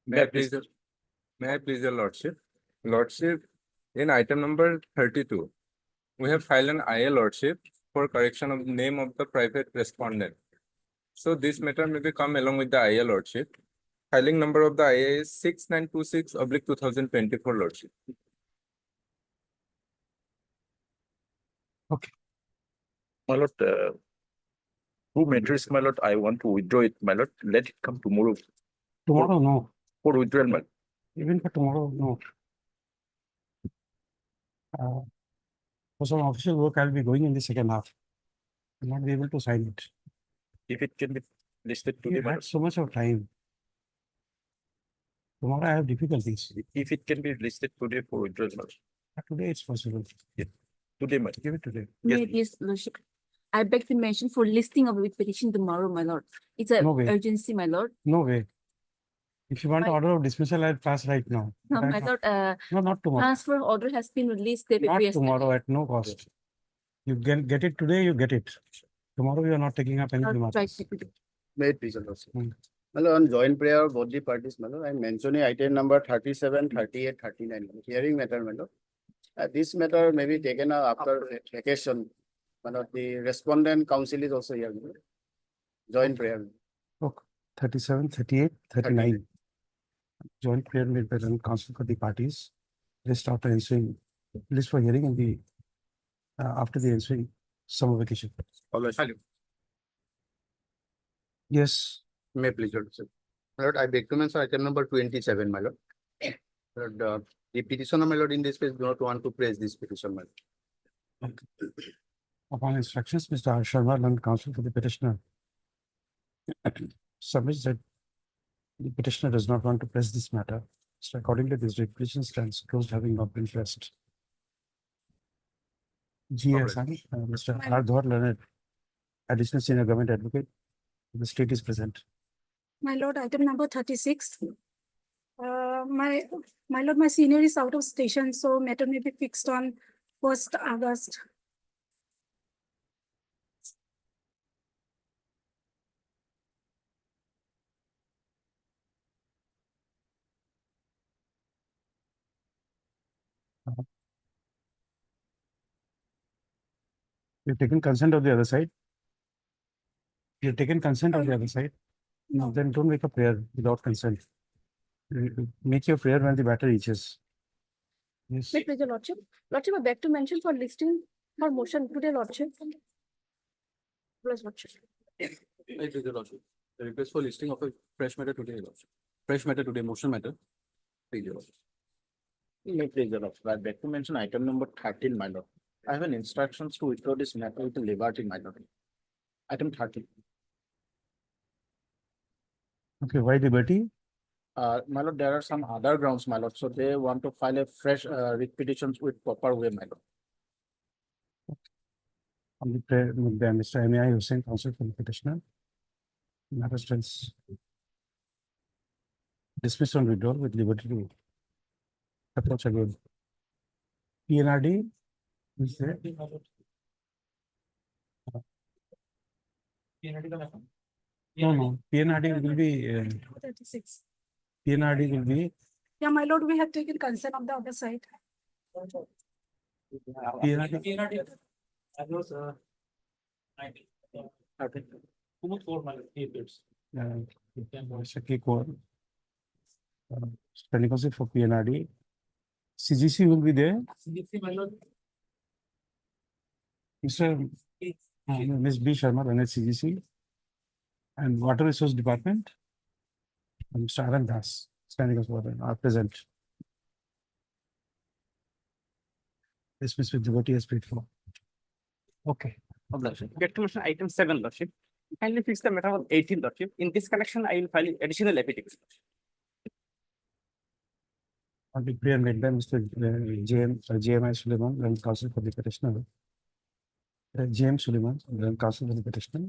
May I please, may I please your lordship? Lordship, in item number 32, we have filed an IA lordship for correction of the name of the private respondent. So this matter may be come along with the IA lordship. Filing number of the IA is 6926/2024 lordship. My lord, who matters, my lord, I want to withdraw it, my lord. Let it come tomorrow Tomorrow, no. for withdrawal, my lord. Even for tomorrow, no. For some official work, I'll be going in the second half. I'll not be able to sign it. If it can be listed We today, my had lord. so much of time. Tomorrow, I have difficulties. If it can be listed today for withdrawal, my lord. But today, it's possible. Today, my lord. Give it today. May this lordship, I beg to mention for listing of the petition tomorrow, my lord. It's a No way. urgency, my lord. No way. If you want Why? order of dismissal, I'll pass right now. No, But I my don't- lord, No, not tomorrow. transfer order has been released. Day before Not yesterday. tomorrow at no cost. You get it today, you get it. Tomorrow, you are not taking up any I'll demand. try to- May it please, Your Lordship. Hmm. My lord, on joint prayer, both the parties, my lord, I'm mentioning item number 37, 38, 39, hearing matter, my lord. This matter may be taken up after vacation. My lord, the respondent council is also here. My lord. Joint prayer. Okay. 37, 38, 39. Joint prayer made by the council for the parties. List after ensuing, list for hearing in the, after the ensuing summer vacation. Yes, May please, Your Lordship. My lord, I beg to mention item number 27, my lord. Lord, the petitioner, my lord, in this case, do not want to praise this petition, my lord. upon instructions, Mr. R. Sharma, learned counsel for the petitioner, submits that the petitioner does not want to press this matter. So accordingly, this petition stands closed, having not been pressed. GSI, Mr. R. Dhawar, learned additional senior government advocate. The state is present. My lord, item number 36. My lord, my senior is out of station, so matter may be fixed on 1st August. You've taken consent of the other side. You've taken consent of the other side. No, then don't make a prayer without consent. Make your prayer when the matter reaches. Yes. Wait, Your Lordship. Lordship, I beg to mention for listing for motion today, Lordship. Please, Lordship. I please your lordship. The request for listing of a fresh matter today, lordship. Fresh matter today, motion matter. Please your lordship. May please, Your Lordship. I beg to mention item number 13, my lord. I have an instructions to withdraw this matter with the liberty, my lord. Item 13. Okay, why liberty? My lord, there are some other grounds, my lord, so they want to file a fresh writ petitions with proper way, my lord. On the prayer, with the Mr. M.A.I. Hussain, counsel for the petitioner. Matter stands dismissed on withdrawal with liberty to approach again. PNRD, is there? No, PNRD will be, 36. PNRD will be, Yeah, my lord, we have taken consent of the other side. PNRD. Shaki Kaur. Standing counsel for PNRD. CGC will be there. Mr. Ms. B. Sharma, run at CGC. And Water Resource Department. And Mr. Aran Das, standing as water, are present. Dismissed with liberty as paid for. Okay. Get to mention item 7, lordship. Kindly fix the matter of 18, lordship. In this connection, I will file additional affidavits. On the prayer made by Mr. JMI Suleiman, then counsel for the petitioner. JM Suleiman, then counsel for the petitioner.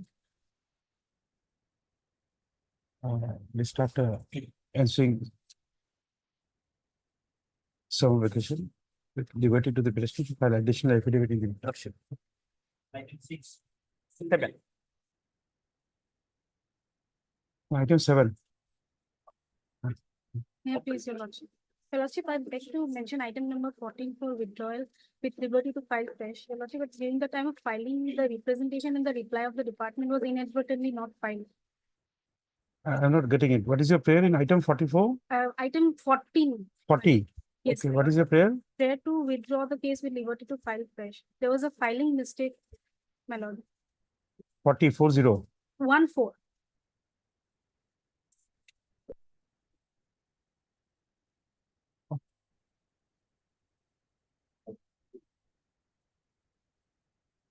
List after ensuing summer vacation with liberty to the petitioner to file additional affidavit in the Lordship. 7. Item 7. May I please your lordship? Your lordship, I beg to mention item number 14 for withdrawal with liberty to file fresh. Your lordship, but during the time of filing, the representation and the reply of the department was inadvertently not filed. I'm not getting it. What is your prayer in item 44? Item 14. 40? Yes, Okay, what is your prayer? prayer to withdraw the case with liberty to file fresh. There was a filing mistake, my lord. 40, 40. 1-4.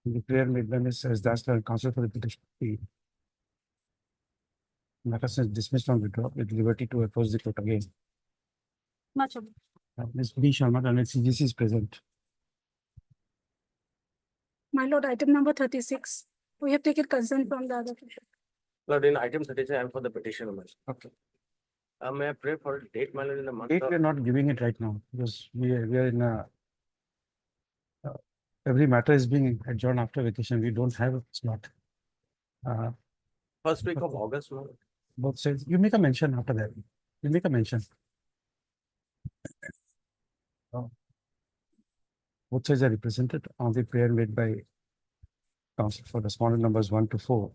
The prayer made by Ms. Dasla, counsel for the petition. The matter is dismissed from withdraw with liberty to approach the court again. Much obliged. Ms. B. Sharma and CGC is present. My lord, item number 36. We have taken consent from the other. Lord, in item 36, I am for the petition. Okay. May I pray for a date, my lord, in the month Date, of we are not giving it right now because we are in a every matter is being adjourned after vacation. We don't have a slot. first week of August, Lord. Both sides, you make a mention after that. You make a mention. Both sides are represented on the prayer made by counsel for respondent numbers 1 to 4.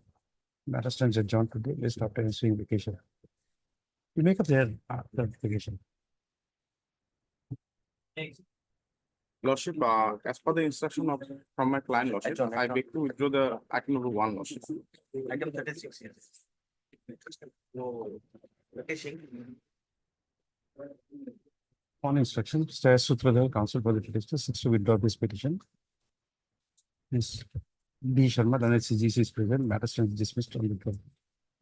Matter stands adjourned today, list after ensuing vacation. You make a prayer after vacation. Lordship, as per the instruction of from my client, Lordship, I beg to withdraw the item number 1, Lordship. Item 36, yes. No, petition. On instruction, Shreyas Sutradhar, counsel for the petitioner, seeks to withdraw this petition. Ms. B. Sharma, the CGC is present. Matter stands dismissed on withdrawal.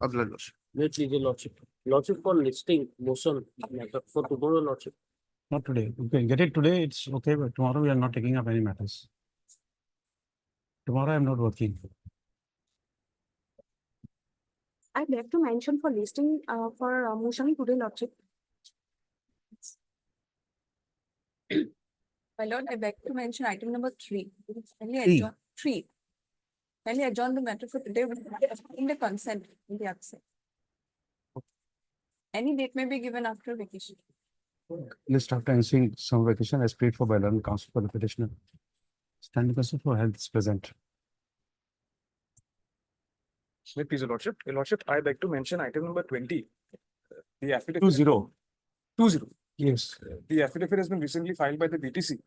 Observe, Lordship. May it please your lordship. Lordship for listing motion matter for tomorrow, lordship. Not today. You can get it today, it's okay, but tomorrow we are not taking up any matters. Tomorrow I am not working. I beg to mention for listing for motion today, lordship. My lord, I beg to mention item number 3. Kindly Three. adjourn 3. Kindly adjourn the matter for today with the consent in the absent. Any date may be given after vacation. List after ensuing some vacation as paid for by London counsel for the petitioner. Standing counsel for health is present. May it please your Lordship. Your Lordship, I beg to mention item number 20. The affidavit. 20. 20. Yes. The affidavit has been recently filed by the BTC.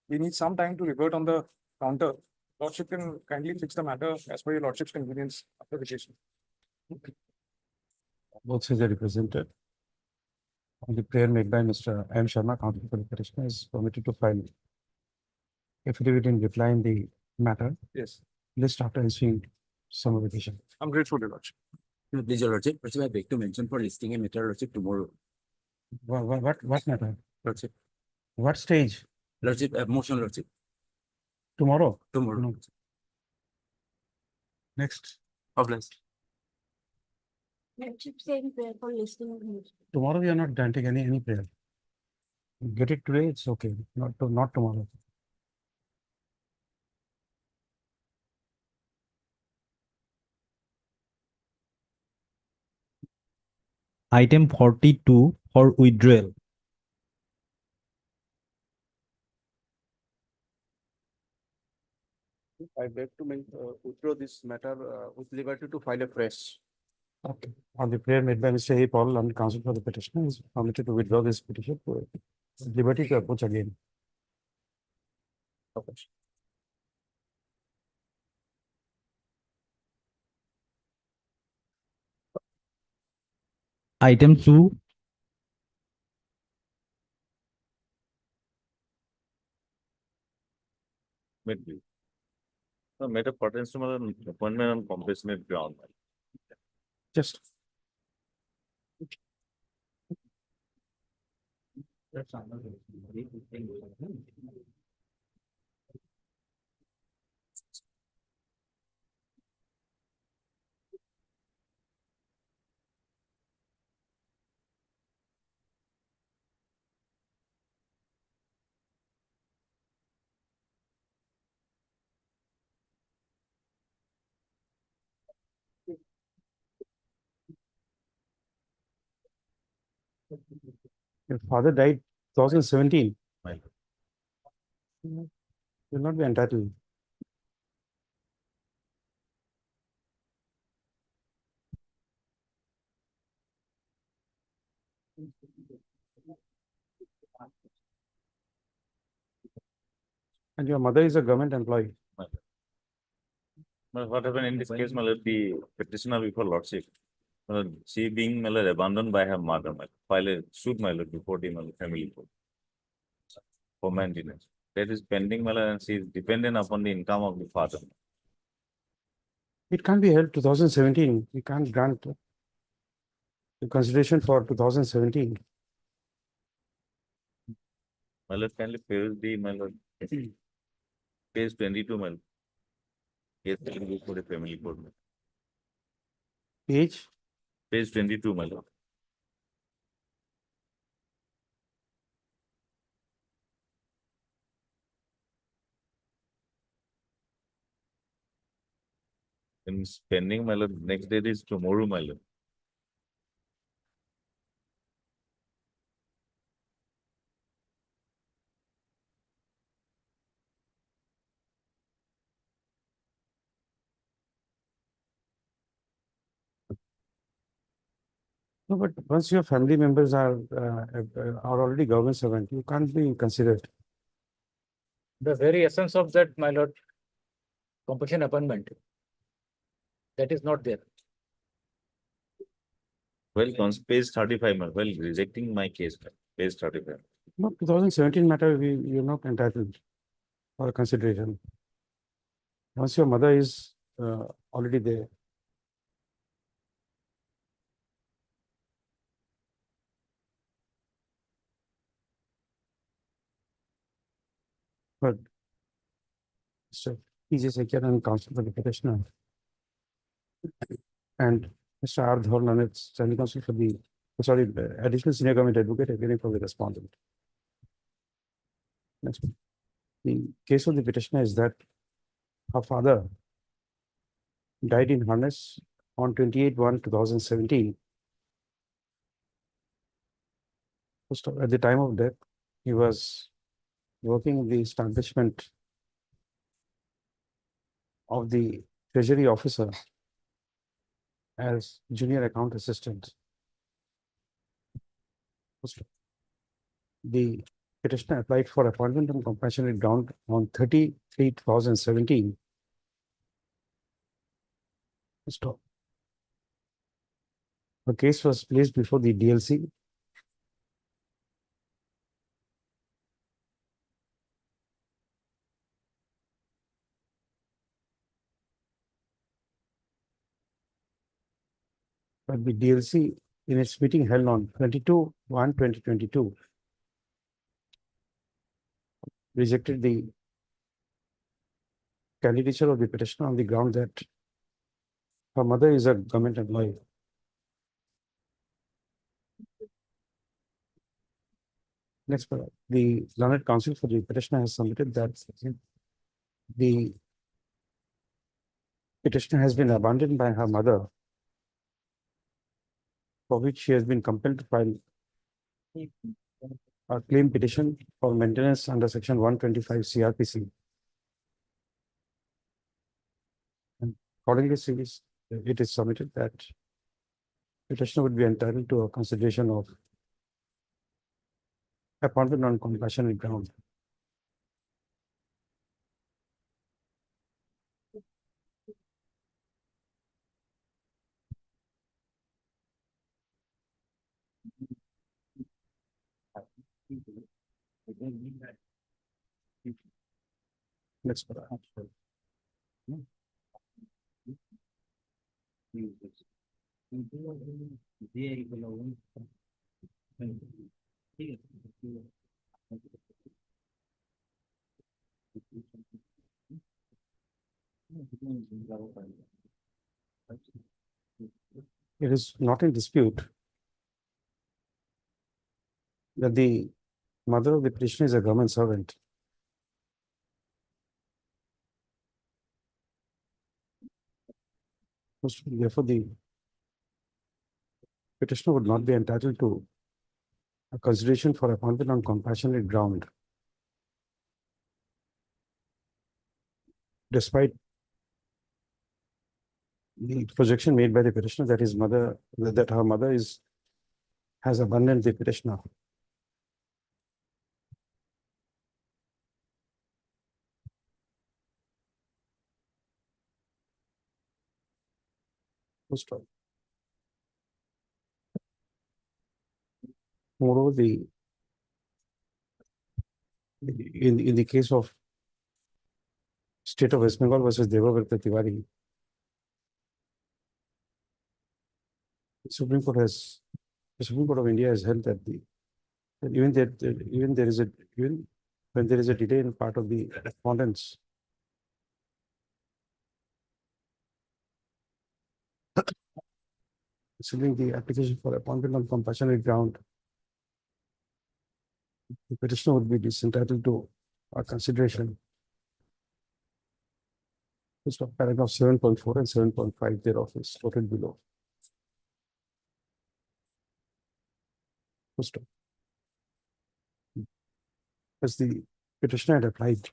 We need some time to revert on the counter. Lordship can kindly fix the matter as per your Lordship's convenience after vacation. Both sides are represented. On the prayer made by Mr. M. Sharma, counsel for the petitioner, is permitted to file affidavit in reply in the matter. Yes, List after ensuing summer vacation. I'm grateful, your Lordship. Please, your lordship, first I beg to mention for listing a matter, lordship, tomorrow. What matter? Lordship, What stage? lordship, motion, lordship, Tomorrow? tomorrow. No. Next. Obliged. Lordship saying prayer for listing of motion. Tomorrow we are not granting any prayer. Get it today, it's okay. Not tomorrow. Item 42 for withdrawal. I beg to withdraw this matter with liberty to file a fresh. Okay. On the prayer made by Mr. A. Paul, London counsel for the petitioner, is permitted to withdraw this petition to liberty to approach again. Okay. Item 2 Matter pertains to my appointment on compassionate ground. Just. father died 2017. My lord. Will not be entitled. And your mother is a government employee. But what happened in this case, my lord, the petitioner before lordship, my lord, she being, my lord, abandoned by her mother, my lord, file a suit, my lord, before the, my lord, family court for maintenance. That is pending, my lord, and she is dependent upon the income of the father. It can't be held 2017. We can't grant the consideration for 2017. My lord, kindly page the, my lord, page 22, my lord. Yes, before the family court. Page Page 22, my lord. And pending, my lord, next date is tomorrow, my lord. No, but once your family members are already government servant, you can't be considered. The very essence of that, my lord, compulsion appointment, that is not there. Well, page 35, my lord, well, rejecting my case, my lord, page 35. No, 2017 matter, you're not entitled for consideration. Once your mother is already there. But so PJ Sekyar and counsel for the petitioner. And Mr. R. Dhornanet, standing counsel for the, sorry, additional senior government advocate appearing for the respondent. Next one. The case of the petitioner is that her father died in harness on 28/1/2017. At the time of death, he was working in the establishment of the treasury officer as junior account assistant. The petitioner applied for appointment on compassionate ground on 30/3/2017. Stop. The case was placed before the DLC. But the DLC in its meeting held on 22/1/2022 rejected the candidature of the petitioner on the ground that her mother is a government employee. Next, the learned counsel for the petitioner has submitted that the petitioner has been abandoned by her mother, for which she has been compelled to file a claim petition for maintenance under section 125 CRPC. And accordingly, it is submitted that petitioner would be entitled to a consideration of appointment on compassionate ground. Next. It is not in dispute that the mother of the petitioner is a government servant. Therefore, the petitioner would not be entitled to a consideration for appointment on compassionate ground. Despite the projection made by the petitioner that his mother, that her mother has abandoned the petitioner. First of all. Moreover, in the case of State of West Bengal versus Devabrata Tiwari, the Supreme Court of India has held that even when there is a delay in part of the respondents, considering the application for appointment on compassionate ground, the petitioner would be entitled to a consideration. First of paragraph 7.4 and 7.5 thereof is quoted below. First of, as the petitioner had applied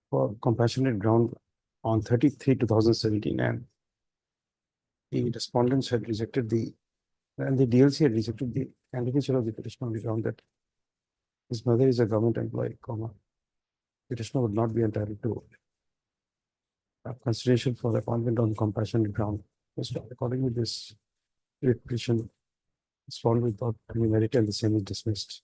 for compassionate ground on 30/3/2017, and the respondents had rejected and the DLC had rejected the candidature of the petitioner on the ground that his mother is a government employee, petitioner would not be entitled to a consideration for appointment on compassionate ground. Accordingly, this petition is found without any merit and the same is dismissed.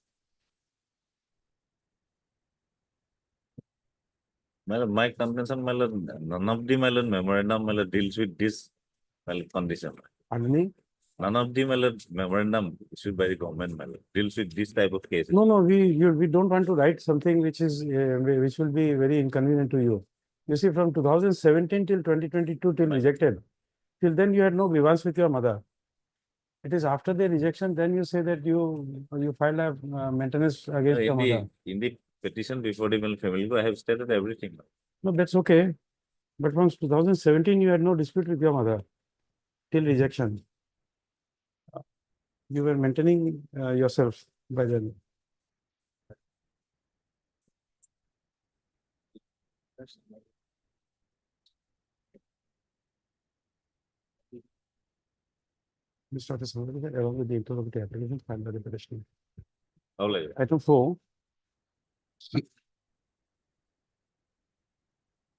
My contention, none of the memorandum deals with this condition. Pardon me? None of the memorandum issued by the government deals with this type of cases. No, we don't want to write something which will be very inconvenient to you. You see, from 2017 till 2022 till rejected, till then you had no grievance with your mother. It is after the rejection, then you say that you filed a maintenance against your mother. In the petition before the family, I have stated everything. No, that's okay. But from 2017, you had no dispute with your mother till rejection. You were maintaining yourself by then. Mr. Officer, along with the interrogatory application filed by the petitioner. Item 4.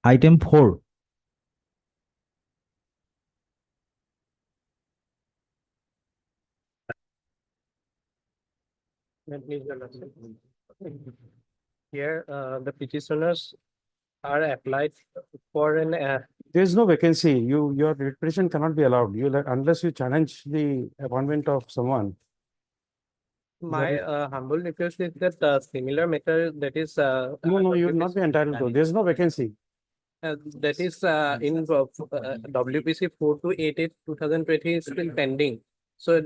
Item 4. Here, the petitioners are applied for an There is no vacancy. Your petition cannot be allowed. Unless you challenge the appointment of someone. my humble request is that similar matter that is No, you will not be entitled to. There is no vacancy. that is in WPC 4288/2020 is still pending. So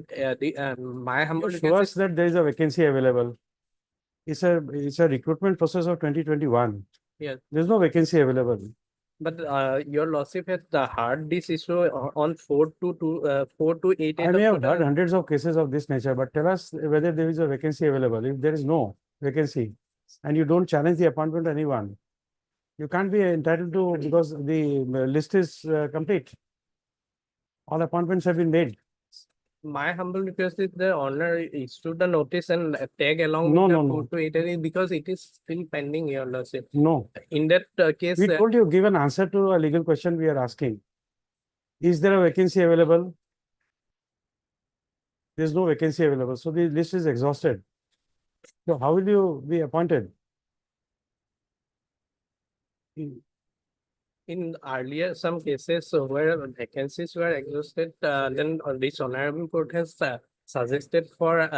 my humble Show request us that there is a vacancy available. It's a recruitment process of 2021. Yes. There is no vacancy available. But your lordship has heard this issue on 4288. I may have heard hundreds of cases of this nature, but tell us whether there is a vacancy available. If there is no vacancy and you don't challenge the appointment of anyone, you can't be entitled to, because the list is complete. All appointments have been made. My humble request is the honor issue the notice and tag along No, with the no, no. 4288 because it is still pending, your lordship. No. In that case, We told you, give an answer to a legal question we are asking. Is there a vacancy available? There is no vacancy available. So the list is exhausted. So how will you be appointed? in earlier some cases where vacancies were exhausted, then this honorable court has suggested for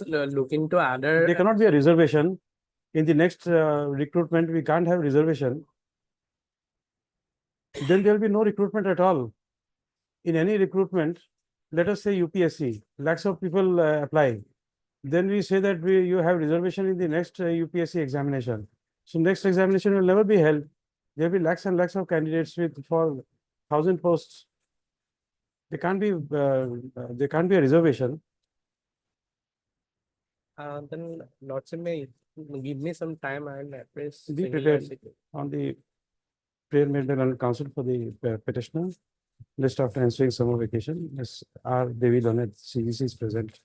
look into other. There cannot be a reservation. In the next recruitment, we can't have reservation. Then there will be no recruitment at all. In any recruitment, let us say UPSC, lakhs of people apply. Then we say that you have reservation in the next UPSC examination. So next examination will never be held. There will be lakhs and lakhs of candidates for 1,000 posts. There can't be, there can't be a reservation. Then Lordship may give me some time and address. Be single prepared message. on the prayer made by learned counsel for the petitioner. List after ensuing summer vacation. Ms. R. Devi Lanet, CVC is present.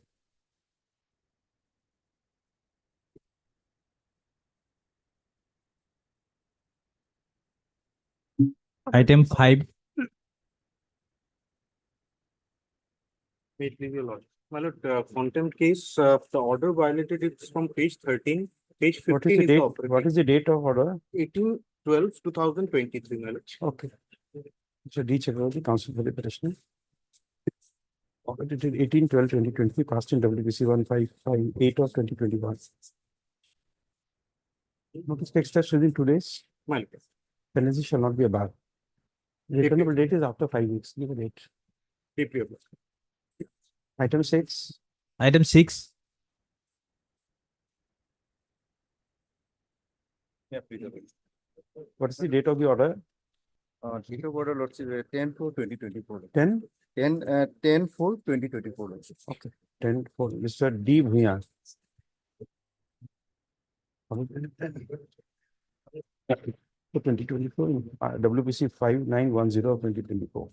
Item 5, May it please your lord. My lord, contempt case, the order violated is from page 13, page What is 15 the is the date? operative. What is the date of order? 18/12/2023, my lord. Okay. Mr. D. Chakravarti, counsel for the petitioner. Order dated 18/12/2020, passed in WBC 1558 of 2021. Notice text steps within 2 days. My lord. Penalty shall not be a bar. Returnable date is after 5 weeks. Give a date. Deeply obliged. Item 6. item 6, Yeah, please. Your lordship. What is the date of the order? Date of order, lordship, 10/4/2024. 10? 10/4/2024, lordship. Okay. 10 for Mr. D. Bhuyan. So 2024, WBC 5910 of 2024.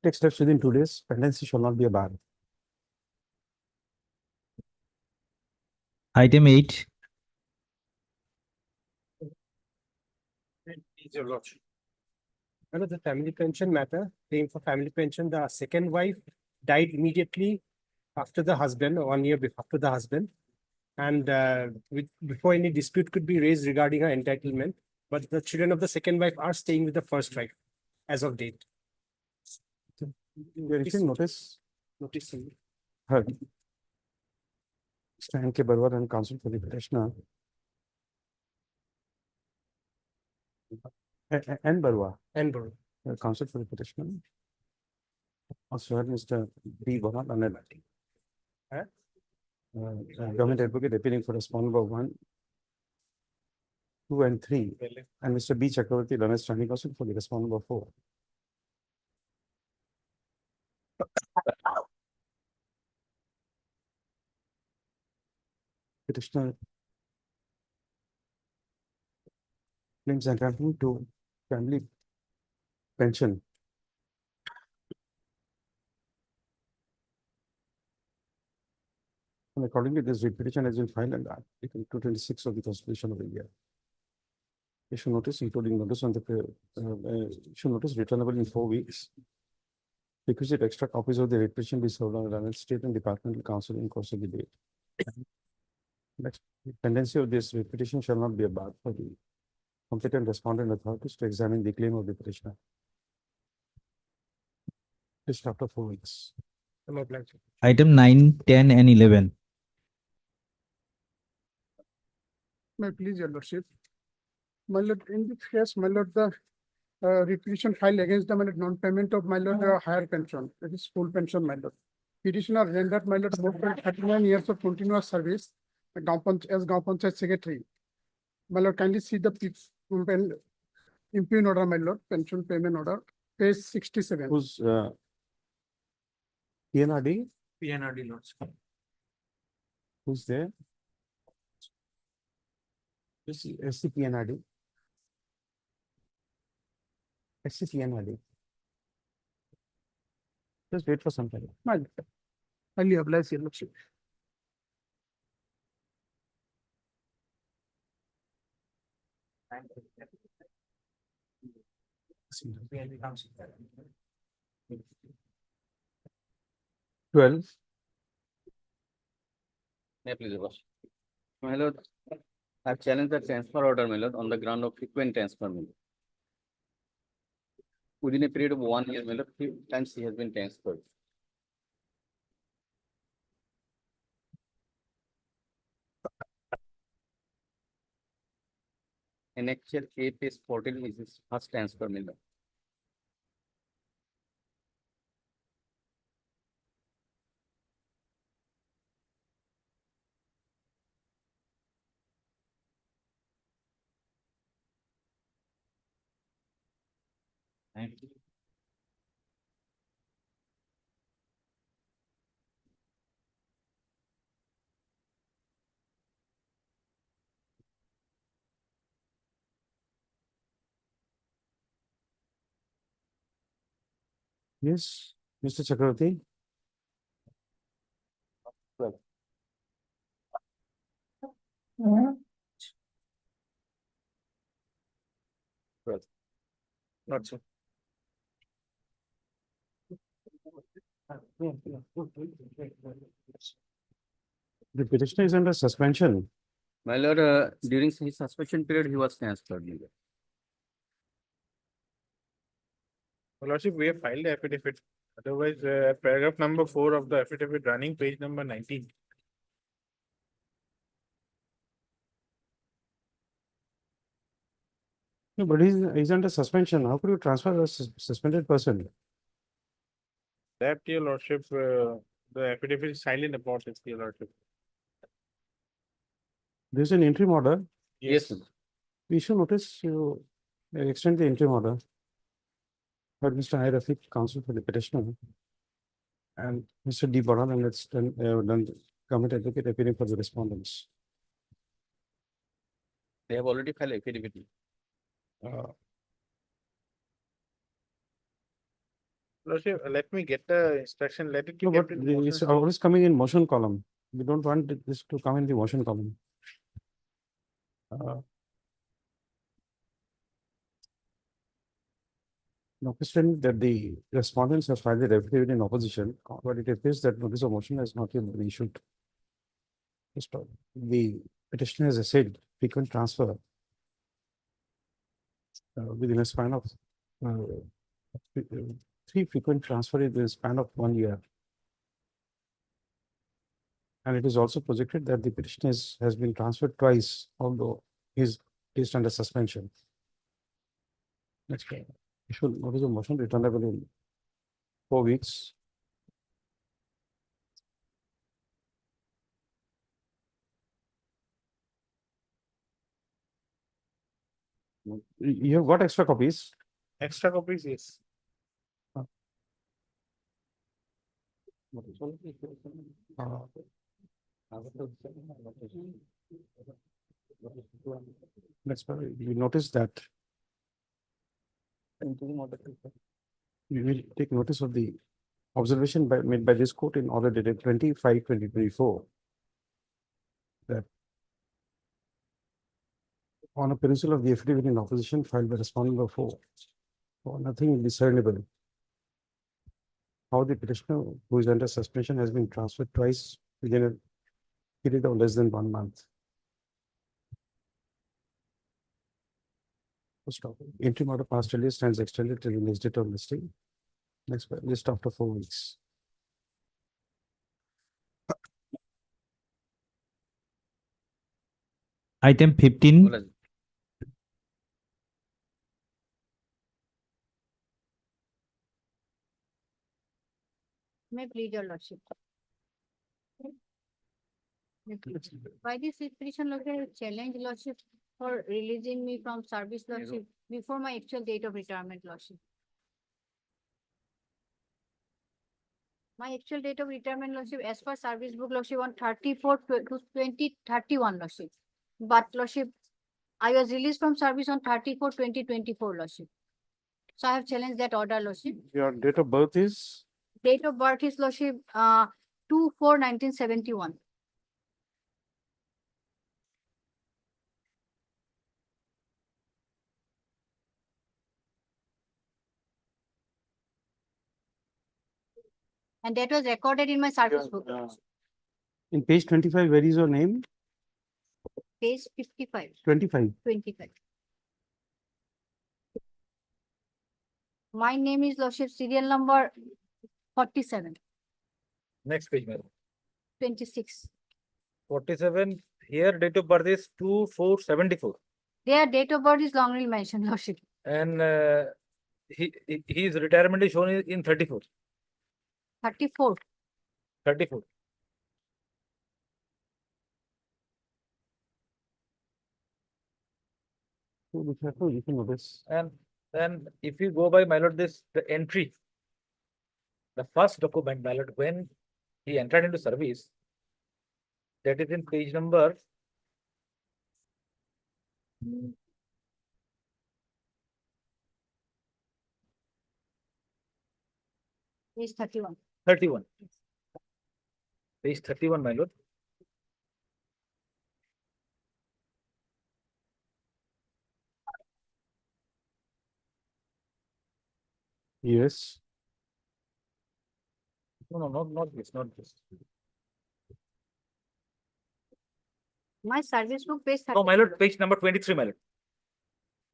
Take steps within 2 days. Pendency shall not be a bar. item 8, Please your lordship. Under the family pension matter, claim for family pension, the second wife died immediately after the husband, 1 year after the husband. And before any dispute could be raised regarding her entitlement, but the children of the second wife are staying with the first wife as of date. You are issuing notice. Notice. Heard. Mr. N. K. Barwar and counsel for the petitioner. N. Barwa, And Borough. counsel for the petitioner. Also heard Mr. D. Bharat and government advocate appearing for respondent number 1, 2, and 3, and Mr. B. Chakravarti, learned standing counsel for the respondent number 4. Petitioner claims entitlement to family pension. And accordingly, this petition has been filed under Article 226 of the Constitution of India. Issue notice, including notice on the issue notice returnable in 4 weeks. Requisite extra copies of the petition be served on the State and Departmental Council in course of the day. Next, pendency of this petition shall not be a bar for the competent respondent authorities to examine the claim of the petitioner. Just after 4 weeks. I'm obliged. item 9, 10, and 11. May please your lordship. My lord, in this case, my lord, the requisition filed against the my lord, non-payment of my lord higher pension, that is full pension, my lord. Petitioner rendered my lord more than 39 years of continuous service as Gaon Panchayat secretary. My lord, kindly see the impugn order, my lord, pension payment order, page 67. Who's PNRD? PNRD lordship. Who's there? This is SCPNRD. SCPNRD. Just wait for some time. My lord, highly obliged, your lordship. Twelve. May I please your lordship. My lord, I challenge the transfer order, my lord, on the ground of frequent transfer, my lord. Within a period of 1 year, my lord, 3 times he has been transferred. An actual A page 14 is his first transfer, my lord. Thank you. Yes, Mr. Chakravarti. Not so. The petitioner is under suspension. My lord, during his suspension period, he was transferred. my lord. Your Lordship, we have filed the affidavit. Otherwise, paragraph number 4 of the affidavit running page number 19. No, but he's under suspension. How could you transfer a suspended person? That, your Lordship, the affidavit is silent about it, your Lordship. There's an interim order. Yes, We should notice you extend the interim order. But Mr. I. Rafiq, counsel for the petitioner. And Mr. D. Baran, and it's done the government advocate appearing for the respondents. they have already filed affidavit. Lordship, let me get the instruction, let it be No, but kept in motion. it's always coming in motion column. We don't want this to come in the motion column. Notwithstanding that the respondents have filed their affidavit in opposition, but it appears that notice of motion has not yet been issued. The petitioner has essayed frequent transfer within a span of three frequent transfer in the span of 1 year. And it is also projected that the petitioner has been transferred twice, although he is placed under suspension. Next, issue notice of motion returnable in 4 weeks. You have got extra copies? Extra copies, yes. Next, you notice that we will take notice of the observation made by this court in order dated 25/2024 that on a perusal of the affidavit in opposition filed by respondent number 4, for nothing discernible how the petitioner who is under suspension has been transferred twice within a period of less than 1 month. Interim order passed earlier stands extended till the next date of listing. Next, list after 4 weeks. Item 15, May I plead your lordship? By this petition, lordship, challenge lordship for releasing me from service lordship before my actual date of retirement lordship. My actual date of retirement lordship as per service book lordship on 34/20/31 lordship. But lordship, I was released from service on 34/20/24 lordship. So I have challenged that order lordship. Your date of birth is? Date of birth is lordship 2/4/1971. And that was recorded in my service book. In page 25, where is your name? Page 55. 25. 25. My name is lordship, serial number 47. Next page, madam. 26. 47, here date of birth is 2/4/74. Their date of birth is wrongly mentioned, lordship. And his retirement is shown in 34. 34. 34. You can notice. And then if you go by my lord, the entry, the first document, my lord, when he entered into service, that is in page number Page 31. 31. Page 31, my lord. Yes. No, not this, not this. My service book, page No, 30. my lord, page number 23, my lord.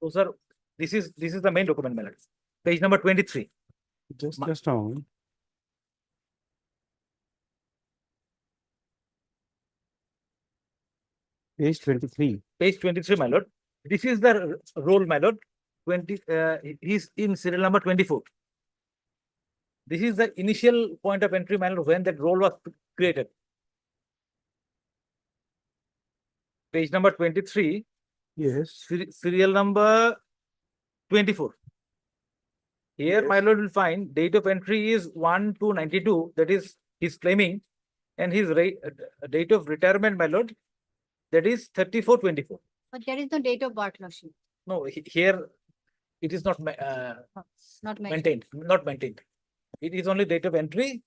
So, sir, this is the main document, my lord. Page number 23. Just a moment. Page 23. Page 23, my lord. This is the roll, my lord. 20, he's in serial number 24. This is the initial point of entry, my lord, when that roll was created. Page number 23, Yes. serial number 24. Here, my lord will find date of entry is 1/2/92, that is he's claiming, and his date of retirement, my lord, that is 34/24. But there is no date of birth, Lordship. No, here it is not Not mentioned. maintained, not maintained. It is only date of entry,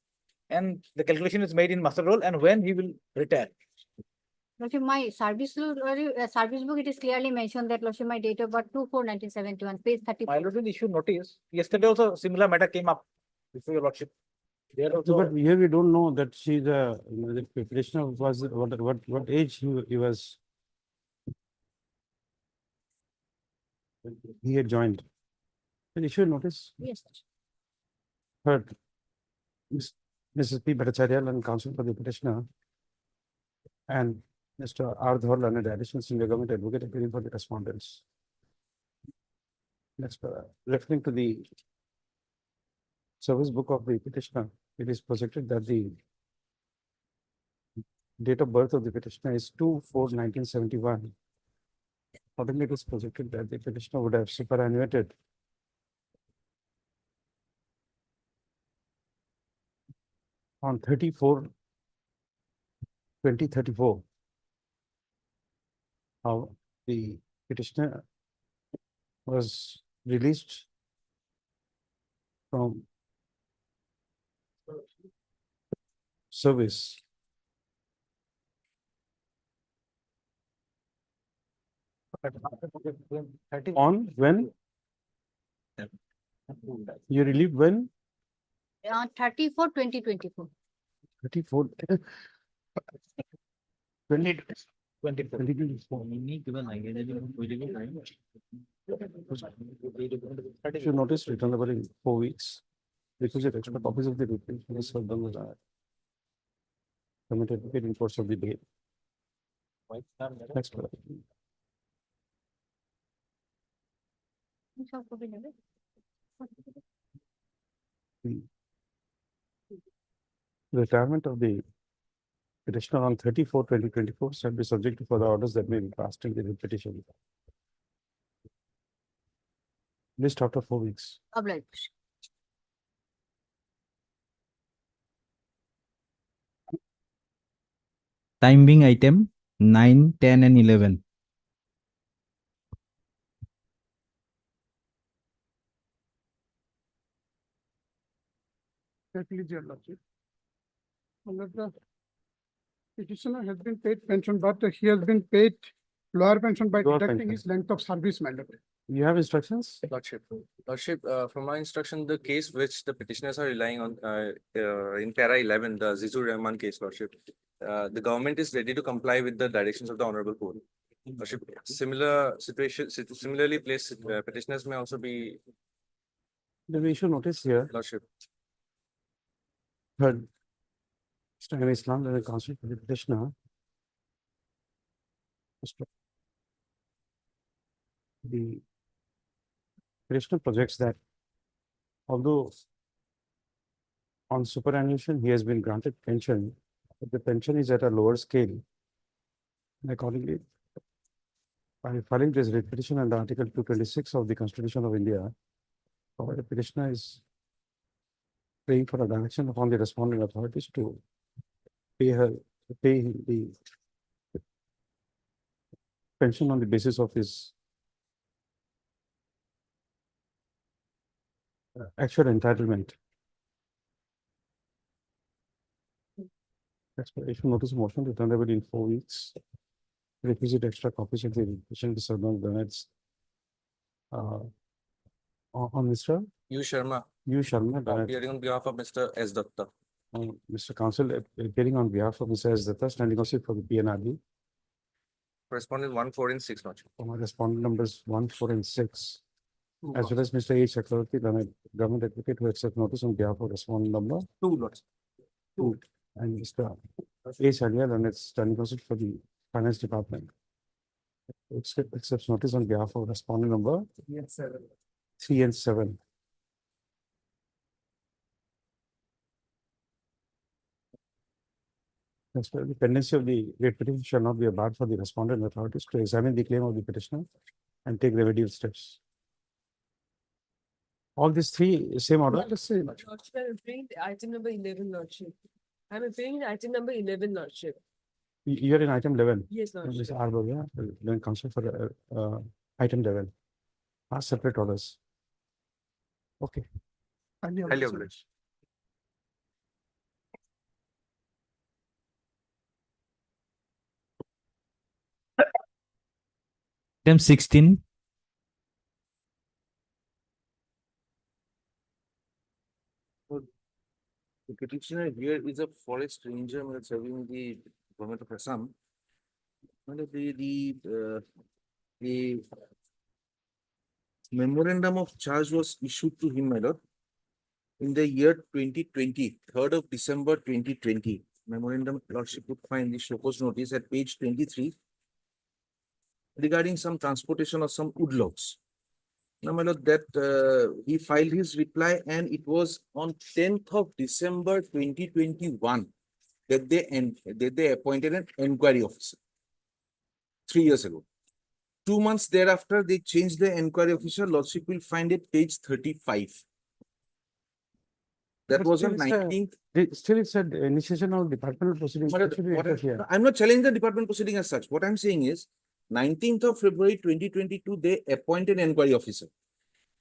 and the calculation is made in master roll and when he will retire. Lordship, my service book, it is clearly mentioned that, Lordship, my date of birth 2/4/1971, page 34. My lord will issue notice. Yesterday also similar matter came up before your lordship. There also, But here we don't know that she, the petitioner was, what age he was. He had joined. Can issue a notice? Yes. Heard. Mrs. P. Bhattacharya and counsel for the petitioner. And Mr. R. Dhawal and additional senior government advocate appearing for the respondents. Next, referring to the service book of the petitioner, it is projected that the date of birth of the petitioner is 2/4/1971. Accordingly, it is projected that the petitioner would have superannuated on 34/2034. How the petitioner was released from service on when you relieved when 34/2024. 34 20 24. 2024. If you notice, returnable in 4 weeks. Because the extra copies of the report is served on the committed in course of the day. Next. The retirement of the petitioner on 34/2024 shall be subject to further orders that may be passed in the petition. List after 4 weeks. Obliged. Time being item 9, 10 and 11. Please, your lordship. The petitioner has been paid pension, but he has been paid lower pension by Lower deducting pension. his length of service, my lord. You have instructions? Lordship, from my instruction, the case which the petitioners are relying on, in para 11, the Zizur Rahman case, Lordship, the government is ready to comply with the directions of the Honorable Court. Lordship, similarly placed petitioners may also be, Then we issue notice here. Lordship. Heard. Mr. M. Islam, the counsel for the petitioner. The petitioner projects that although on superannuation, he has been granted pension, but the pension is at a lower scale. And accordingly, by filing this writ petition under Article 226 of the Constitution of India, the petitioner is praying for a direction upon the responding authorities to pay the pension on the basis of his actual entitlement. Expiration notice motion returnable in 4 weeks. Requisite extra copies of the invitation to serve on Bernard's. On Mr. U Sharma, U. Sharma, Bernard, appearing on behalf of Mr. S. Datta. Mr. Counsel, appearing on behalf of Mr. S. Datta, standing also for the PNRD. Correspondent 1, 4, and 6 notch. For my respondent numbers 1, 4, and 6. As well as Mr. A. Chakravarti, Learned Government Advocate, who accept notice on behalf of respondent number 2 lots. 2. And Mr. A. Shalia, and it's standing counsel for the Finance Department. Accepts notice on behalf of respondent number 3 and 7. As per the pendency of the rate petition shall not be a bar for the respondent authorities to examine the claim of the petitioner and take remedial steps. All these three same order. The same. Lordship, I'm referring to item number 11, Lordship. I'm referring to item number 11, Lordship. You are in item 11. Yes, Lordship. Mr. R. Bhavya, then counsel for item 11. Are separate orders. Okay. Highly Highly obliged. obliged. Item 16, The petitioner here is a forest ranger serving the government of Assam. The memorandum of charge was issued to him, my lord, in the year 2020, 3rd of December 2020. Memorandum, lordship would find the show-cause notice at page 23 regarding some transportation of some wood logs. Now, my lord, that he filed his reply, and it was on 10th of December 2021 that they appointed an inquiry officer 3 years ago. 2 months thereafter, they changed the inquiry officer. Lordship will find it page 35. That But was still on it's a- 19th. Still, it's an initiation of departmental proceedings. But It should be what addressed here. I'm not challenging the department proceeding as such. What I'm saying is 19th of February 2022, they appointed an inquiry officer.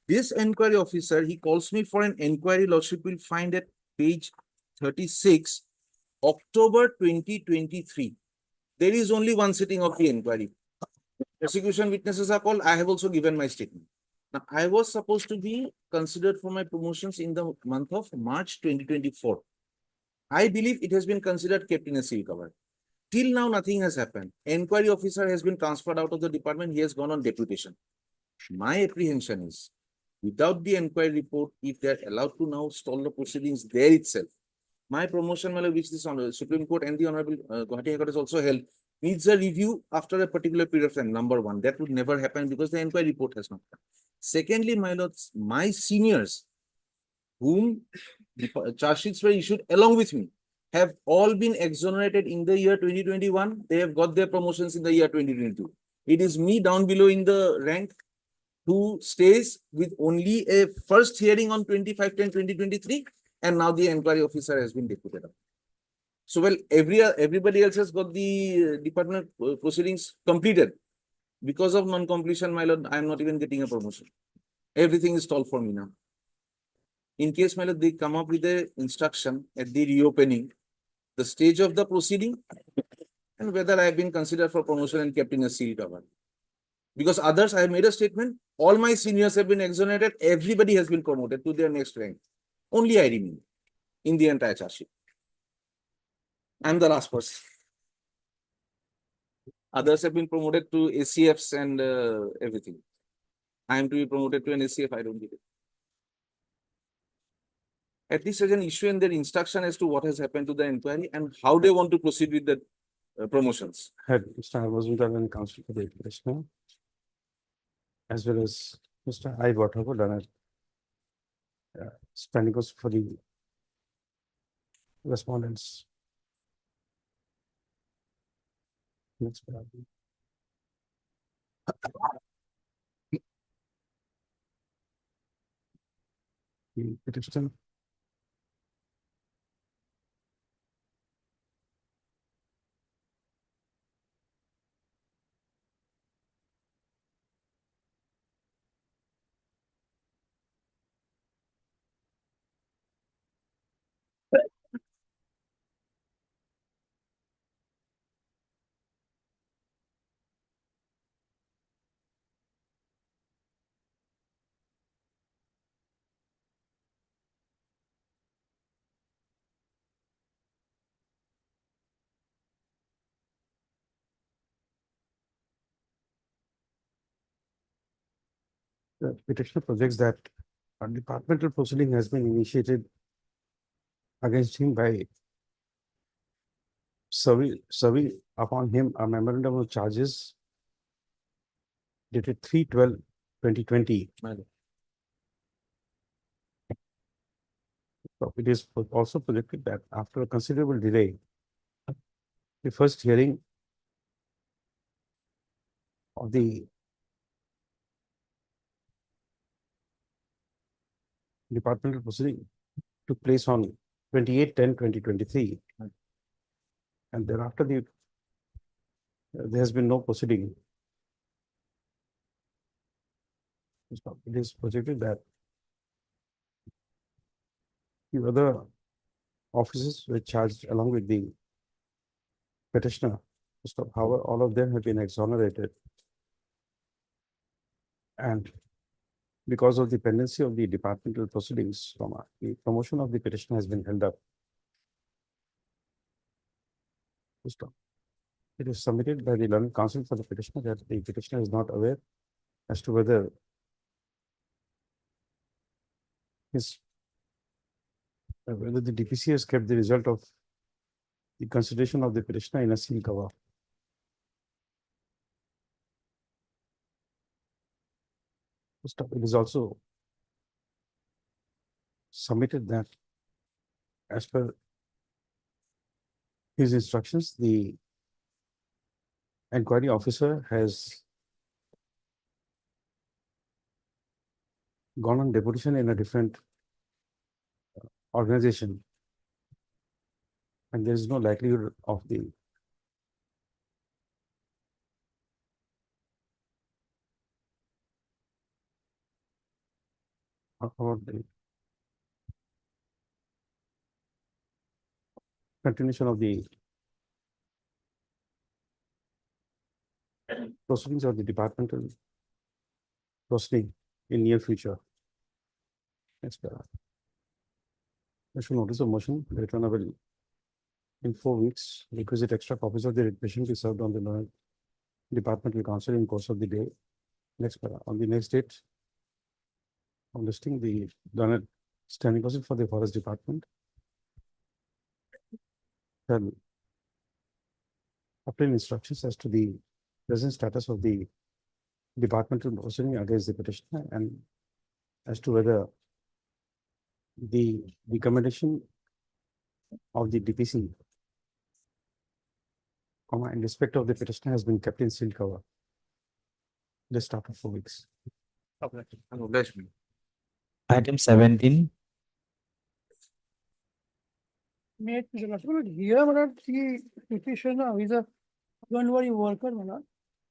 This inquiry officer, he calls me for an inquiry. Lordship will find at page 36, October 2023. There is only one sitting of the inquiry. Prosecution witnesses are called. I have also given my statement. Now, I was supposed to be considered for my promotions in the month of March 2024. I believe it has been considered kept in a seal cover. Till now, nothing has happened. Inquiry officer has been transferred out of the department. He has gone on deputation. My apprehension is, without the inquiry report, if they are allowed to now stall the proceedings there itself, my promotion, which this Honorable Supreme Court and the Honorable Guwahati High Court has also held, needs a review after a particular period of time. Number one, that would never happen because the inquiry report has not come. Secondly, my lords, my seniors, whom the charge sheets were issued along with me, have all been exonerated in the year 2021. They have got their promotions in the year 2022. It is me down below in the rank who stays with only a first hearing on 25/10/2023, and now the inquiry officer has been deputed up. So, well, everybody else has got the department proceedings completed. Because of non-completion, my lord, I am not even getting a promotion. Everything is stalled for me now. In case, my lord, they come up with a instruction at the reopening, the stage of the proceeding, and whether I have been considered for promotion and kept in a seal cover. Because others, I have made a statement, all my seniors have been exonerated, everybody has been promoted to their next rank. Only I remain in the entire charge sheet. I'm the last person. Others have been promoted to ACFs and everything. I am to be promoted to an ACF, I don't get it. At least as an issue in their instruction as to what has happened to the inquiry and how they want to proceed with the promotions. Had Mr. Arvazundar and counsel for the petitioner, as well as Mr. I. Whatever done standing also for the respondents. Next paragraph. The petition. The petitioner projects that a departmental proceeding has been initiated against him by serving upon him a memorandum of charges dated 3/12/2020. So it is also projected that after a considerable delay, the first hearing of the departmental proceeding took place on 28/10/2023. And thereafter there has been no proceeding. So it is projected that the other officers were charged along with the petitioner. So however, all of them have been exonerated. And because of the pendency of the departmental proceedings, the promotion of the petition has been held up. Stop. It is submitted by the learned counsel for the petitioner that the petitioner is not aware as to whether whether the DPC has kept the result of the consideration of the petitioner in a sealed cover. Stop. It is also submitted that as per his instructions, the inquiry officer has gone on deputation in a different organization, and there is no likelihood of the continuation of the proceedings of the departmental proceeding in near future. Next paragraph. I should notice a motion returnable in 4 weeks. Requisite extra copies of the requisition be served on the departmental counsel in course of the day. Next paragraph. On the next date, on listing the Learned Standing Counsel for the Forest Department shall obtain instructions as to the present status of the departmental proceeding against the petitioner and as to whether the recommendation of the DPC in respect of the petitioner has been kept in sealed cover just after 4 weeks. Item 17. Here, the petitioner is a Anganwadi worker,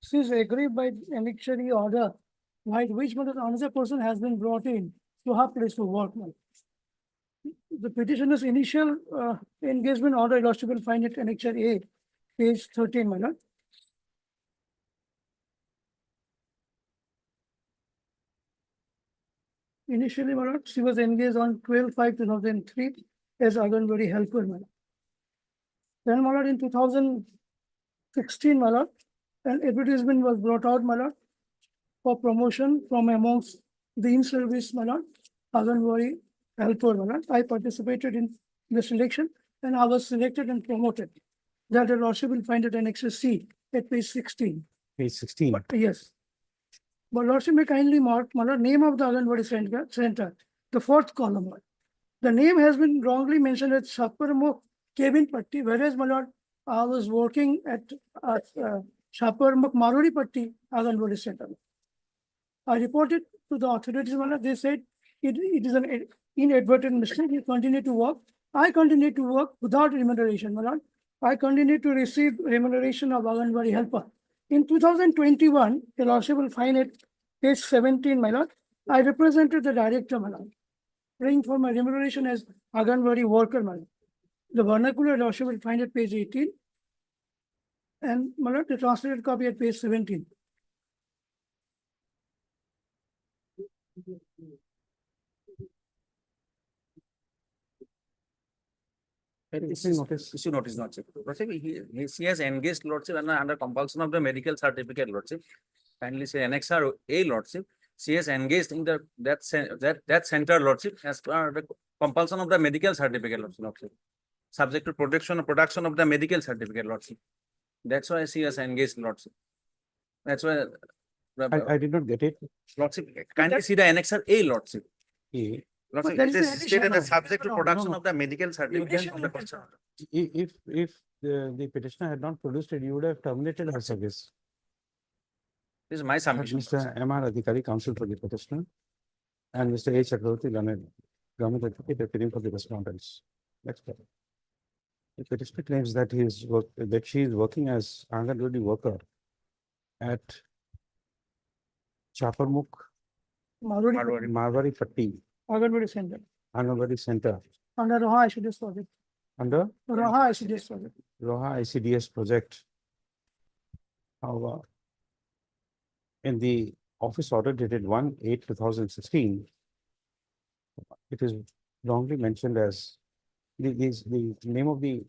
she is aggrieved by annexatory order, by which another person has been brought in to her place to work. The petitioner's initial engagement order, you will find it annexure A, page 13, my lord. Initially, my lord, she was engaged on 12/5/2003 as Anganwadi helper, my lord. Then, my lord, in 2016, my lord, an advertisement was brought out, my lord, for promotion from amongst the in-service, my lord, Anganwadi helper, my lord. I participated in the selection and I was selected and promoted. That the lordship will find it annexure C at page 16. Page 16. Yes. But lordship may kindly mark, my lord, name of the Anganwadi center, the 4th column. The name has been wrongly mentioned as Shaparmukh Kevin Patti, whereas, my lord, I was working at Shaparmukh Maruri Patti Anganwadi center. I reported to the authorities, my lord, they said it is an inadvertent mistake. You continue to work. I continue to work without remuneration, my lord. I continue to receive remuneration of Anganwadi helper. In 2021, the lordship will find it page 17, my lord. I represented the director, my lord, praying for my remuneration as Anganwadi worker, my lord. The vernacular lordship will find it page 18. And, my lord, the translated copy at page 17. Issue notice, lordship. Lordship, she has engaged lordship and under compulsion of the medical certificate, lordship. Kindly say annexure A, lordship. she has engaged in that center, Lordship, as per the compulsion of the medical certificate, Lordship. Subject to production of the medical certificate, Lordship. That's why she has engaged, Lordship. That's why. I did not get it. Lordship, kindly see the annexure A, Lordship. A. Lordship, there it is is an stated addition. as subject to No, production no. of the medical certificate of the person. If the petitioner had not produced it, you would have terminated her service. This is my But submission. Mr. M.R. Adhikari, counsel for the petitioner, and Mr. A. Chakravarti, learned government advocate, appearing for the respondents. Next slide. The petitioner claims that she is working as Anganwadi worker at Chaparmukh Marwari Patti, Anganwadi Center, Anganwadi Center, under Roha ICDS project, under Roha ICDS project. Roha ICDS project. However, in the office order dated 1/8/2016, it is wrongly mentioned as the name of the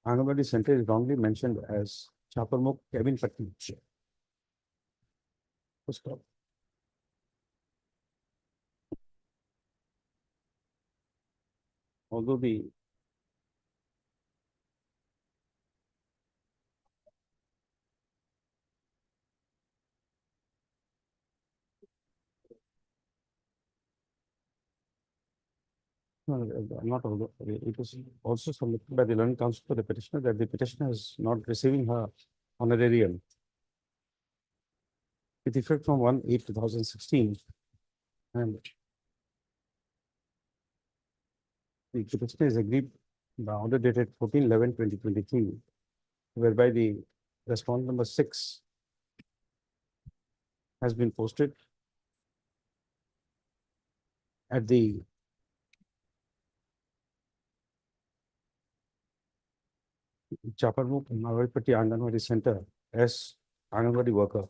Anganwadi Center is wrongly mentioned as Chaparmukh Kevin Patti. Stop. Although the not although, it was also submitted by the learned counsel for the petitioner that the petitioner is not receiving her honorarium with effect from 1/8/2016, and the petitioner is agreed the order dated 14/11/2023, whereby the respondent number 6 has been posted at the Chaparmukh Marwari Anganwadi Center as Anganwadi worker.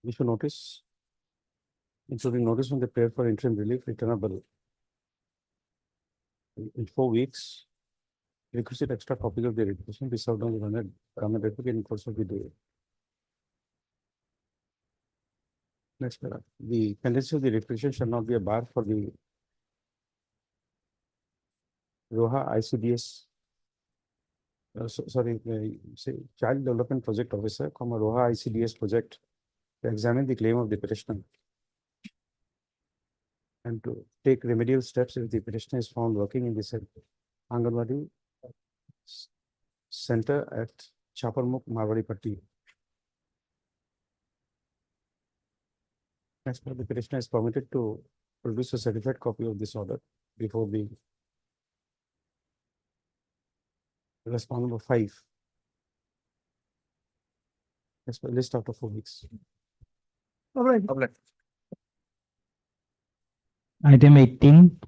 Issue notice, including notice on the prayer for interim relief returnable in 4 weeks. Requisite extra copies of the requisition be served on the government advocate in course of the day. Next paragraph. The pendency of the requisition shall not be a bar for the Roha ICDS. Say Child Development Project Officer, Roha ICDS project, to examine the claim of the petitioner and to take remedial steps if the petitioner is found working in the Anganwadi Center at Chaparmukh Marwari Patti. Next, the petitioner is permitted to produce a certified copy of this order before the respondent number 5. That's the list after 4 weeks. All right. Item 18.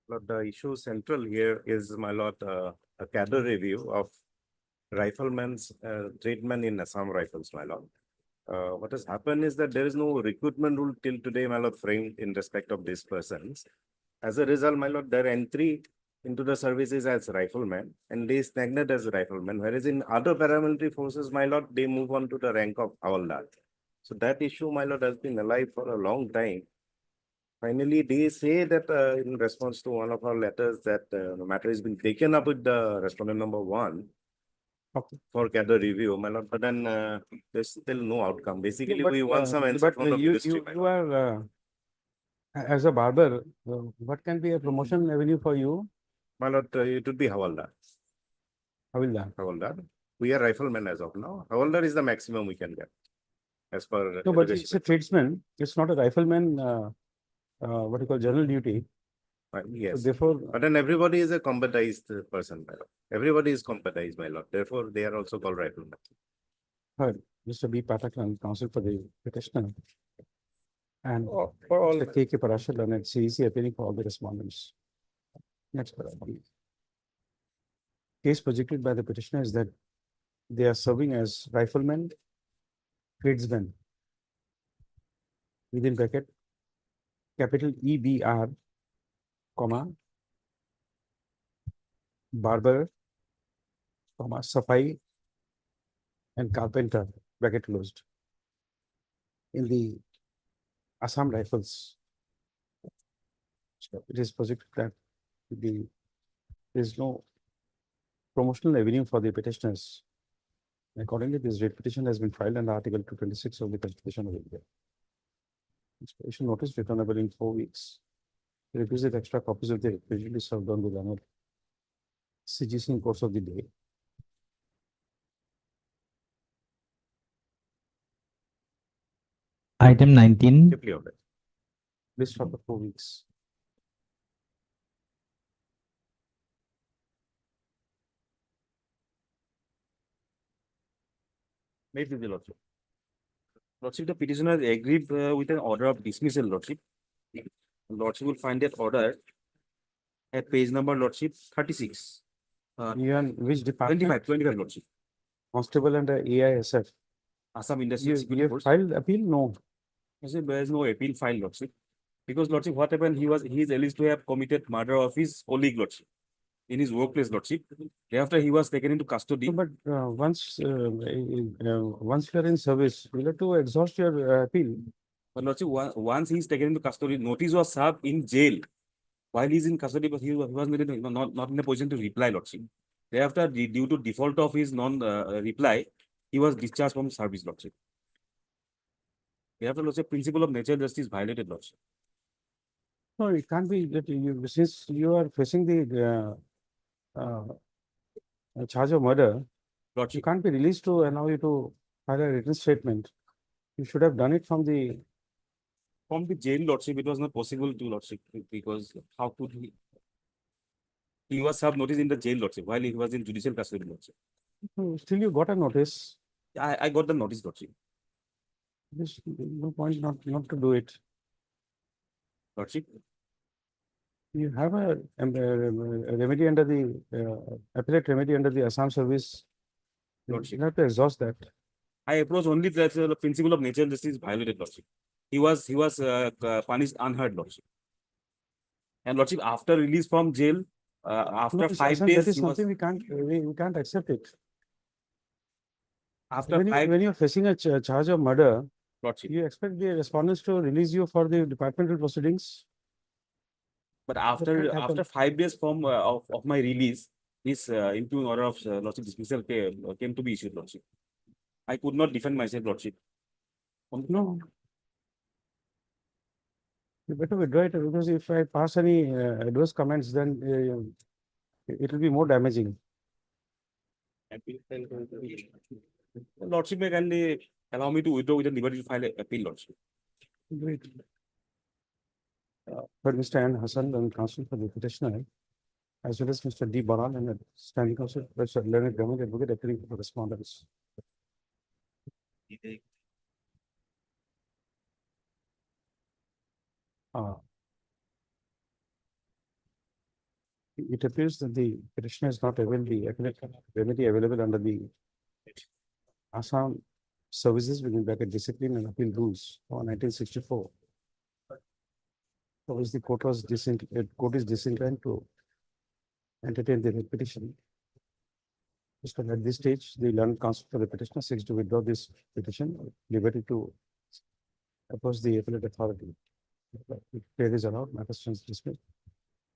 Lord, the issue central here is, my lord, a cadre review of riflemen's treatment in Assam Rifles, my lord. What has happened is that there is no recruitment rule till today, my lord, framed in respect of these persons. As a result, my lord, their entry into the services as riflemen and they stagnate as riflemen, whereas in other paramilitary forces, my lord, they move on to the rank of Havaldar. So that issue, my lord, has been alive for a long time. Finally, they say that in response to one of our letters that the matter has been taken up with the respondent number 1 for cadre review, my lord, but then there's still no outcome. Basically, we want some answer from the ministry. You are, as a barber, what can be a promotion avenue for you? My lord, it would be Havaldar. Havaldar. We are riflemen as of now. Havaldar is the maximum we can get. As per No, but it's a tradesman. It's not a rifleman, what you call general duty. Yes. So therefore, but then everybody is a competized person, my lord. Everybody is competized, my lord. Therefore, they are also called riflemen. heard Mr. B. Patakran, counsel for the petitioner, and for all Mr. K. Parashar and CEC appearing for all the respondents. Next paragraph. Case projected by the petitioner is that they are serving as riflemen, tradesmen, within bracket, capital EBR, comma, barber, comma, Safai and carpenter, bracket closed. In the Assam Rifles, so it is projected that there is no promotional avenue for the petitioners. Accordingly, this writ petition has been filed under Article 226 of the Constitution of India. Expiration notice returnable in 4 weeks. Requisite extra copies of the usually served on the learner CGC in course of the day. Item 19, Deeply ordered. List for the 4 weeks. May it please the Lordship. Lordship, the petitioner has agreed with an order of dismissal, Lordship. Lordship will find that order at page number, Lordship, 36. You are in which department? 25, Lordship. Constable under AISF. Assam Industrial You Security have Force. filed appeal? No. I said there is no appeal filed, Lordship. Because, Lordship, what happened, he is alleged to have committed murder of his colleague, Lordship, in his workplace, Lordship. Thereafter, he was taken into custody. No, but once you are in service, you have to exhaust your appeal. But Lordship, once he is taken into custody, notice was served in jail. While he is in custody, but he was not in a position to reply, Lordship. Thereafter, due to default of his non-reply, he was discharged from service, Lordship. Thereafter, Lordship, principle of natural justice violated, Lordship. No, it can't be that you, since you are facing the charge of murder, Lordship, you can't be released to allow you to file a written statement. You should have done it from the jail, Lordship, it was not possible to, Lordship, because how could he? He was served notice in the jail, Lordship, while he was in judicial custody, Lordship. Still you got a notice. I got the notice, Lordship. There's no point not to do it. Lordship, You have a remedy under the appellate remedy under the Assam Service. Lordship. You have to exhaust that. I approach only that the principle of natural justice violated, Lordship. He was punished unheard, Lordship. And Lordship, after release from jail, after No, 5 Asam, days, that is he was, something we can't accept it. after When five, when you're facing a charge of murder, Lordship. you expect the respondents to release you for the departmental proceedings. But can't happen. after 5 days from of my release, this impugned order of Lordship dismissal came to be issued, Lordship. I could not defend myself, Lordship. No. You better withdraw it because if I pass any adverse comments, then it will be more damaging. Lordship may kindly allow me to withdraw with the liberty to file an appeal, Lordship. Great. But Mr. N. Hassan and counsel for the petitioner, as well as Mr. D. Baran and the standing counsel, Mr. Leonard Government Advocate appearing for respondents. It appears that the petitioner is not available the remedy available under the Assam Services within bracket Discipline and Appeal Rules for 1964. So which the court is disinclined to entertain the petition. So at this stage, the learned counsel for the petitioner seeks to withdraw this petition, liberty to oppose the appellate authority. If prayer is allowed, matter stands dismissed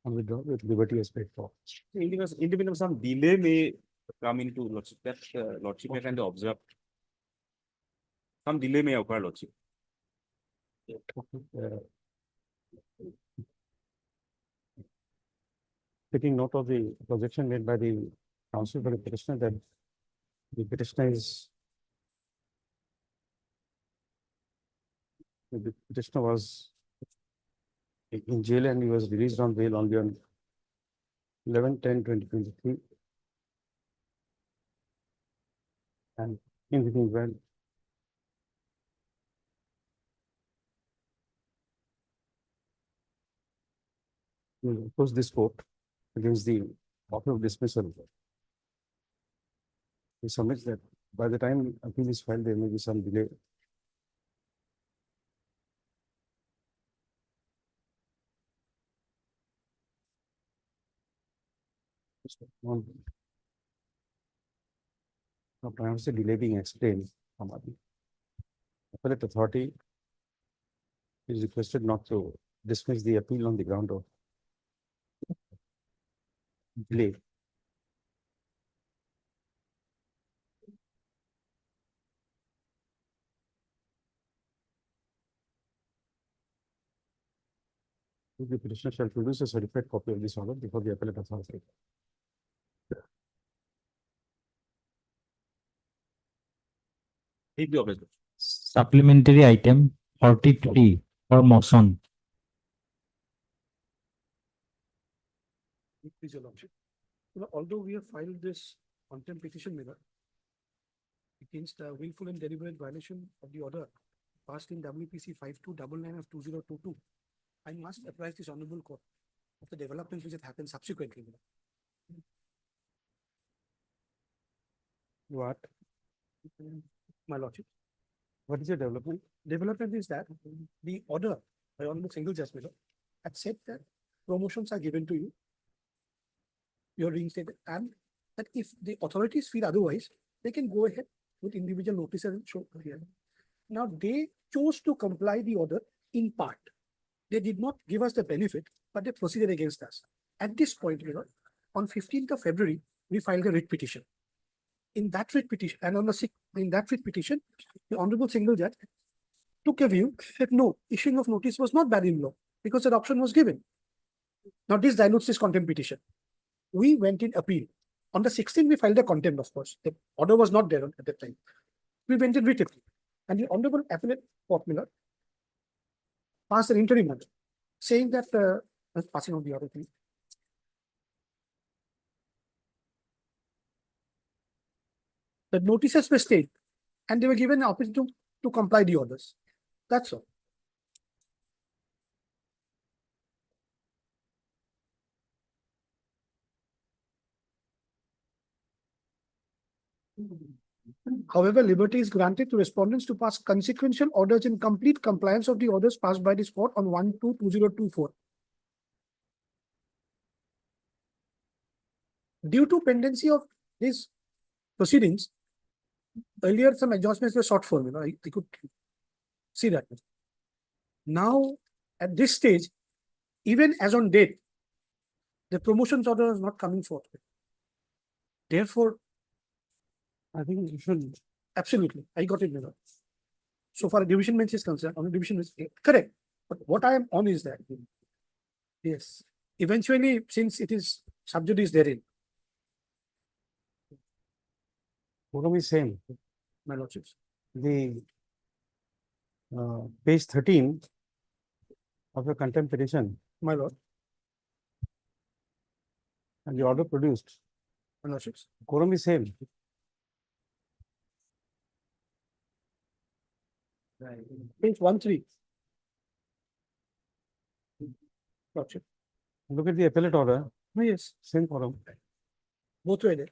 and withdraw with liberty as paid for. Independent of some delay may come into Lordship. That Lordship may kind of observe. Some delay may occur, Lordship. Taking note of the projection made by the counsel for the petitioner that the petitioner was in jail and he was released on bail only on 11/10/2023. And in the meanwhile, we will oppose this court against the offer of dismissal. We submit that by the time appeal is filed, there may be some delay. No, perhaps the delay being explained. Appellate authority is requested not to dismiss the appeal on the ground of delay. The petitioner shall produce a certified copy of this order before the appellate authority. Keep the obligation. Supplementary item 43 for motion. Please, Your Lordship. Although we have filed this contempt petition, Miller, against the willful and deliberate violation of the order passed in WPC 5299 of 2022, I must apprise this honorable court of the developments which have happened subsequently. Miller. What? My Lordship. What is the development? Development is that the order by Honorable Single Judge Miller had said that promotions are given to you. You're reinstated, and that if the authorities feel otherwise, they can go ahead with individual notices and show here. Now, they chose to comply the order in part. They did not give us the benefit, but they proceeded against us. At this point, you know, on 15th of February, we filed a writ petition. In that writ petition, and on the in that writ petition, the Honorable Single Judge took a view that no, issuing of notice was not bad in law because an option was given. Now, this dilutes this contempt petition. We went in appeal. On the 16th, we filed a contempt, of course. The order was not there at that time. We went in writ appeal. And the Honorable Appellate Court Miller passed an interim order saying that, passing on the order, please. The notices were stayed and they were given an opportunity to comply the orders. That's all. However, liberty is granted to respondents to pass consequential orders in complete compliance of the orders passed by this court on 1/2/2024. Due to pendency of these proceedings, earlier some adjustments were sought for, you know, I could see that. Now, at this stage, even as on date, the promotions order is not coming forth. Therefore, I think you should, absolutely, I got it, you know. So far, division bench is concerned, on the division is correct. But what I am on is that, yes, eventually, since it is sub judice therein. What are we saying? My lordships. The page 13 of the contempt petition. My lord. And the order produced. My lordships. Quorum is same. Page 13. Lordship. Look at the appellate order. Oh, yes. Same quorum. Both were there.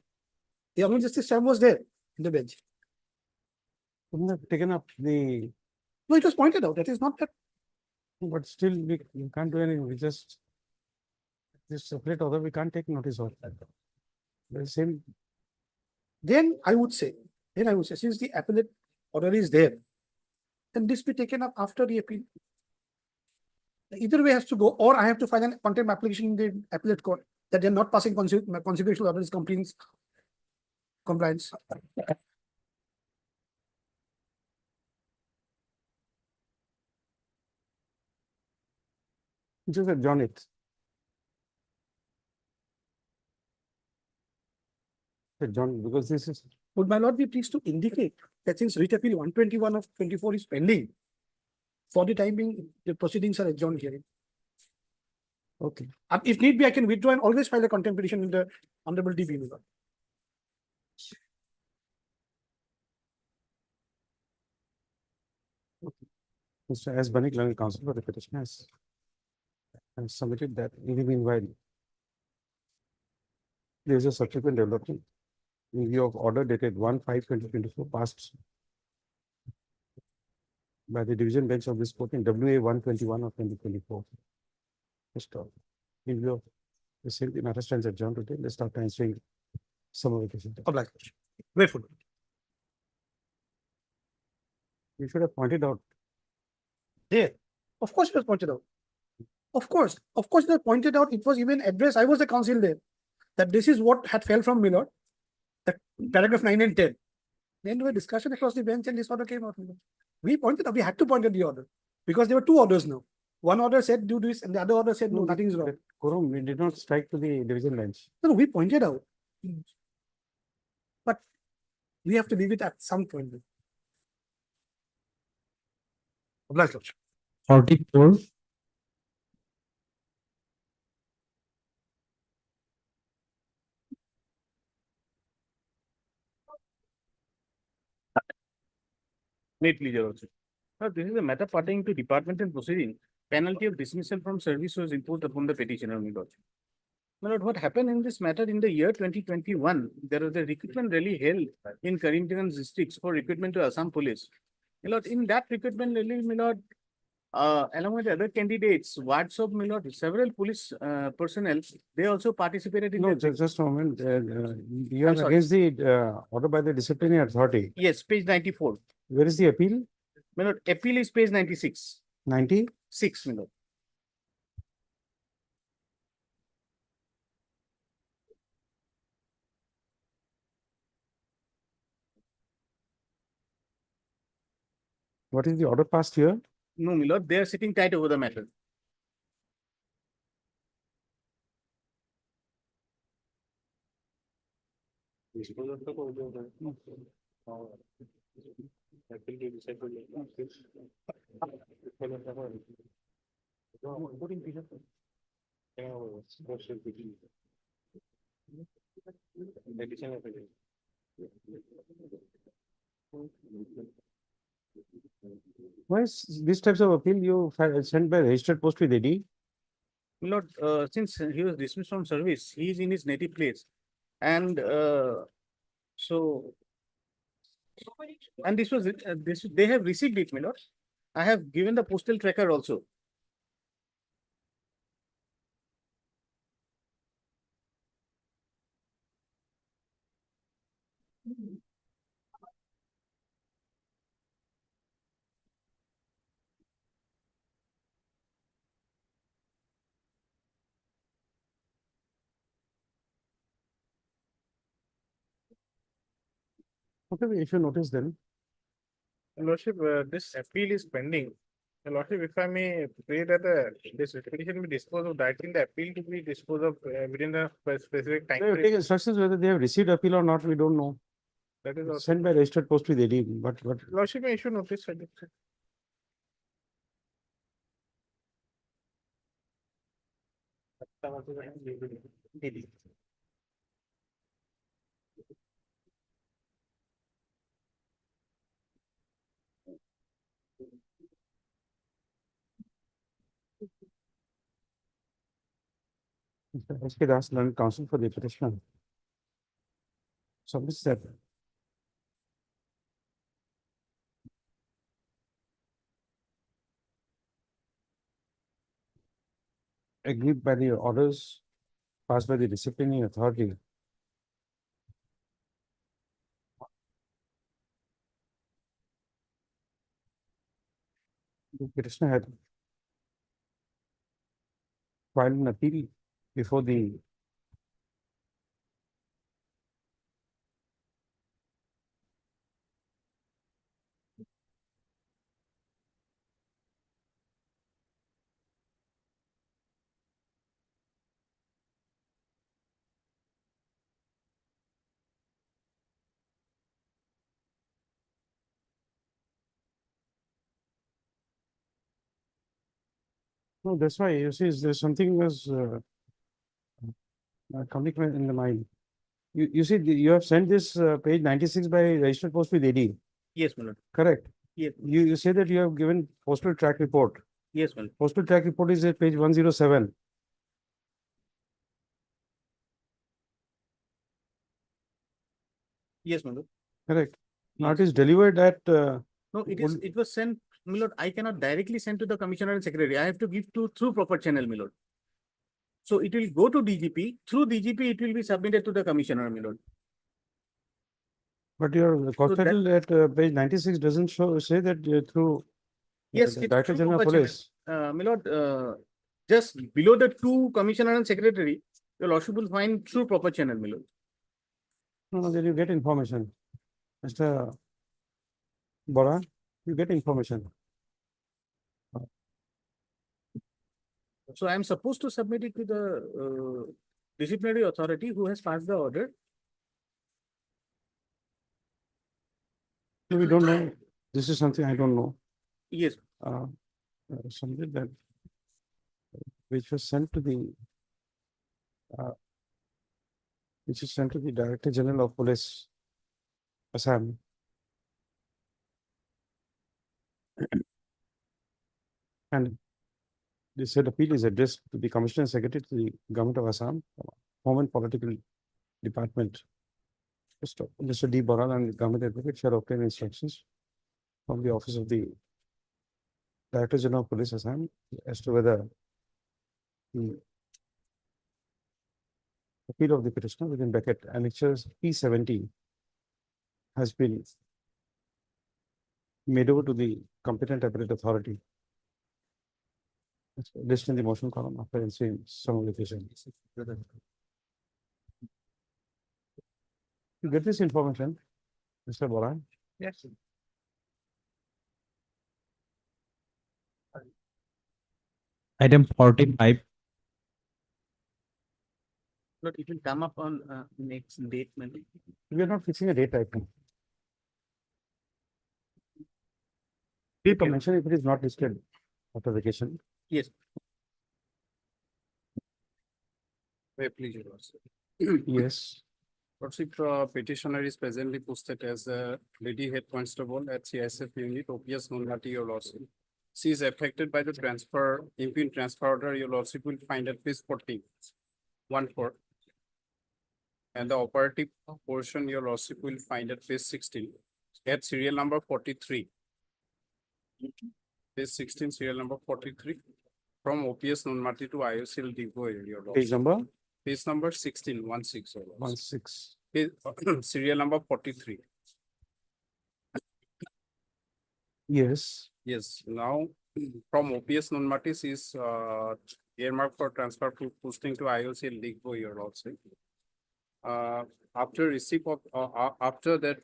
The Honorable Justice Sam was there in the bench. Couldn't have taken up the. No, it was pointed out. That is not that. But still, we can't do anything. We just. This separate order, we can't take notice of that. The same. Then I would say, since the appellate order is there, then this be taken up after the appeal. Either way has to go, or I have to file a contempt application in the appellate court that they're not passing consequential orders compliance. Just adjourn it. Adjourn, because this is. Would my lord be pleased to indicate that since writ appeal 121 of 24 is pending, for the time being, the proceedings are adjourned hearing. Okay. If need be, I can withdraw and always file a contempt petition in the Honorable DB. Mr. S. Banik, learned counsel for the petition has submitted that. In the meanwhile, there is a subsequent development in view of order dated 1/5/2024 passed by the division bench of this court in WA 121 of 2024. In view of The same, the matter stands adjourned today. Let's start answering some of the questions. Obliged. Grateful. You should have pointed out. There, of course it was pointed out. Of course, it was pointed out, it was even addressed, I was the counsel there. That this is what had fell from Milord. That paragraph 9 and 10. Then there was discussion across the bench and this order came out. We pointed out, we had to point out the order. Because there were two orders now. One order said do this and the other order said no, nothing is wrong. Quorum, we did not strike to the division bench. No, we pointed out. But we have to leave it at some point. Obliged, Lordship. 44, May it please your lordship. This is a matter pertaining to departmental proceeding. Penalty of dismissal from service was imposed upon the petitioner, my lordship. My lord, what happened in this matter in the year 2021, there was a recruitment rally held in Karimganj districts for recruitment to Assam police. My lord, in that recruitment rally, my lord, along with other candidates, wards of my lord, several police personnel, they also participated in No, that. just a moment. You I'm are sorry. against the order by the disciplinary authority. Yes, page 94. Where is the appeal? My lord, appeal is page 96. 96, My lord. What is the order passed here? No, my lord, they are sitting tight over the matter. Why is these types of appeal you sent by registered post with AD? My lord, since he was dismissed from service, he is in his native place. And so, and this was, they have received it, my lord. I have given the postal tracker also. What is the issue notice then? Your Lordship, this appeal is pending. Your Lordship, if I may pray that this petition be disposed of, that in the appeal to be disposed of within the specific time They have frame. taken instructions whether they have received appeal or not, we don't know. That is It's also, sent by registered post with AD, but Lordship may issue notice. I think. SK Das learned counsel for the petitioner. So this that. Agreed by the orders passed by the disciplinary authority. The petitioner had filed an appeal before the no, that's why you see, there's something was coming in the mind. You see, you have sent this page 96 by registered post with AD, Yes, my lord. correct? Yes, You say that you have given postal track report. yes, my lord. Postal track report is at page 107. Yes, my lord. Correct. Now it is delivered at No, it was sent, my lord, I cannot directly send to the commissioner and secretary. I have to give to through proper channel, my lord. So it will go to DGP. Through DGP, it will be submitted to the commissioner, my lord. But your court that- title at page 96 doesn't say that through Yes, the it's Director through General of Proper Police. My lord, just below the two commissioner and secretary, your lordship will find through proper channel, my lord. No, then you get information. Mr. Bora, you get information. So I am supposed to submit it to the disciplinary authority who has passed the order. No, we don't know. This is something I don't know. Yes. Something that which was sent to the which is sent to the Director General of Police, Assam. And they said appeal is addressed to the Commissioner Secretary to the Government of Assam, Home and Political Department. Mr. D. Boral and the Government Advocate shall obtain instructions from the Office of the Director General of Police, Assam, as to whether the appeal of the petitioner within bracket annexures P70 has been made over to the competent appellate authority. It's listed in the motion column after ensuing some of the decisions. You get this information, Mr. Boran? Yes. Item 45, But it will come up on next date, maybe. We are not fixing a date right now. Date, You can mention if it is not listed after vacation. Yes. May I please, Your Lordship. Yes. Lordship, petitioner is presently posted as a lady head constable at CISF unit, OPS Nunlati, Your Lordship. She is affected by the transfer, impune transfer order, Your Lordship will find at page 14. 1-4. And the operative portion, Your Lordship will find at page 16. At serial number 43. Page 16, serial number 43. From OPS Nunmati to IOCL Depot, Your Lordship. Page number? Page number 16, 16. Your Lordship. 16. Serial number 43. Yes. Yes, now from OPS Nunmatis is earmarked for transfer to posting to IOCL Digbo, Your Lordship. After receipt of after that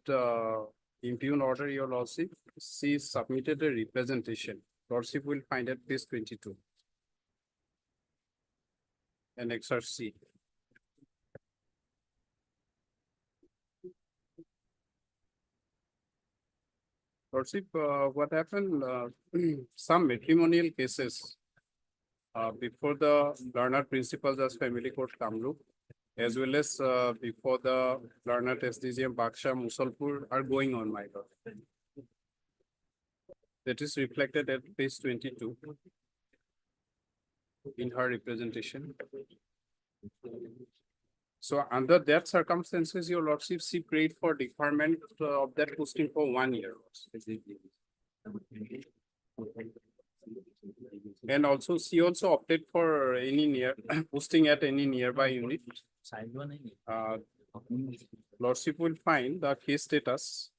impugn order, Your Lordship, she submitted a representation. Lordship will find at page 22. And XRC. Lordship, what happened, some matrimonial cases before the learned principals as family court Kamrup, as well as before the learned SDGM Baksha Musalpur are going on, my lord. That is reflected at page 22 in her representation. So under that circumstances, Your Lordship, she prayed for deferment of that posting for 1 year. And also, she also opted for any near posting at any nearby unit. Lordship will find the case status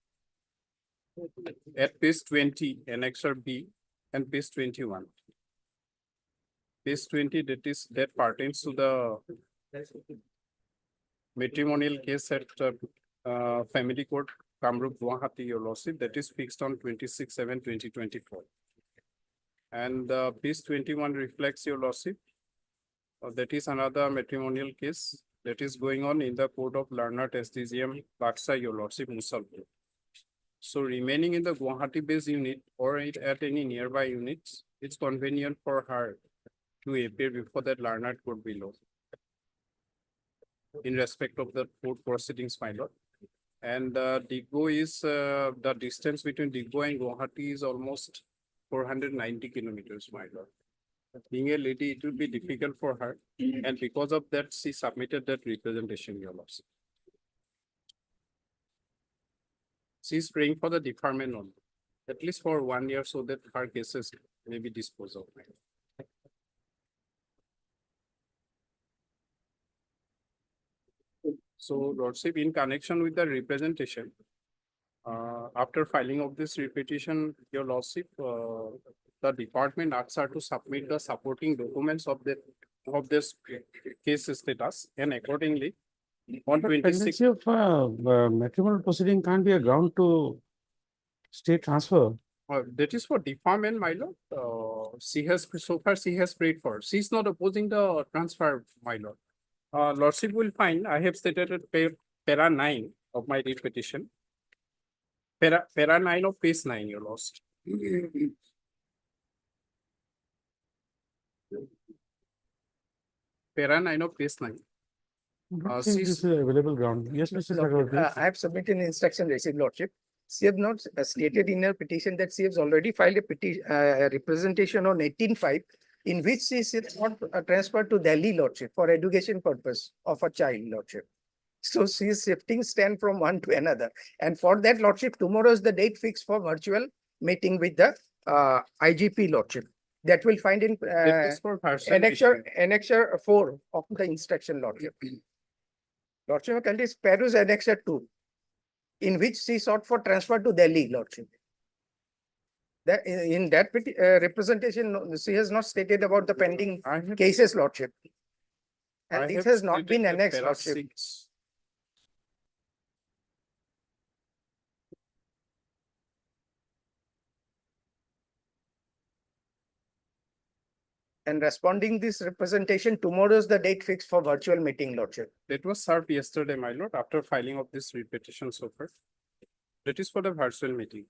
at page 20, annexure B, and page 21. Page 20, that pertains to the matrimonial case at Family Court, Kamrup, Guwahati, Your Lordship, that is fixed on 26/7/2024. And page 21 reflects, Your Lordship, that is another matrimonial case that is going on in the court of learned SDGM Baksha, Your Lordship, Musalpur. So remaining in the Guwahati based unit or at any nearby units, it's convenient for her to appear before that learned court below. In respect of the court proceedings, my lord. And Digbo is, the distance between Digbo and Guwahati is almost 490 kilometers, my lord. Being a lady, it will be difficult for her. And because of that, she submitted that representation, Your Lordship. She's praying for the deferment only, at least for 1 year, so that her cases may be disposed of. So Lordship, in connection with the representation, after filing of this repetition, your Lordship, the department asks her to submit the supporting documents of this case status, and accordingly, on But 26. pendency of matrimonial proceeding can't be a ground to state transfer. That is for deferment, my lord. She has, so far she has prayed for. She is not opposing the transfer, my lord. Lordship will find, I have stated at para 9 of my repetition. Para 9 of page 9, your lordship. Para 9 of page 9. I don't think this is available ground. Yes, Mr. Chakravarti. I have submitted an instruction received, Lordship. She has not stated in her petition that she has already filed a petition, representation on 18/5, in which she is not transferred to Delhi, Lordship, for education purpose of a child, Lordship. So she is shifting stand from one to another. And for that, Lordship, tomorrow is the date fixed for virtual meeting with the IGP, Lordship. That will find in That is for partial meeting. annexure 4 of the instruction, Lordship. Lordship, can this Perus annexure 2, in which she sought for transfer to Delhi, Lordship. That in that representation, she has not stated about the pending cases, Lordship. I And this have has not stated been that annexed, para Lordship. 6. And responding this representation, tomorrow is the date fixed for virtual meeting, Lordship. That was served yesterday, my lord, after filing of this repetition so far. That is for the virtual meeting.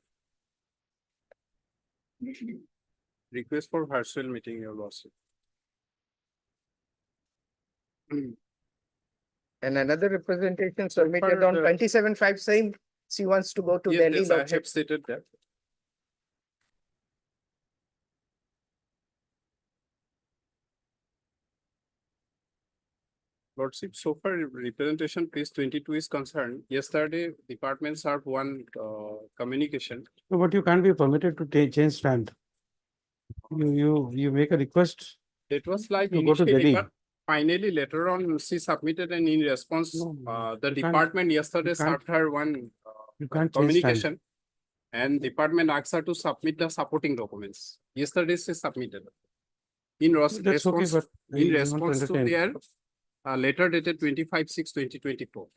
Request for virtual meeting, your lordship. And another representation submitted For on the- 27/5 saying she wants to go to Yes, Delhi, yes, I Lordship. have stated that. Lordship, so far representation page 22 is concerned. Yesterday, department served one communication. No, but you can't be permitted to change stand. You make a request. It was like You go to initially, Delhi. but finally later on she submitted and in response, the you can't- department yesterday you can't- served her one You can't change stand. communication. And department asked her to submit the supporting documents. Yesterday she submitted. In That's okay, response, but in you want to response to entertain. their letter dated 25/6/2024.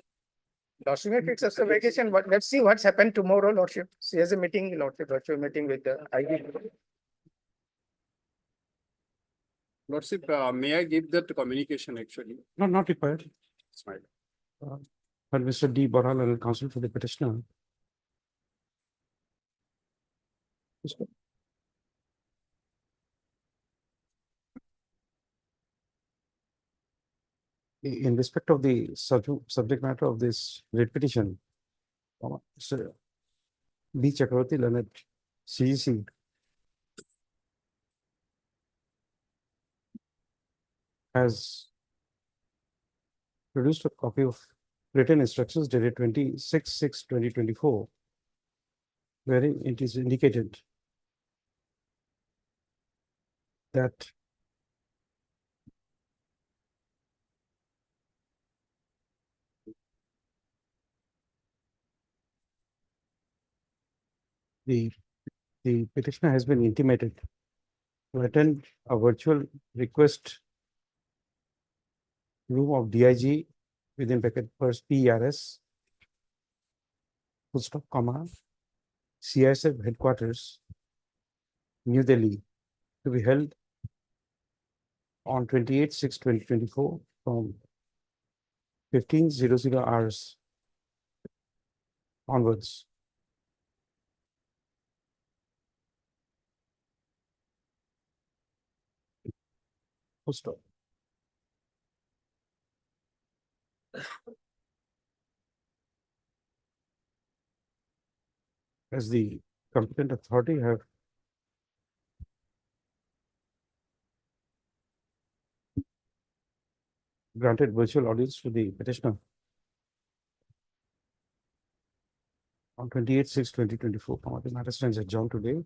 Lordship, if it's a vacation, but let's see what's happened tomorrow, Lordship. She has a meeting, Lordship, virtual meeting with the IGP. Lordship, may I give that communication actually? No, not required. It's fine. But Mr. D. Boral and counsel for the petitioner. In respect of the subject matter of this writ petition, Sir B. Chakravarti Leonard, CGC, has produced a copy of written instructions dated 26/6/2024, wherein it is indicated that the petitioner has been intimated to attend a virtual request room of DIG within bracket first PRS, full stop, comma, CISF headquarters, New Delhi, to be held on 28/6/2024 from 15:00 hours onwards. Full stop. As the competent authority have granted virtual audience to the petitioner on 28/6/2024. The matter stands adjourned today.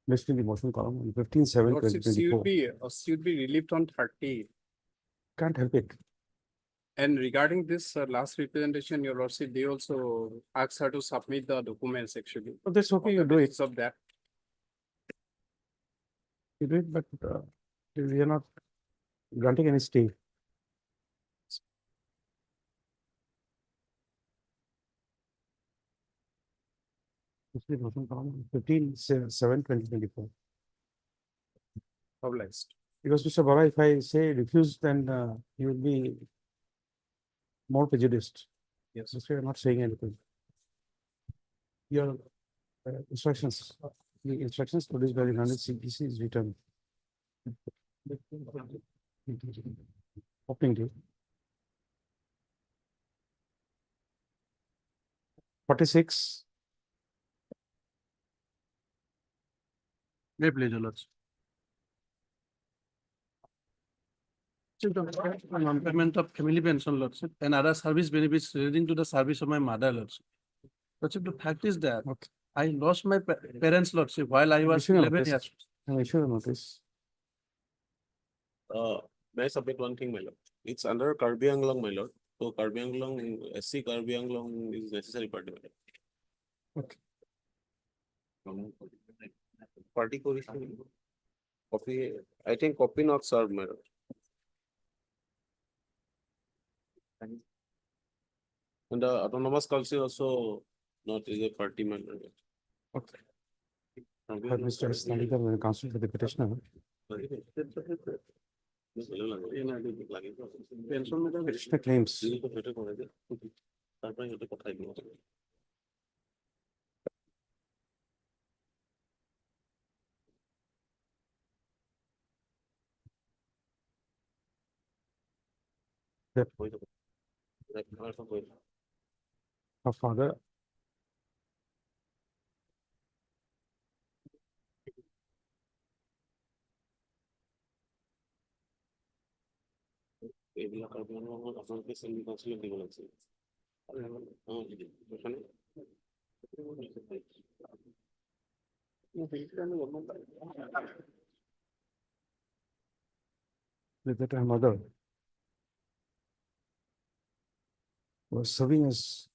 listed in the motion column on 15/7/2024. She would be relieved on 30. Can't help it. And regarding this last representation, your lordship, they also asked her to submit the documents actually. Oh, that's okay, On you the do it. basis of that. You do it, but we are not granting any stay. Listed in motion column 15/7/2024. Obliged. Because Mr. Bora, if I say refuse, then you will be more prejudiced. Yes. That's why you're not saying anything. Your instructions, the instructions produced by the London CPC is written. Opening date. 46. May please, your lordship. Non-payment of family pension, lordship, and other service benefits relating to the service of my mother, lordship. Lordship, the fact is that I lost my parents, lordship, while I was Issue a 11 notice. years. I'm issuing a notice. May I submit one thing, my lord? It's under Karbi Anglong, my lord. So Karbi Anglong, SC Karbi Anglong is necessary party, my lord. Party coalition. Copy, I think copy not served, my lord. And the autonomous council also not is a party, my lord. Okay. But Mr. Sandikar, when counsel for the petitioner, petitioner claims that her father that her mother was serving as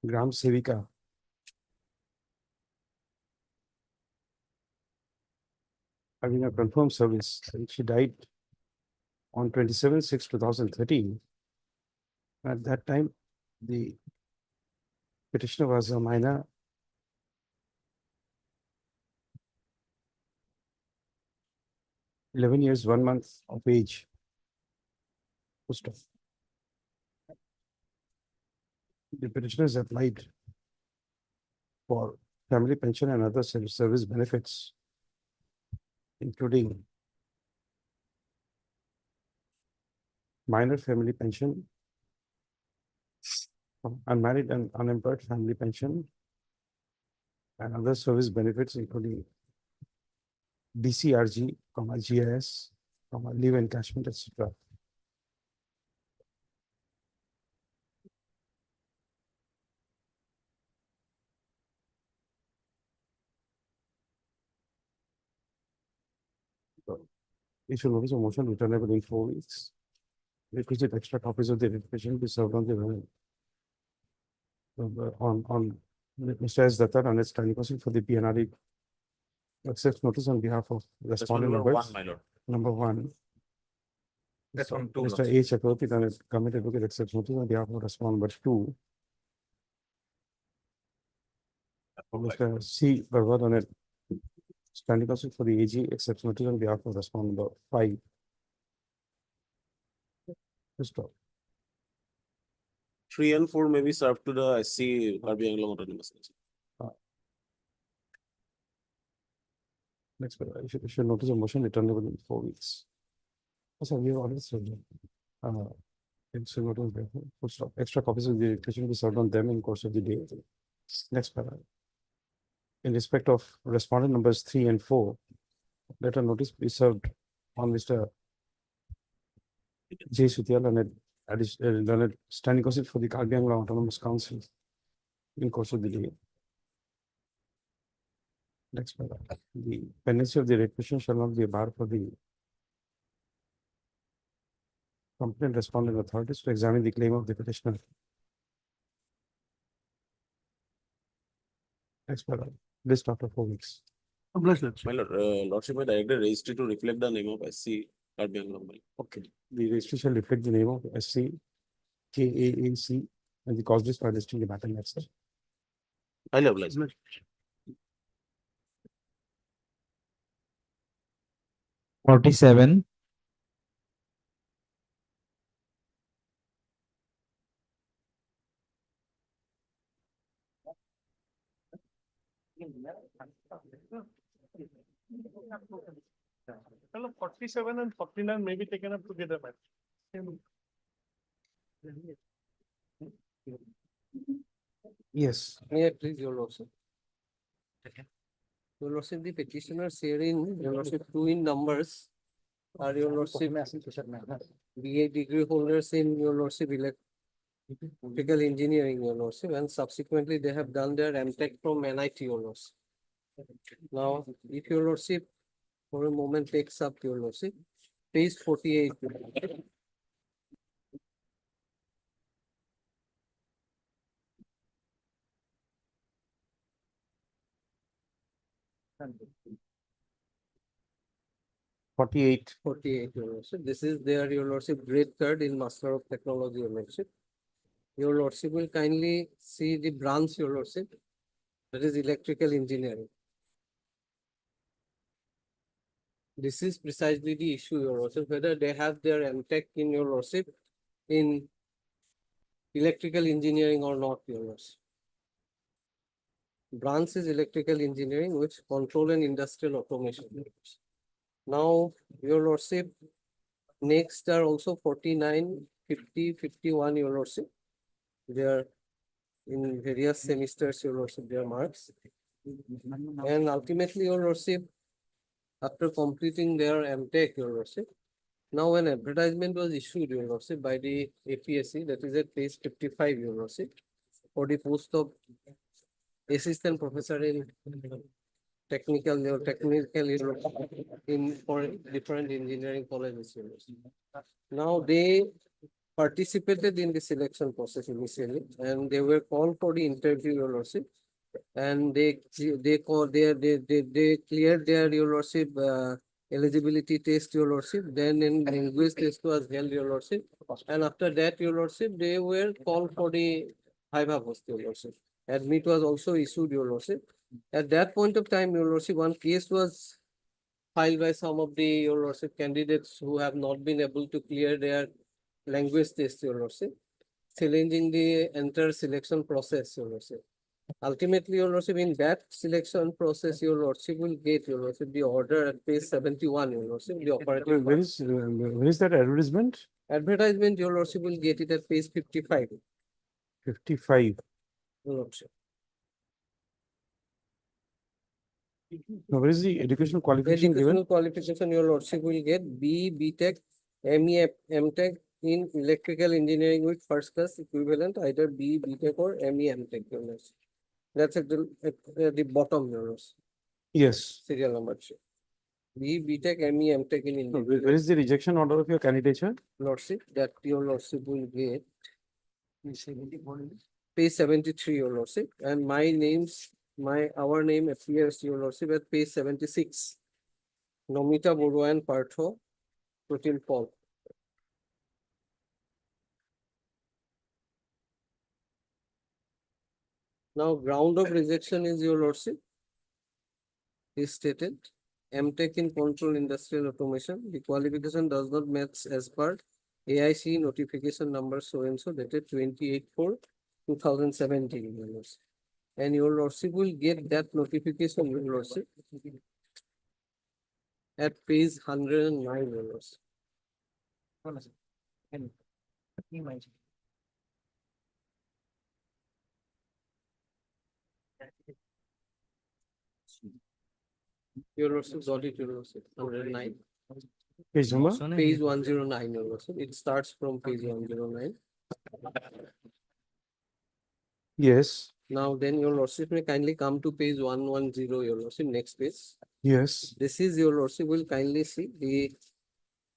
Gram Sevika having a confirmed service, and she died on 27/6/2013. At that time, the petitioner was a minor. "11 years, 1 month of age." Full stop. The petitioners applied for family pension and other service benefits, including minor family pension, unmarried and unemployed family pension, and other service benefits, including DCRG, GIS, leave encashment, etc. Issue notice of motion returnable in 4 weeks. Requisite extra copies of the petition be served on the on Mr. S. Datta and its standing counsel for the PNRD accepts notice on behalf of respondent number members. one, my lord. Number one. That's on two, Mr. lordship. A. Chakravarti and its committee advocate accepts notice on behalf of respondent number 2. Mr. C. Barwad on it. Standing counsel for the AG accepts notice on behalf of respondent number 5. Stop. 3 and 4 may be served to the SC Karbi Anglong Autonomous Council. Next, you should notice a motion returnable in 4 weeks. So we have already said that. It's a notice there. Full stop. Extra copies of the petition will be served on them in course of the day. Next paragraph. In respect of respondent numbers 3 and 4, let a notice be served on Mr. J. Sutyal and standing counsel for the Karbi Anglong Autonomous Council in course of the day. Next paragraph. The pendency of the requisition shall not be a bar for the competent responding authorities to examine the claim of the petitioner. Next paragraph. List after 4 weeks. My lord, lordship, I directed registry to reflect the name of SC Karbi Anglong. Okay. The registry shall reflect the name of SC KAAC and the cause list by listing the matter next. Highly obliged. 47, Hello, 47 and 49 may be taken up together, man. Yes. May I please, your lordship? Your lordship, the petitioners herein, your lordship, two in numbers are your lordship BA degree holders in your lordship electrical engineering, your lordship, and subsequently they have done their MTech from NIT, your lordship. Now, if your lordship for a moment takes up your lordship, page 48. Forty-eight. 48, your lordship. This is their, your lordship, grade third in Master of Technology, your lordship. Your lordship will kindly see the branch, your lordship, that is electrical engineering. This is precisely the issue, your lordship, whether they have their MTech in your lordship in electrical engineering or not, your lordship. Branch is electrical engineering, which control and industrial automation. Now, your lordship, next are also 49, 50, 51, your lordship. They are in various semesters, your lordship, their marks. And ultimately, your lordship, after completing their MTech, your lordship, now an advertisement was issued, your lordship, by the APSC, that is at page 55, your lordship, for the post of assistant professor in technical in for different engineering colleges. Now they participated in the selection process initially, and they were called for the interview, your lordship, and they cleared their, your lordship, eligibility test, your lordship. Then in language test was held, your lordship, and after that, your lordship, they were called for the Viva post, your lordship. Admit was also issued, your lordship. At that point of time, your lordship, one case was filed by some of the, your lordship, candidates who have not been able to clear their language test, your lordship, challenging the entire selection process, your lordship. Ultimately, your lordship, in that selection process, your lordship will get, your lordship, the order at page 71, your lordship, the operative. Where is that advertisement? Advertisement, your lordship, will get it at page 55. 55. Your lordship. Now, where is the educational qualification Educational given? qualification, your lordship, will get BTech, ME, MTech in electrical engineering with first class equivalent, either BTech or ME, MTech, your lordship. That's at the bottom, your lordship. Yes. Serial number 2. BTech, ME, MTech in No, engineering. where is the rejection order of your candidature? Lordship, that your lordship will get page 73, your lordship, and our name appears, your lordship, at page 76. Nomita Borua and Partho, Protein Paul. Now, ground of rejection is, your lordship, is stated. MTech in control industrial automation. The qualification does not match as per AIC notification number so and so dated 28/4/2017. Your lordship. And your lordship will get that notification, your lordship, at page 109, your lordship. Your lordship, got it, your lordship, 109. Page number? Page 109, your lordship. It starts from page 109. Yes. Now then your lordship may kindly come to page 110, your lordship, next page. Yes, This is your lordship will kindly see the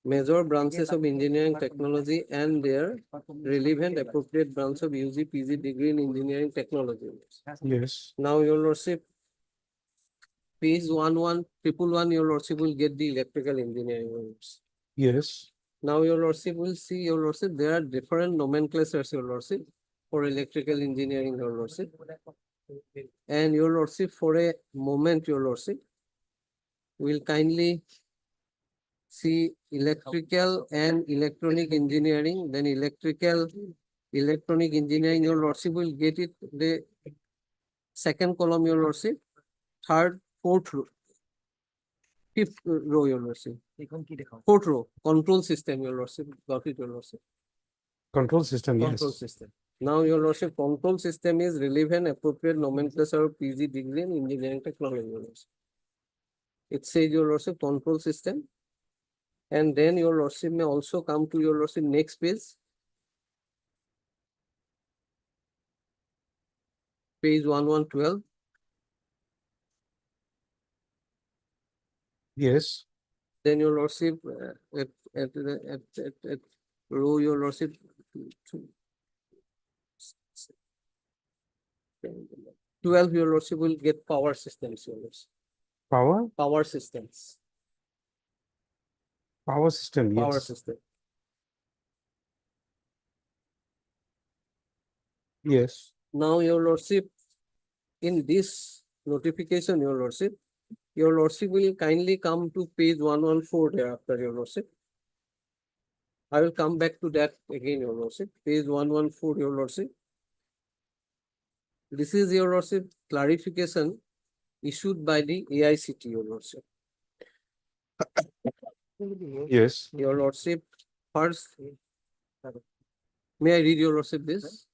major branches of engineering technology and their relevant appropriate branch of UG PG degree in engineering technology. yes, Now your lordship, page 11111, your lordship will get the electrical engineering units. yes, Now your lordship will see, your lordship, there are different nomenclatures, your lordship, for electrical engineering, your lordship. And your lordship, for a moment, your lordship, will kindly see electrical and electronic engineering, then electronic engineering, your lordship will get it, the second column, your lordship, third, fourth row, fifth row, your lordship, fourth row, control system, your lordship, got it, your lordship. control system, Control yes. system. Now your lordship, control system is relevant appropriate nomenclature of PG degree in engineering technology, your lordship. It says your lordship control system. And then your lordship may also come to your lordship next page. Page 1112. Yes, Then your lordship at row your lordship 12, your lordship will get power systems, your lordship. power, Power systems. power system, Power yes, system. yes, Now your lordship, in this notification, your lordship will kindly come to page 114 thereafter, your lordship. I will come back to that again, your lordship. Page 114, your lordship. This is your lordship clarification issued by the AICT, your lordship. yes. Your lordship, first, may I read your lordship this?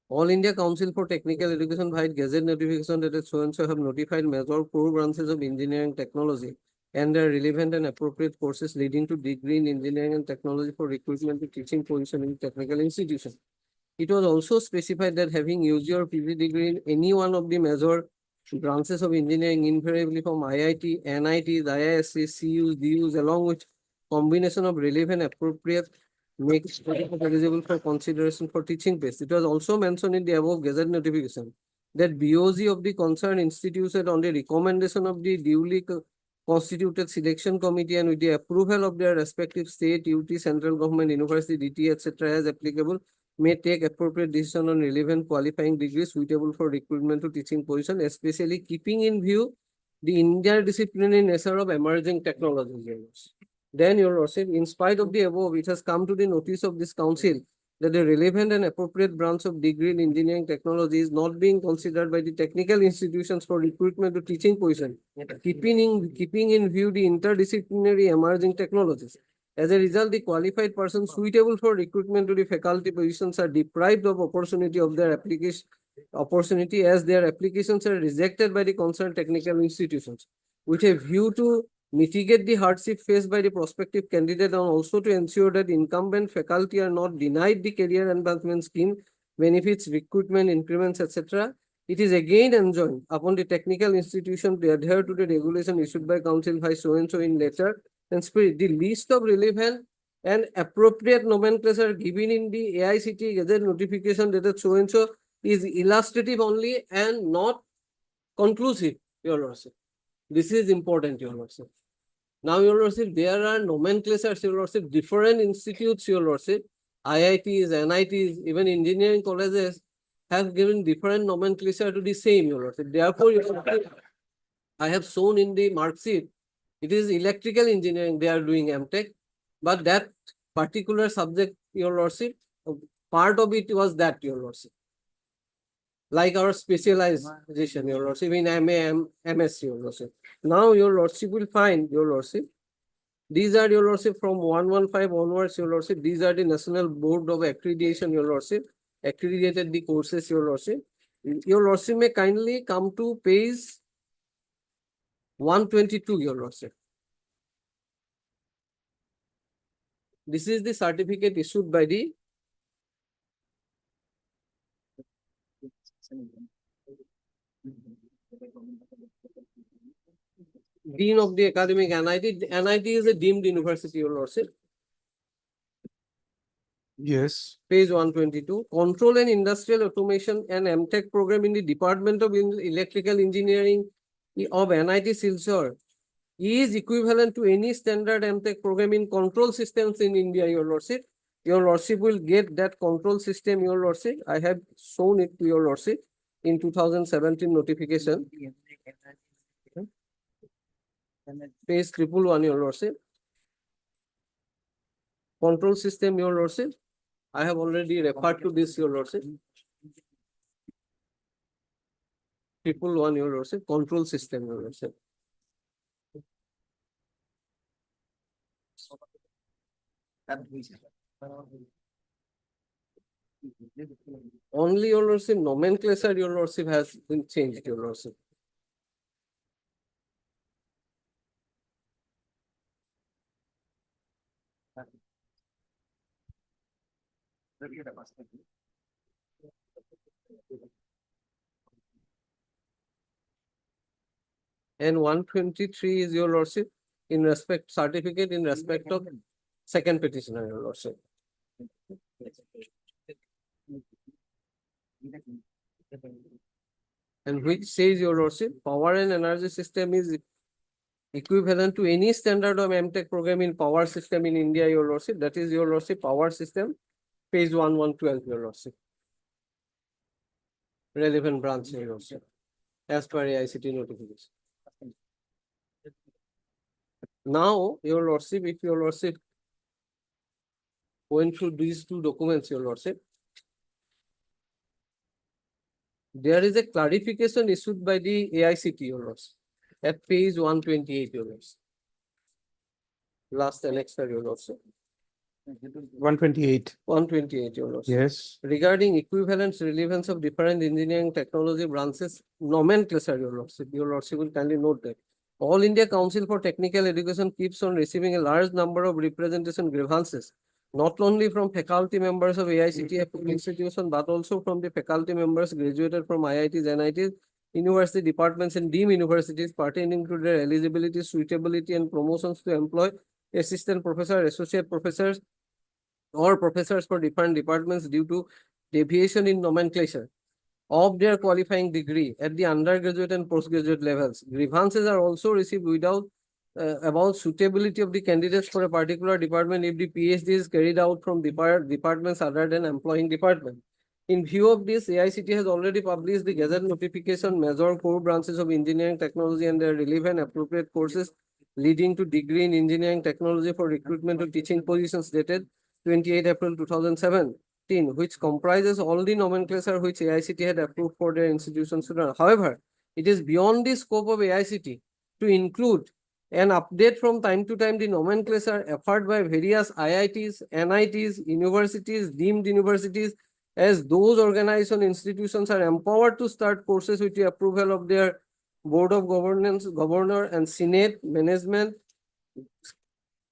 All India Council for Technical Education via Gazette notification that so and so have notified major core branches of engineering technology and their relevant and appropriate courses leading to degree in engineering and technology for recruitment to teaching position in technical institution. It was also specified that having UG or PG degree in any one of the major branches of engineering, invariably from IIT, NITs, IISc, CUs, DUs, along with combination of relevant appropriate makes eligible for consideration for teaching place. It was also mentioned in the above Gazette notification that BOG of the concerned institution on the recommendation of the duly constituted selection committee and with the approval of their respective state, UT, central government, university, DT, etc. as applicable, may take appropriate decision on relevant qualifying degrees suitable for recruitment to teaching position, especially keeping in view the interdisciplinary nature of emerging technologies. Then your lordship, in spite of the above, it has come to the notice of this council that the relevant and appropriate branch of degree in engineering technology is not being considered by the technical institutions for recruitment to teaching position, keeping in view the interdisciplinary emerging technologies. As a result, the qualified persons suitable for recruitment to the faculty positions are deprived of opportunity of their application as their applications are rejected by the concerned technical institutions. With a view to mitigate the hardship faced by the prospective candidate and also to ensure that incumbent faculty are not denied the career advancement scheme, benefits, recruitment, increments, etc. It is again enjoined upon the technical institution to adhere to the regulation issued by council by so and so in letter and spirit. The list of relevant and appropriate nomenclature given in the AICT Gazette notification dated so and so is illustrative only and not conclusive, your lordship. This is important, your lordship. Now, your lordship, there are nomenclatures, your lordship, different institutes, your lordship, IITs, NITs, even engineering colleges have given different nomenclature to the same, your lordship. Therefore, your lordship, I have shown in the mark sheet, it is electrical engineering they are doing MTech, but that particular subject, your lordship, part of it was that, your lordship. Like our specialization, your lordship, in MA, MS, your lordship. Now, your lordship will find, your lordship, these are, your lordship, from 115 onwards, your lordship, these are the National Board of Accreditation, your lordship, accredited the courses, your lordship. Your lordship may kindly come to page 122, your lordship. This is the certificate issued by the Dean of the academic NIT. NIT is a deemed university, Your Lordship. Yes. Page 122. Control and Industrial Automation and MTech program in the Department of Electrical Engineering of NIT Silchar is equivalent to any standard MTech program in control systems in India, Your Lordship. Your Lordship will get that control system, Your Lordship. I have shown it to Your Lordship in 2017 notification. Page 111, Your Lordship. Control system, Your Lordship. I have already referred to this, Your Lordship. 111, Your Lordship. Control system, Your Lordship. Only, Your Lordship, nomenclature, Your Lordship, has been changed, Your Lordship. And 123 is, Your Lordship, in respect certificate in respect of second petitioner, Your Lordship. And which says, Your Lordship, power and energy system is equivalent to any standard of MTech program in power system in India, Your Lordship. That is, Your Lordship, power system, page 1112, Your Lordship. Relevant branch, Your Lordship, as per AICT notification. Now, Your Lordship, if Your Lordship went through these two documents, Your Lordship, there is a clarification issued by the AICT, Your Lordship, at page 128, Your Lordship. Last annexure, Your Lordship. 128. 128, Your Lordship. Yes. Regarding equivalence relevance of different engineering technology branches nomenclature, Your Lordship. Your Lordship will kindly note that All India Council for Technical Education keeps on receiving a large number of representation grievances, not only from faculty members of AICTE institution, but also from the faculty members graduated from IITs, NITs, university departments and deemed universities pertaining to their eligibility, suitability and promotions to employ assistant professor, associate professors or professors for different departments due to deviation in nomenclature of their qualifying degree at the undergraduate and postgraduate levels. Grievances are also received without about suitability of the candidates for a particular department if the PhD is carried out from departments other than employing department. In view of this, AICTE has already published the Gazette notification, major core branches of engineering technology and their relevant appropriate courses leading to degree in engineering technology for recruitment to teaching positions dated 28 April 2007. Which comprises all the nomenclature which AICTE had approved for their institutions. However, it is beyond the scope of AICTE to include an update from time to time the nomenclature offered by various IITs, NITs, universities, deemed universities, as those organizations institutions are empowered to start courses with the approval of their Board of Governance, Governor and Senate, Management,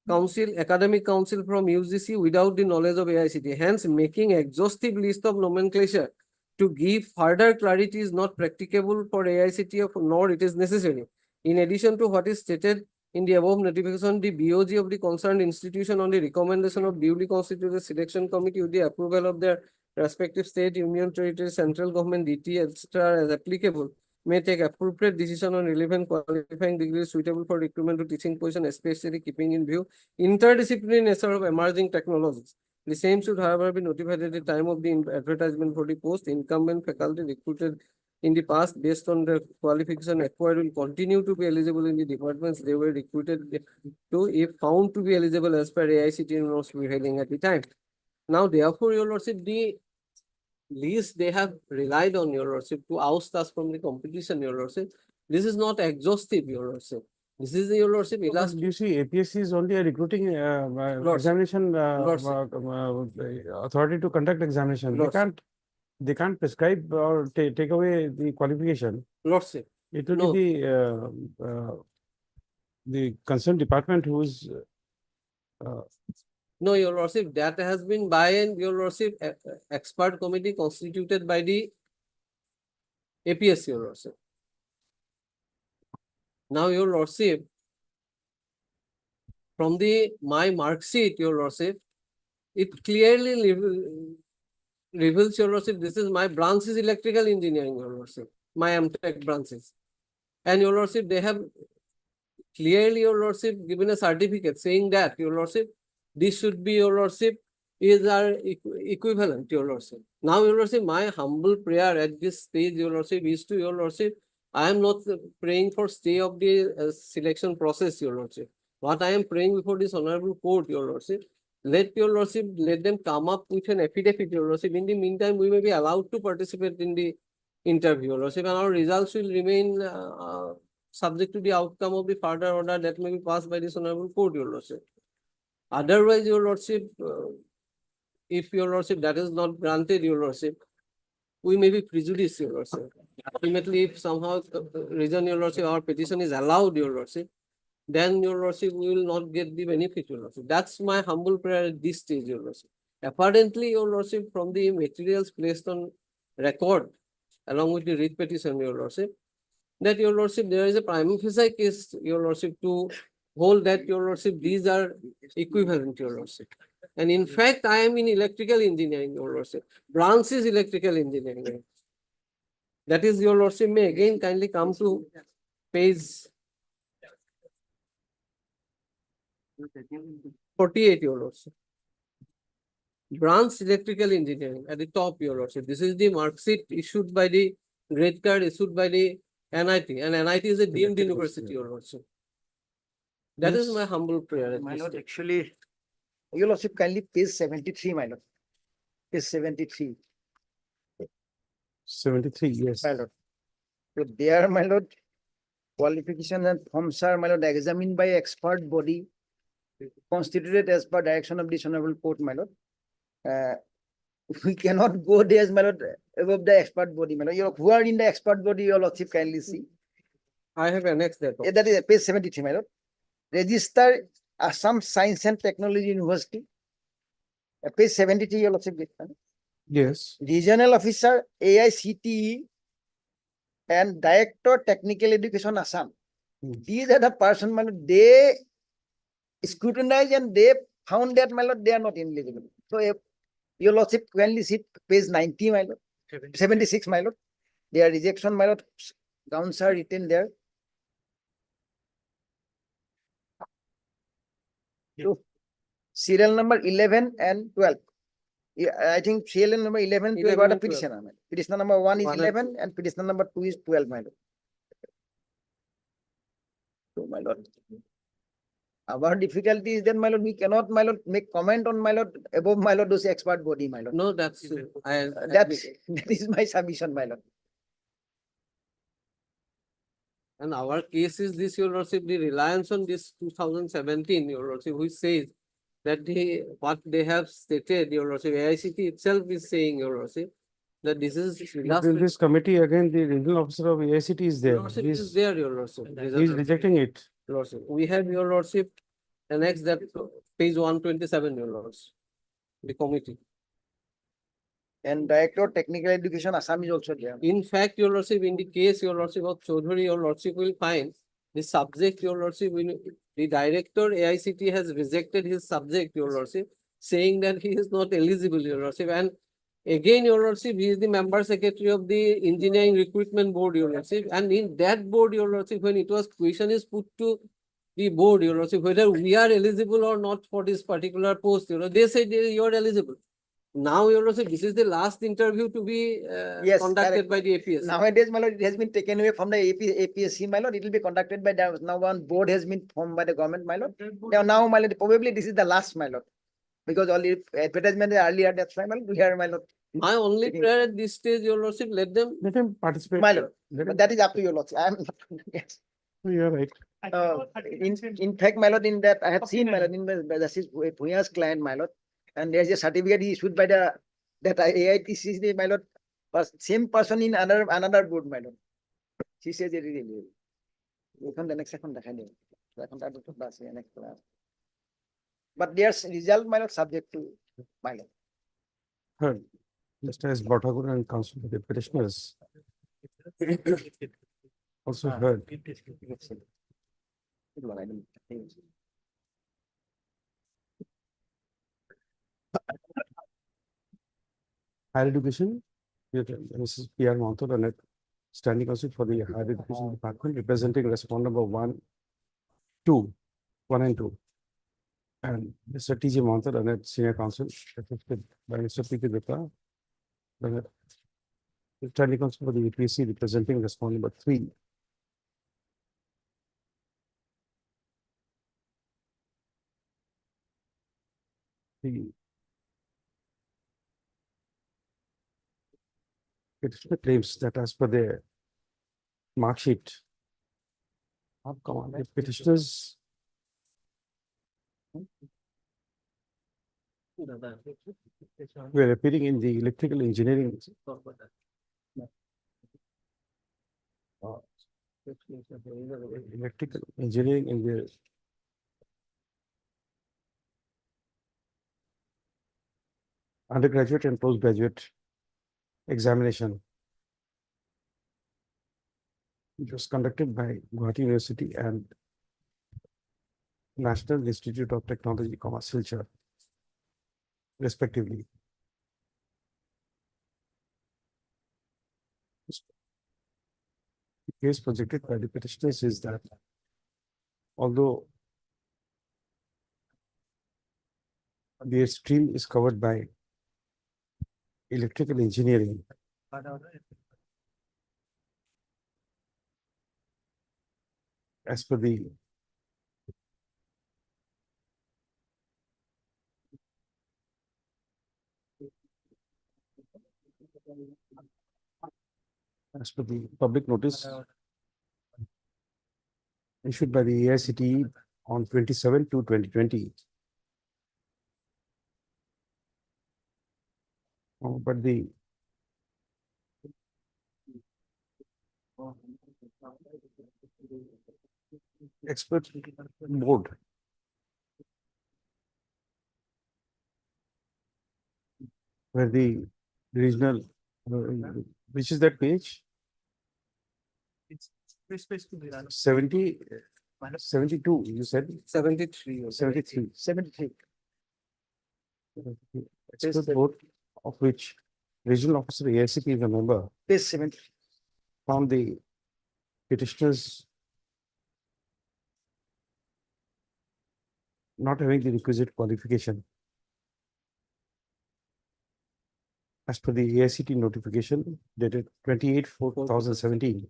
Council, Academic Council from UGC without the knowledge of AICTE. Hence, making exhaustive list of nomenclature to give further clarity is not practicable for AICTE, nor it is necessary. In addition to what is stated in the above notification, the BOG of the concerned institution on the recommendation of duly constituted selection committee with the approval of their respective state, union, territory, central government, DT, etc. as applicable, may take appropriate decision on relevant qualifying degrees suitable for recruitment to teaching position, especially keeping in view interdisciplinary nature of emerging technologies. The same should, however, be notified at the time of the advertisement for the post. Incumbent faculty recruited in the past based on the qualification acquired will continue to be eligible in the departments they were recruited to if found to be eligible as per AICTE notes prevailing at the time. Now, therefore, Your Lordship, the list they have relied on, Your Lordship, to oust us from the competition, Your Lordship. This is not exhaustive, Your Lordship. This is, Your Lordship, You see, APSC is only a recruiting examination authority to conduct examination. They can't prescribe or take away the qualification. Lordship. It will be the concerned department who's no, Your Lordship, that has been by and Your Lordship expert committee constituted by the APSC, your lordship. Now, your lordship, from my mark sheet, your lordship, it clearly reveals, your lordship, this is my branch is electrical engineering, your lordship, my MTech branches. And your lordship, they have clearly, your lordship, given a certificate saying that, your lordship, this should be, your lordship, is our equivalent, your lordship. Now, your lordship, my humble prayer at this stage, your lordship, is to, your lordship, I am not praying for stay of the selection process, your lordship. What I am praying before this honorable court, your lordship, let your lordship, let them come up with an affidavit, your lordship. In the meantime, we may be allowed to participate in the interview, your lordship, and our results will remain subject to the outcome of the further order that may be passed by this honorable court, your lordship. Otherwise, your lordship, if your lordship that is not granted, your lordship, we may be prejudiced, your lordship. Ultimately, if somehow reason, your lordship, our petition is allowed, your lordship, then your lordship, we will not get the benefit, your lordship. That's my humble prayer at this stage, your lordship. Apparently, your lordship, from the materials placed on record, along with the writ petition, your lordship, that your lordship, there is a prima facie case, your lordship, to hold that, your lordship, these are equivalent, your lordship. And in fact, I am in electrical engineering, your lordship. Branch is electrical engineering. That is, your lordship, may again kindly come to page 48, your lordship. Branch electrical engineering at the top, your lordship. This is the mark sheet issued by the grade card issued by the NIT, and NIT is a deemed university, your lordship. That is my humble prayer. at My this lord, stage. actually, your lordship, kindly page 73, my lord. Page 73, 73, yes. my lord. So there, my lord, qualification and forms are, my lord, examined by expert body constituted as per direction of this honorable court, my lord. We cannot go there, my lord, above the expert body, my lord. Who are in the expert body, your lordship, kindly see. I have annexed that. Yeah, that is page 73, my lord. Register Assam Science and Technology University. Page 73, your lordship. Yes. Regional Officer, AICTE, and Director Technical Education Assam. These are the person, my lord, they scrutinized and they found that, my lord, they are not eligible. So, your lordship, kindly see page 90, my lord, 76, my lord. Their rejection, my lord, grounds are written there. So, serial number 11 and 12. Yeah, I think serial number 11 and 12 11 got a and 12. petitioner. My lord. Petitioner number 1 is 1 and 11 and petitioner number 2 is 12, my lord. So, my lord, our difficulty is that, my lord, we cannot, my lord, make comment on, my lord, above, my lord, those expert body, my lord. No, that's That is my submission, my lord. And our case is this, your lordship, the reliance on this 2017, your lordship, which says that what they have stated, your lordship, AICT itself is saying, your lordship, that this is But in this committee, again, the regional officer of AICT is there. lordship is there, your lordship. He's rejecting it. Lordship. We have, your lordship, annex that page 127, your lordship, the committee. And Director of Technical Education Assam is also there. In fact, your lordship, in the case, your lordship of Chaudhary, your lordship will find the subject, your lordship, the director AICT has rejected his subject, your lordship, saying that he is not eligible, your lordship. And again, your lordship, he is the member secretary of the engineering recruitment board, your lordship. And in that board, your lordship, when it was question is put to the board, your lordship, whether we are eligible or not for this particular post, you know, they said you are eligible. Now, your lordship, this is the last interview to be Yes, conducted correct. by the APS. Nowadays, my lord, it has been taken away from the APSC, my lord. It will be conducted by the, now one board has been formed by the government, my lord. Now, my lord, probably this is the last, my lord. Because all the advertisement earlier, that's why, my lord, we are, my lord. My only prayer at this stage, your lordship, let them participate. My lord, but that is up to your lordship. I am not, yes. You're right. In fact, my lord, in that I have seen, my lord, in the Justice Bhuya's client, my lord, and there's a certificate issued by the that AITC, my lord, same person in another board, my lord. She says it really. The next second, but there's result, my lord, subject to my lord. Heard. Just as Bhattakur and Council for the petitioners Also heard. Higher education, Mrs. P.R. Monto, and standing counsel for the higher education department, representing respondent number 1 and 2. And Mr. T.J. Monto, and senior counsel, assisted by Mr. P.K. Dutta, and standing counsel for the APSC, representing respondent number 3. The petitioner claims that as per their mark sheet, come on, the petitioners were appearing in the electrical engineering electrical engineering in the undergraduate and postgraduate examination, which was conducted by Guwahati University and National Institute of Technology, Silchar, respectively. The case projected by the petitioners is that although their stream is covered by electrical engineering, as per the public notice issued by the AICTE on 27/2/2020. But the expert board where the regional, which is that page? It's 70, 72, you said? 73. 73. 73. Expert board of which regional officer AICP is a member. Page 70. Found the petitioners not having the requisite qualification. As per the AICT notification dated 28/4/2017.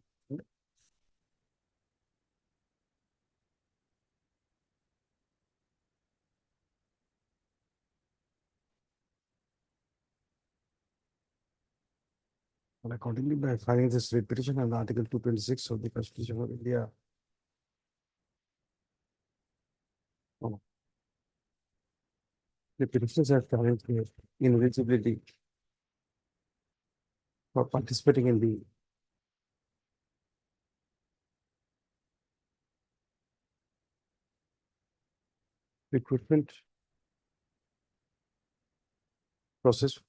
And accordingly, by filing this writ petition under Article 226 of the Constitution of India, the petitioners have challenged their ineligibility for participating in the recruitment process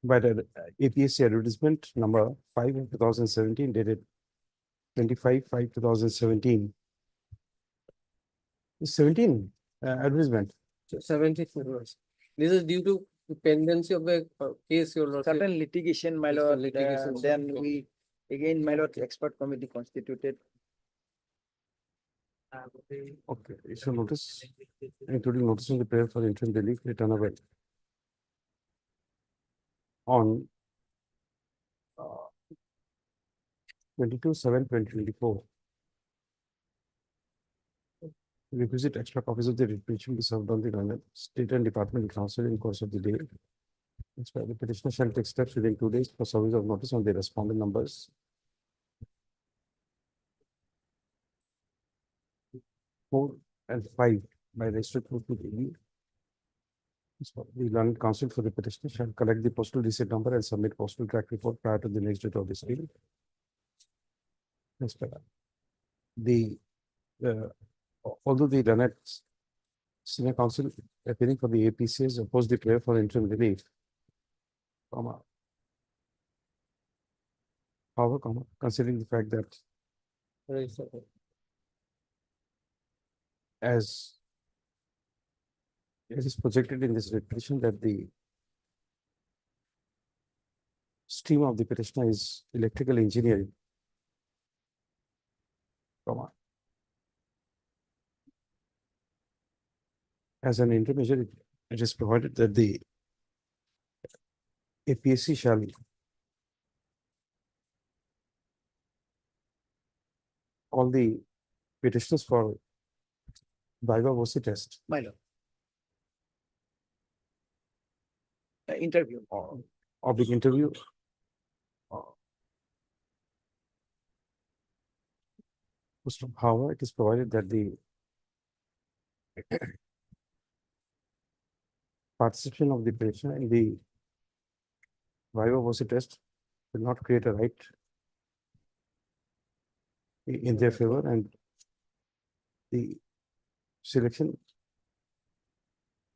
by the APSC advertisement number 5 of 2017 dated 25/5/2017. 17 advertisement. 74. This is due to the pendency of the case, your lordship. Certain litigation, my Yes, lord, litigation. then we, again, my lord, expert committee constituted. Okay, issue notice, including notice of the prayer for interim relief return away on 22/7/2024. Requisite extra copies of the writ petition be served on the London State and Department Council in course of the day. The petitioner shall take steps within 2 days for service of notice on the respondent numbers 4 and 5 by registered post with AE. So the London Council for the petitioner shall collect the postal receipt number and submit postal track report prior to the next date of this bill. Although the London Senior Council appearing for the APCs opposed the prayer for interim relief, However, considering the fact that as it is projected in this petition that the stream of the petitioner is electrical engineering, comma, as an intermediate, it is provided that the APSC shall all the petitioners for Viva VOC test My lord. Interview. or big interview. However, it is provided that the participation of the petitioner in the Viva VOC test will not create a right in their favor, and the selection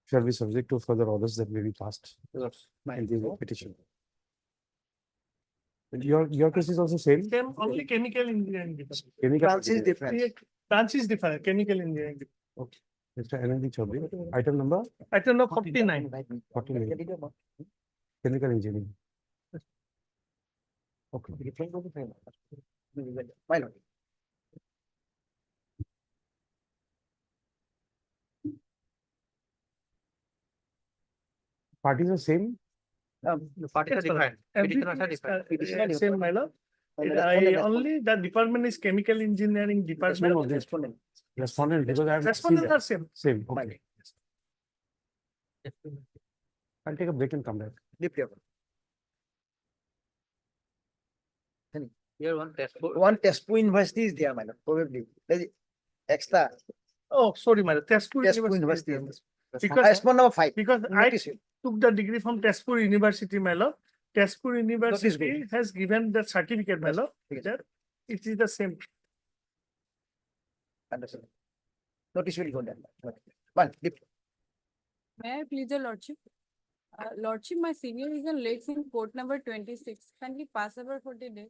shall be subject to further orders that may be passed in the petition. And your case is also same? Same, only chemical engineering department. Chemical Branch is engineering. different. Branch is different, chemical engineering. Okay. Mr. Anandi Chaudhary, item number Item number 49. 49, chemical engineering. Okay. My lord. Parties are same? The parties are different. Everything Petitioners are is, different. same, my lord. Only the department is chemical engineering No, department. respondent, because I have. Respondents are same. Same, okay. I'll take a break and come back. Here one Tespo University is there, my lord, probably. There's extra. Oh, sorry, my lord. Tezpur Tespo University. University. Because, Response number 5. because I Notice it. took the degree from Tezpur University, my lord. Tezpur good. University has given the certificate, my lord, Yes. that it is the same. Understood. Notice will go there. Okay. One, May I please your lordship? Lordship, my senior is on lakes in court number 26. Can he pass over for the day?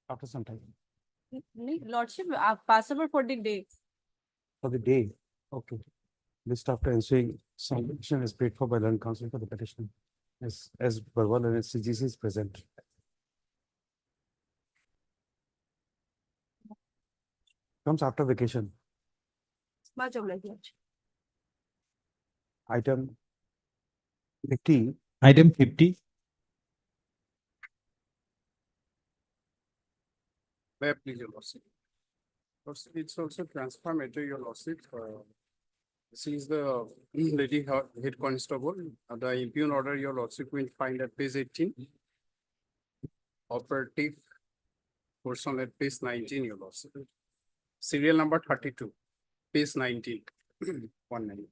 After some time, Lordship, pass over for the day. for the day, okay. List after ensuing some petition is paid for by learned counsel for the petitioner. As Barwal and CGC is present. Comes after vacation, Much obliged, Lordship. item 50, Item 50. May I please your lordship? Lordship, it's also transfer matter, your lordship. This is the lady head constable. The impugn order, your lordship will find at page 18. Operative portion at page 19, your lordship. Serial number 32, page 19. 19.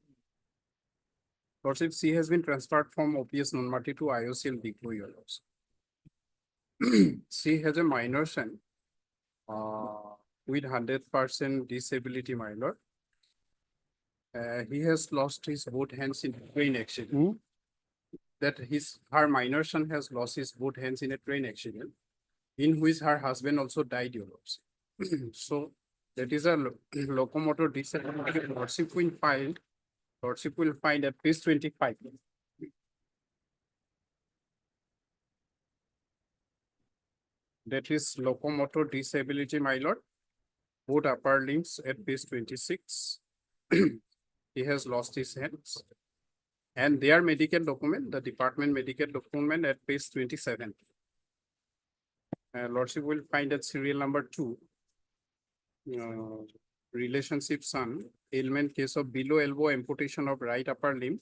Lordship, she has been transferred from OPS non-party to IOCL Bigbo, your lordship. She has a minor son with 100% disability, my lord. He has lost his both hands in train accident. That her minor son has lost his both hands in a train accident, in which her husband also died, your lordship. So that is a locomotor disability. Lordship will find at page 25. That is locomotor disability, my lord. Both upper limbs at page 26. He has lost his hands. And their medical document, the department medical document at page 27. Lordship will find at serial number 2. Relationship son, ailment case of below elbow amputation of right upper limb,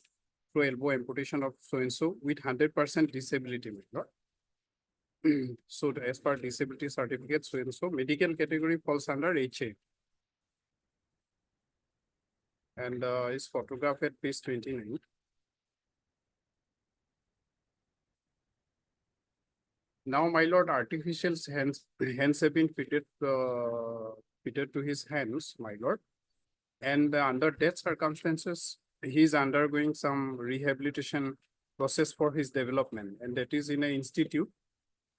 through elbow amputation of so-and-so with 100% disability, my lord. So as per disability certificate, so medical category falls under HA. And is photograph at page 29. Now, my lord, artificial hands have been fitted to his hands, my lord. And under that circumstances, he is undergoing some rehabilitation process for his development, and that is in an institute.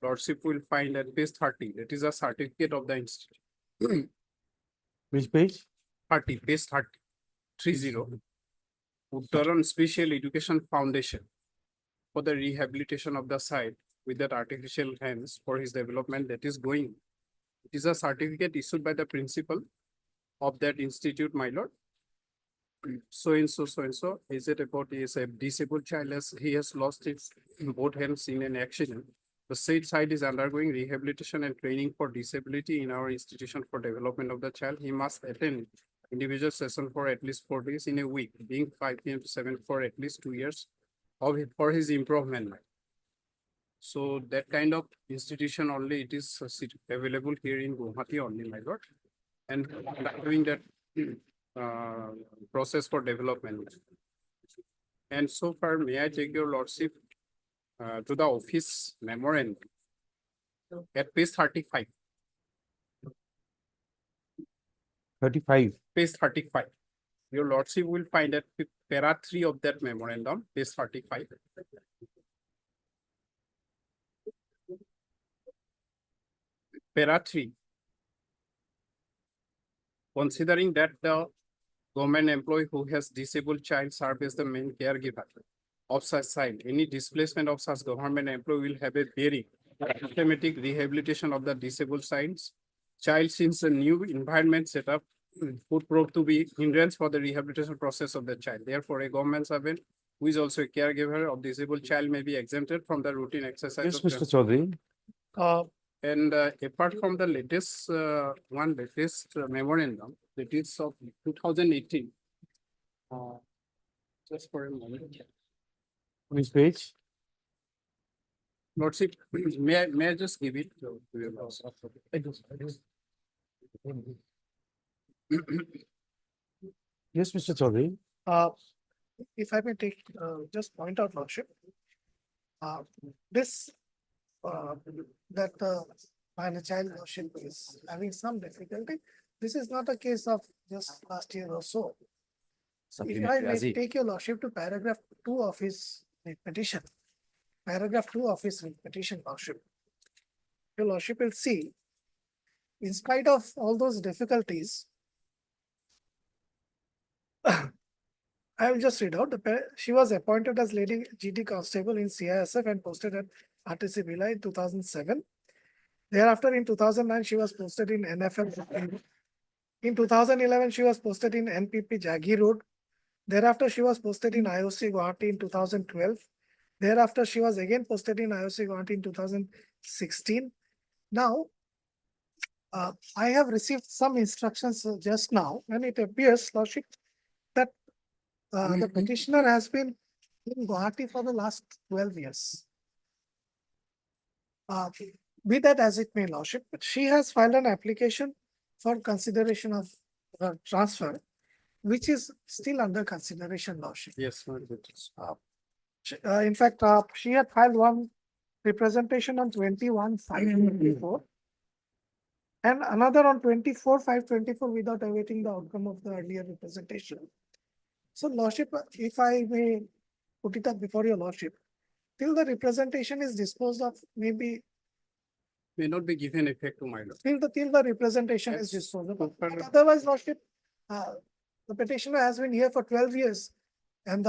Lordship will find at page 30. That is a certificate of the institute. Which page? 30, page 30, 30. Uttaran Special Education Foundation for the rehabilitation of the site with that artificial hands for his development that is going. It is a certificate issued by the principal of that institute, my lord. So and so, is it about is a disabled child as he has lost his both hands in an accident. The said site is undergoing rehabilitation and training for disability in our institution for development of the child. He must attend individual session for at least 4 days in a week, being 5 p.m. to 7 for at least 2 years for his improvement. So that kind of institution only it is available here in Guwahati only, my lord. And doing that process for development. And so far, may I take your lordship to the office memorandum at page 35. 35. Page 35. Your lordship will find at para 3 of that memorandum, page 35. Para 3. Considering that the government employee who has disabled child serve as the main caregiver of such child, any displacement of such government employee will have a bearing systematic rehabilitation of the disabled child since the new environment setup would prove to be hindrance for the rehabilitation process of the child. Therefore, a government servant who is also a caregiver of disabled child may be exempted from the routine exercise. Yes, of Mr. Chaudhary. And apart from the latest memorandum, that is of 2018. Just for a moment. Which page? Lordship, may I just give it to your lordship? Yes, Mr. Chaudhary. If I may take, just point out, lordship. This, that minor child lordship is having some difficulty. This is not a case of just last year or so. If I may take your lordship to paragraph 2 of his petition, paragraph 2 of his petition, lordship. Your lordship will see, in spite of all those difficulties, I will just read out. She was appointed as Lady GD Constable in CISF and posted at RTC Bhilai in 2007. Thereafter, in 2009, she was posted in NFL. In 2011, she was posted in NPP Jagir Road. Thereafter, she was posted in IOC Guwahati in 2012. Thereafter, she was again posted in IOC Guwahati in 2016. Now, I have received some instructions just now, and it appears, lordship, that the petitioner has been in Guwahati for the last 12 years. Be that as it may, lordship, but she has filed an application for consideration of transfer, which is still under consideration, lordship. Yes, In fact, she had filed one representation on 21/5/24 and another on 24/5/24 without awaiting the outcome of the earlier representation. So, lordship, if I may put it up before your lordship, till the representation is disposed of, maybe may not be given effect to my lord. till the representation is disposed of. But otherwise, lordship, the petitioner has been here for 12 years and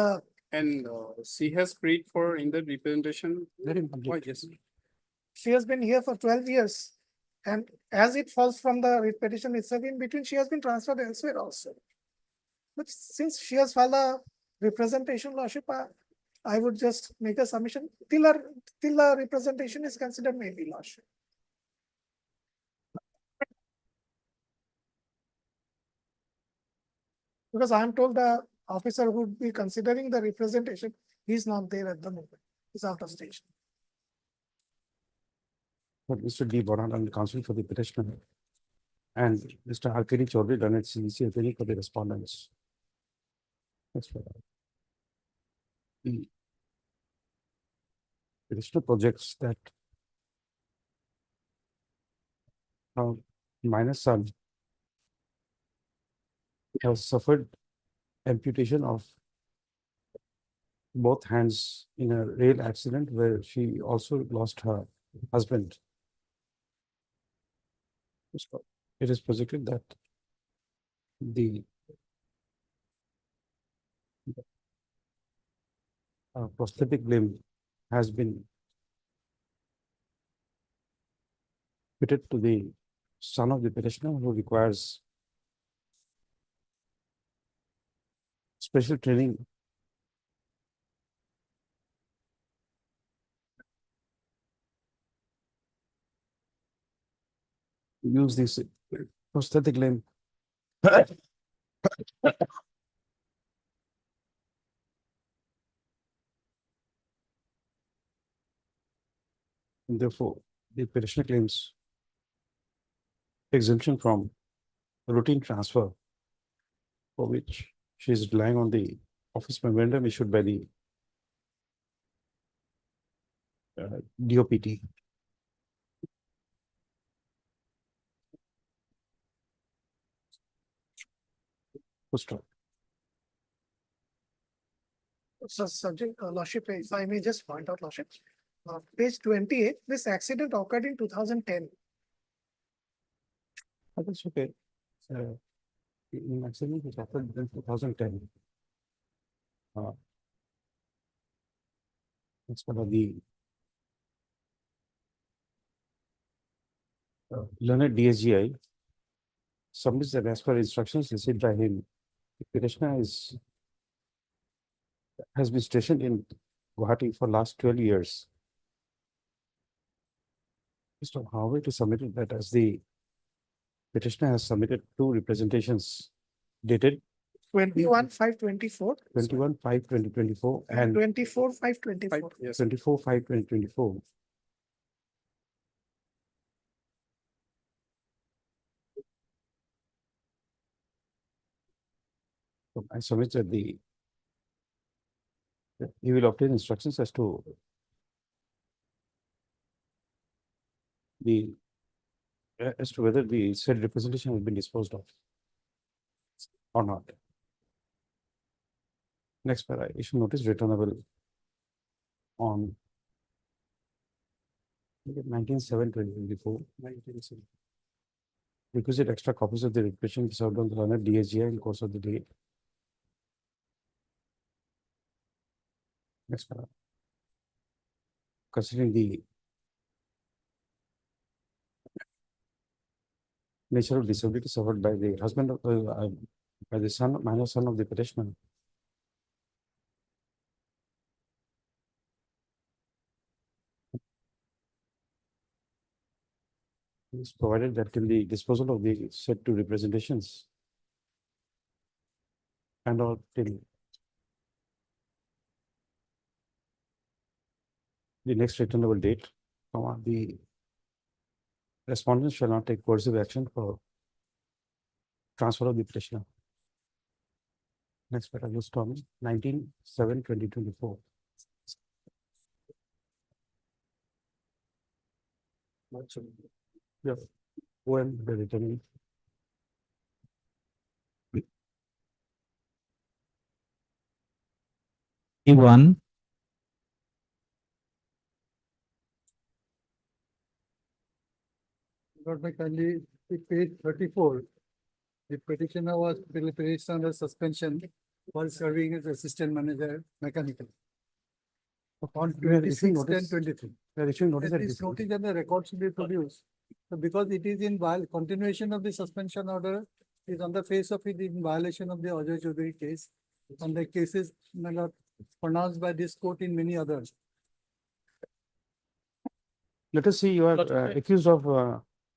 she has prayed for in the representation. Oh, yes. She has been here for 12 years. And as it falls from the petition itself, in between, she has been transferred elsewhere also. But since she has filed a representation, lordship, I would just make a submission till the representation is considered, maybe, lordship. Because I am told the officer who would be considering the representation, he is not there at the moment. He's out of station. But Mr. D. Bonadan, counsel for the petitioner, and Mr. RKD Chaudhary done at CEC attorney for the respondents. That's for that. The petitioner projects that minor son has suffered amputation of both hands in a rail accident where she also lost her husband. So it is projected that the prosthetic limb has been fitted to the son of the petitioner who requires special training to use this prosthetic limb. And therefore, the petitioner claims exemption from routine transfer, for which she is relying on the office memorandum issued by the DOPT. So subject, Lordship, if I may just point out, Lordship, page 28, this accident occurred in 2010. That's okay. In accident which happened in 2010. That's part of the learned DSGI submits that as per instructions received by him, the petitioner has been stationed in Guwahati for last 12 years. So however, to submit it that as the petitioner has submitted two representations dated 21/5/24. 21/5/2024 and 24/5/24. 24/5/2024. So I submit that you will obtain instructions as to whether the said representation has been disposed of or not. Next para, issue notice returnable on 19/7/2024. Requisite extra copies of the requisition served on the runner DSGI in course of the day. Next para. Considering the nature of disability suffered by the husband of by the minor son of the petitioner. It's provided that till the disposal of the said two representations and or till the next returnable date, the respondent shall not take coercive action for transfer of the petitioner. Next paragraph is from 19/7/2024. Yeah, when the returning. E1. Lord McCartney, page 34. The petitioner was placed under suspension while serving as assistant manager mechanical. On We are issuing 26/10/23. We are issuing notice that This notice and the record should be produced. So because it is in continuation of the suspension order is on the face of it in violation of the Ajay Chaudhary case. And the cases not pronounced by this court in many others. Let us see, you are accused of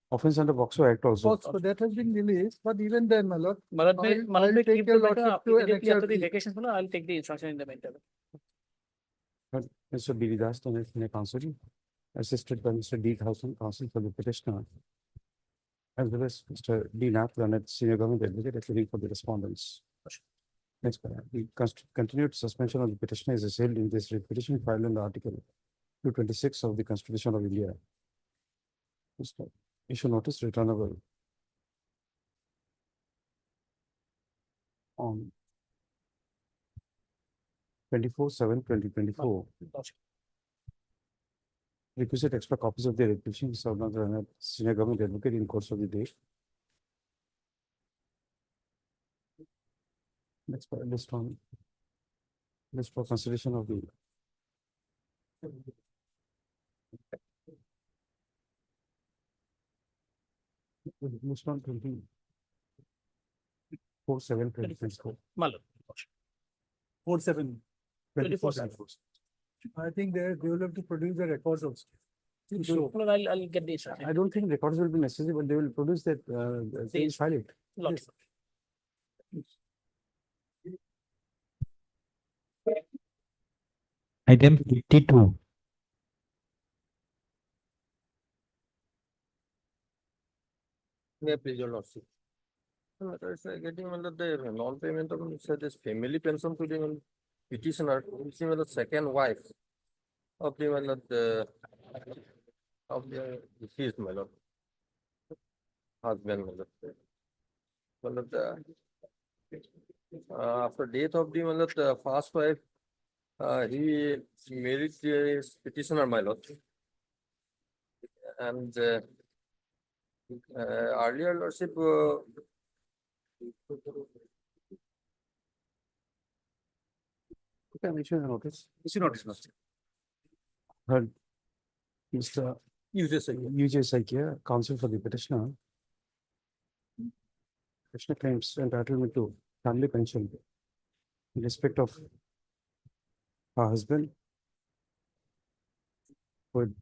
offense under POCSO Act also. So that has been released, but even then, my lord. Malad I'll take keep your the matter lordship to immediately after the annexure. vacations, I'll take the instruction in the matter. Mr. Biridas, the counsel, assisted by Mr. D. Thousand, counsel for the petitioner, as well as Mr. D. Nath, learned senior government advocate, appearing for the respondents. Next, the continued suspension of the petitioner is assailed in this petition filed under Article 226 of the Constitution of India. issue notice returnable on 24/7/2024. Requisite extra copies of the requisition served on the senior government advocate in course of the day. Next, list for consideration of the list on 24/7/2024. Malad. 4/7. 24/7. I think they will have to produce the records also. No, I'll get the instruction. I don't think records will be necessary, but they will produce that, they will file it. Lots. Item 52. May I please your lordship? Matter is getting the non-payment of this family pension to the petitioner, which is the second wife of the deceased my lord. Husband my lord. After death of the first wife, he married his petitioner my lord. And earlier lordship Okay, I issue a notice. Issue notice, lordship. Heard Mr. UJ Saikia, counsel for the petitioner. Petitioner claims entitlement to family pension in respect of her husband who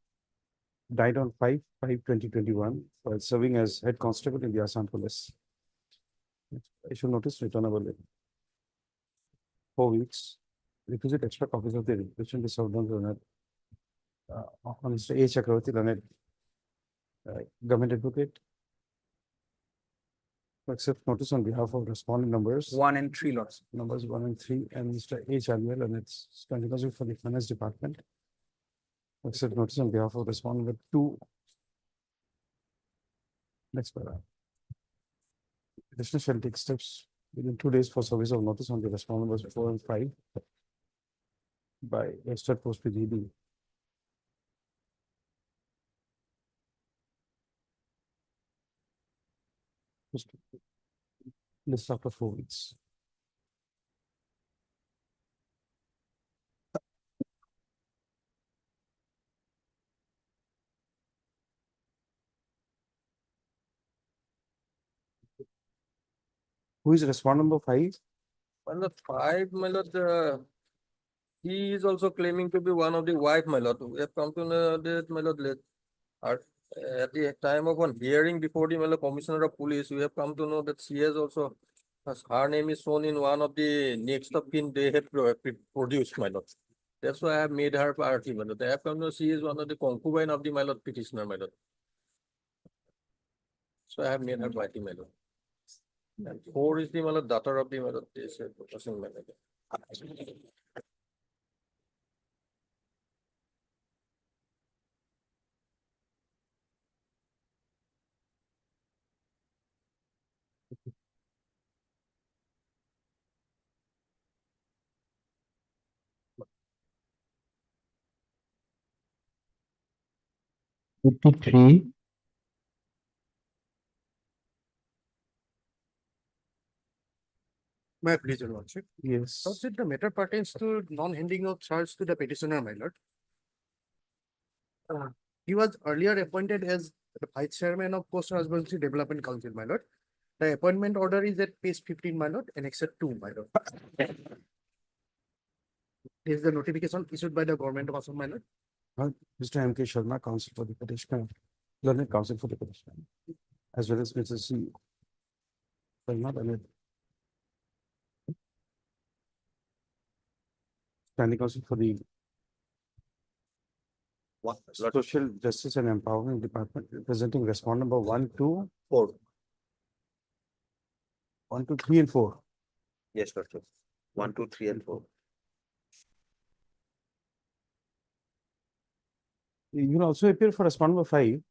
died on 5/5/2021 while serving as head constable in the Assam Police. Issue notice returnable in 4 weeks. Requisite extra copies of the requisition be served on Mr. A. Chakravarti, learned government advocate. To accept notice on behalf of responding numbers 1 and 3 lots. numbers 1 and 3, and Mr. A. Chalwell, and it's continuously for the finance department. To accept notice on behalf of respondent number 2. Next paragraph. Petitioner shall take steps within 2 days for service of notice on the respondent numbers 4 and 5 by registered post with ED. List after 4 weeks. Who is respondent number 5? my lord 5 my lord, he is also claiming to be one of the wife my lord. We have come to know that my lord at the time of one hearing before the my lord, commissioner of police, we have come to know that she has also her name is shown in one of the next of kin they have produced my lord. That's why I have made her party my lord. I have come to know she is one of the concubine of the my lord petitioner my lord. So I have made her party my lord. And 4 is the my lord, daughter of the my lord, this person my lord. Fifty-three. May I please your lordship? Yes. Lordship, the matter pertains to non-handing of charge to the petitioner, my lord. He was earlier appointed as the vice chairman of Post Husbandry Development Council, my lord. The appointment order is at page 15, my lord, and except 2, my lord. This is the notification issued by the government of Assam, my lord. Mr. M. K. Sharma, counsel for the petitioner, learned counsel for the petitioner, as well as Mr. C. Sharma, and standing counsel for the Social Justice and Empowerment Department, representing respondent number 1, 2, 4. 1, 2, 3, and 4. Yes, Doctor. 1, 2, 3, and 4. You can also appear for respondent number 5.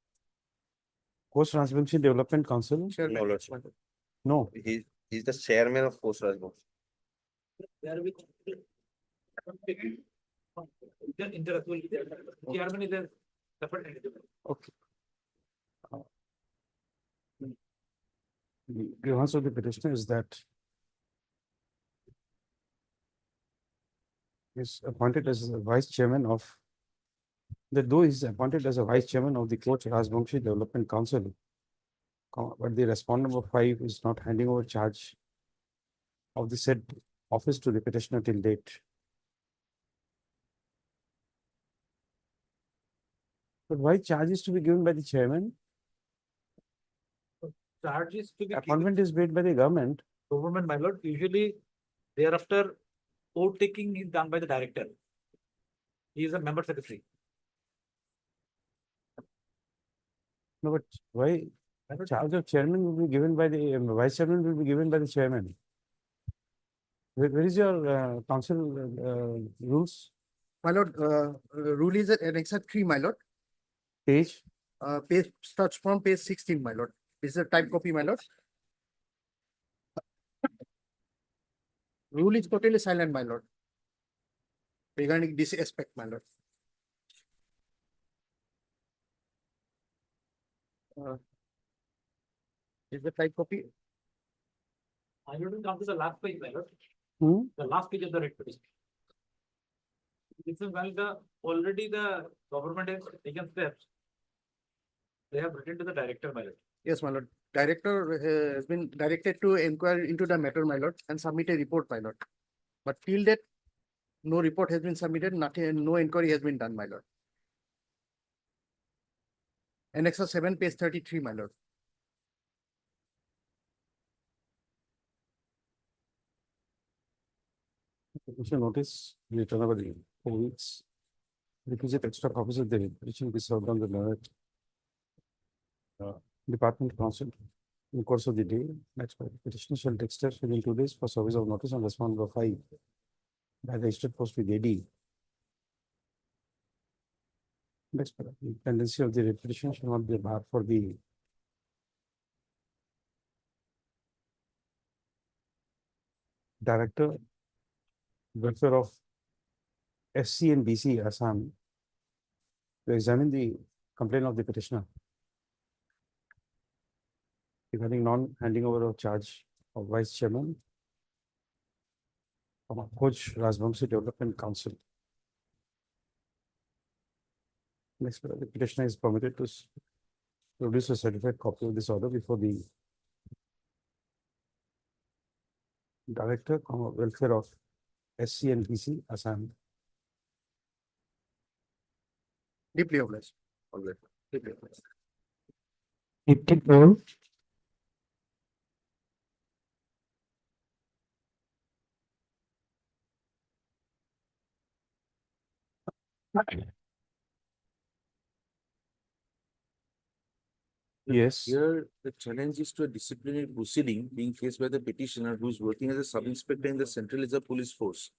Coast Rajbangshi Development Council? No, Lordship. No. He's the chairman of Coast Rajbangshi. Chairman is a separate entity. Okay. The grievance of the petitioner is that is appointed as a vice chairman of, that though he is appointed as a vice chairman of the Coach Rajbangshi Development Council, but the respondent number 5 is not handing over charge of the said office to the petitioner till date. But why charge is to be given by the chairman? Charges to be given- Appointment is made by the government. Government, my lord, usually thereafter vote taking is done by the director. He is a member secretary. No, but why charge of chairman will be given by the vice chairman will be given by the chairman? Where is your council rules? My lord, rule is at Annex 3, my lord. Page? Page starts from page 16, my lord. This is a type copy, my lord. Rule is totally silent, my lord. Regarding this aspect, my lord. Is the type copy? I don't come to the last page, my lord. Hmm? The last page of the red petition. This is when already the government has taken steps. They have written to the director, my lord. Yes, my lord. Director has been directed to inquire into the matter, my lord, and submit a report, my lord. But till that, no report has been submitted, nothing, no inquiry has been done, my lord. Annex 7, page 33, my lord. Petition notice, return over the 4 weeks. Requisite extra copies of the petition be served on the learned department council in the course of the day. Next, petitioner shall take steps within 2 days for service of notice on respondent number 5 by the registered post with AD. Next, the tendency of the petition shall not be a bar for the director welfare of FC and BC Assam to examine the complaint of the petitioner regarding non-handing over of charge of vice chairman from a Coach Rajbangshi Development Council. Next, the petitioner is permitted to produce a certified copy of this order before the director, welfare of SC and BC Assam. Deeply obliged. Always. Deeply obliged. 84. Yes. Here, the challenge is to a disciplinary proceeding being faced by the petitioner who is working as a sub-inspector in the Central Reserve Police Force.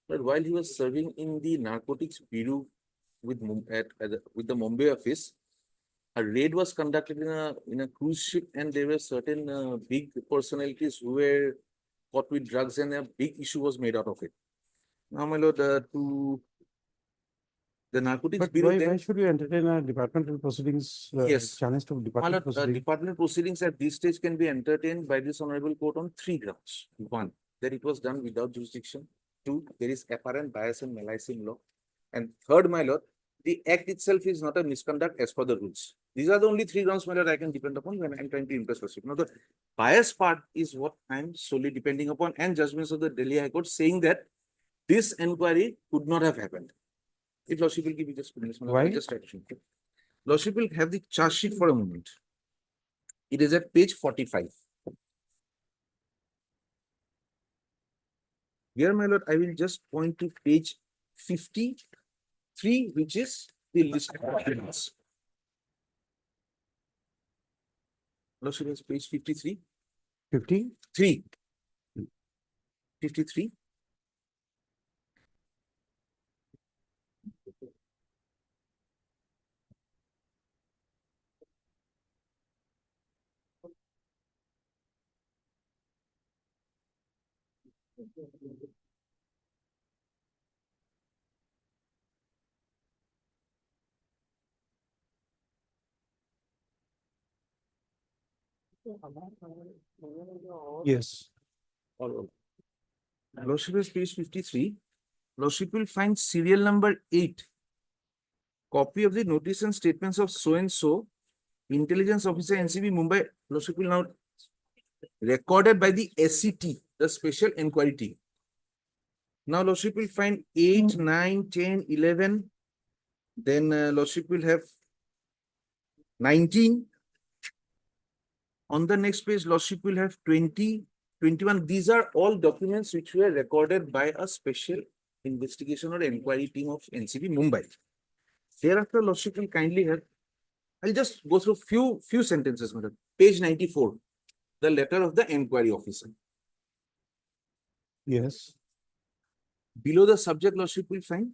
But while he was serving in the Narcotics Bureau with the Mumbai office, a raid was conducted in a cruise ship, and there were certain big personalities who were caught with drugs, and a big issue was made out of it. Now, my lord, the Narcotics But Bureau why then should you entertain a departmental proceedings? Yes. Challenge to My departmental lord, proceedings? departmental proceedings at this stage can be entertained by this honorable court on 3 grounds. 1, that it was done without jurisdiction. 2, there is apparent bias and malice in law. And 3rd, my lord, the act itself is not a misconduct as per the rules. These are the only 3 grounds, my lord, I can depend upon when I'm trying to impress Lordship. Now, the bias part is what I'm solely depending upon, and judgments of the Delhi High Court saying that this inquiry could not have happened. If Lordship will give me just 2 minutes, my lord, Why? I'll just try to show you. Lordship will have the charge sheet for a moment. It is at page 45. Here, my lord, I will just point to page 53, which is the list of documents. Lordship has page 53. 50? 3. 53. Yes. Lordship is page 53. Lordship will find serial number 8. Copy of the notice and statements of so and so, intelligence officer NCB Mumbai. Lordship will now recorded by the SCT, the special inquiry team. Now Lordship will find 8, 9, 10, 11. Then Lordship will have 19. On the next page, Lordship will have 20, 21. These are all documents which were recorded by a special investigation or inquiry team of NCB Mumbai. Thereafter, Lordship will kindly have, I'll just go through few sentences, madam. Page 94, the letter of the inquiry officer. Yes. Below the subject, Lordship will find,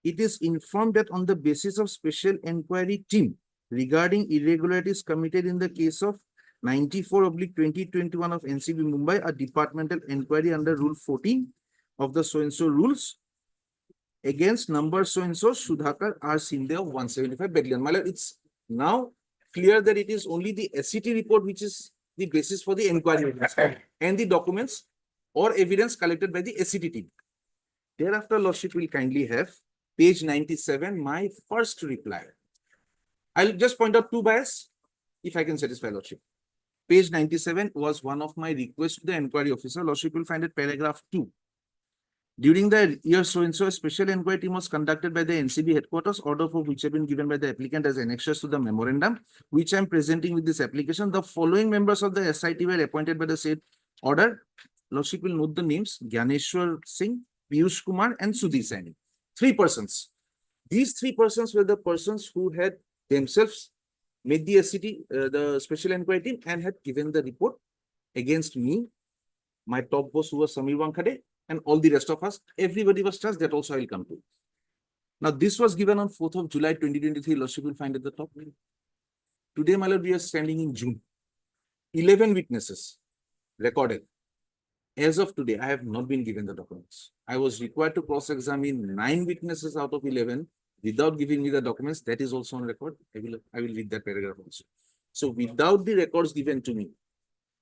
it is informed that on the basis of special inquiry team regarding irregularities committed in the case of 94/2021 of NCB Mumbai, a departmental inquiry under Rule 14 of the so-and-so rules against number so-and-so Sudhakar R. Sinde of 175 Bedlian. My lord, it's now clear that it is only the SCT report which is the basis for the inquiry and the documents or evidence collected by the SCT team. Thereafter, Lordship will kindly have page 97, my first reply. I'll just point out two bias, if I can satisfy Lordship. Page 97 was one of my requests to the inquiry officer. Lordship will find it paragraph 2. During the year so-and-so, a special inquiry team was conducted by the NCB headquarters, order for which have been given by the applicant as annexures to the memorandum, which I am presenting with this application. The following members of the SIT were appointed by the said order. Lordship will note the names: Gyaneshwar Singh, Piyush Kumar, and Sudhir Saini. 3 persons. These 3 persons were the persons who had themselves made the SCT, the special inquiry team, and had given the report against me, my top boss who was Samir Wankhede, and all the rest of us. Everybody was charged. That also I will come to. Now, this was given on 4th of July 2023. Lordship will find at the top. Today, my lord, we are standing in June. 11 witnesses recorded. As of today, I have not been given the documents. I was required to cross-examine 9 witnesses out of 11 without giving me the documents. That is also on record. I will read that paragraph also. So without the records given to me,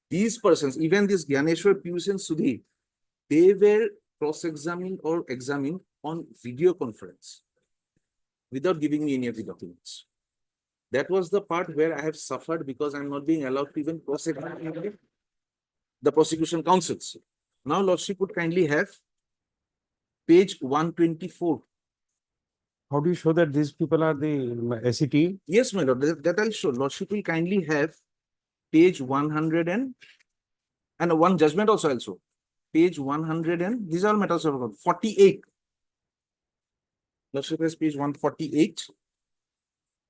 these persons, even this Gyaneshwar, Piyush, and Sudhir, they were cross-examined or examined on video conference without giving me any of the documents. That was the part where I have suffered because I'm not being allowed to even prosecute the prosecution counsels. Now, Lordship would kindly have page 124. How do you show that these people are the SCT? Yes, my lord, that I'll show. Lordship will kindly have page 100 and one judgment also I'll show. Page 100 and these are all matters of 48. Lordship has page 148.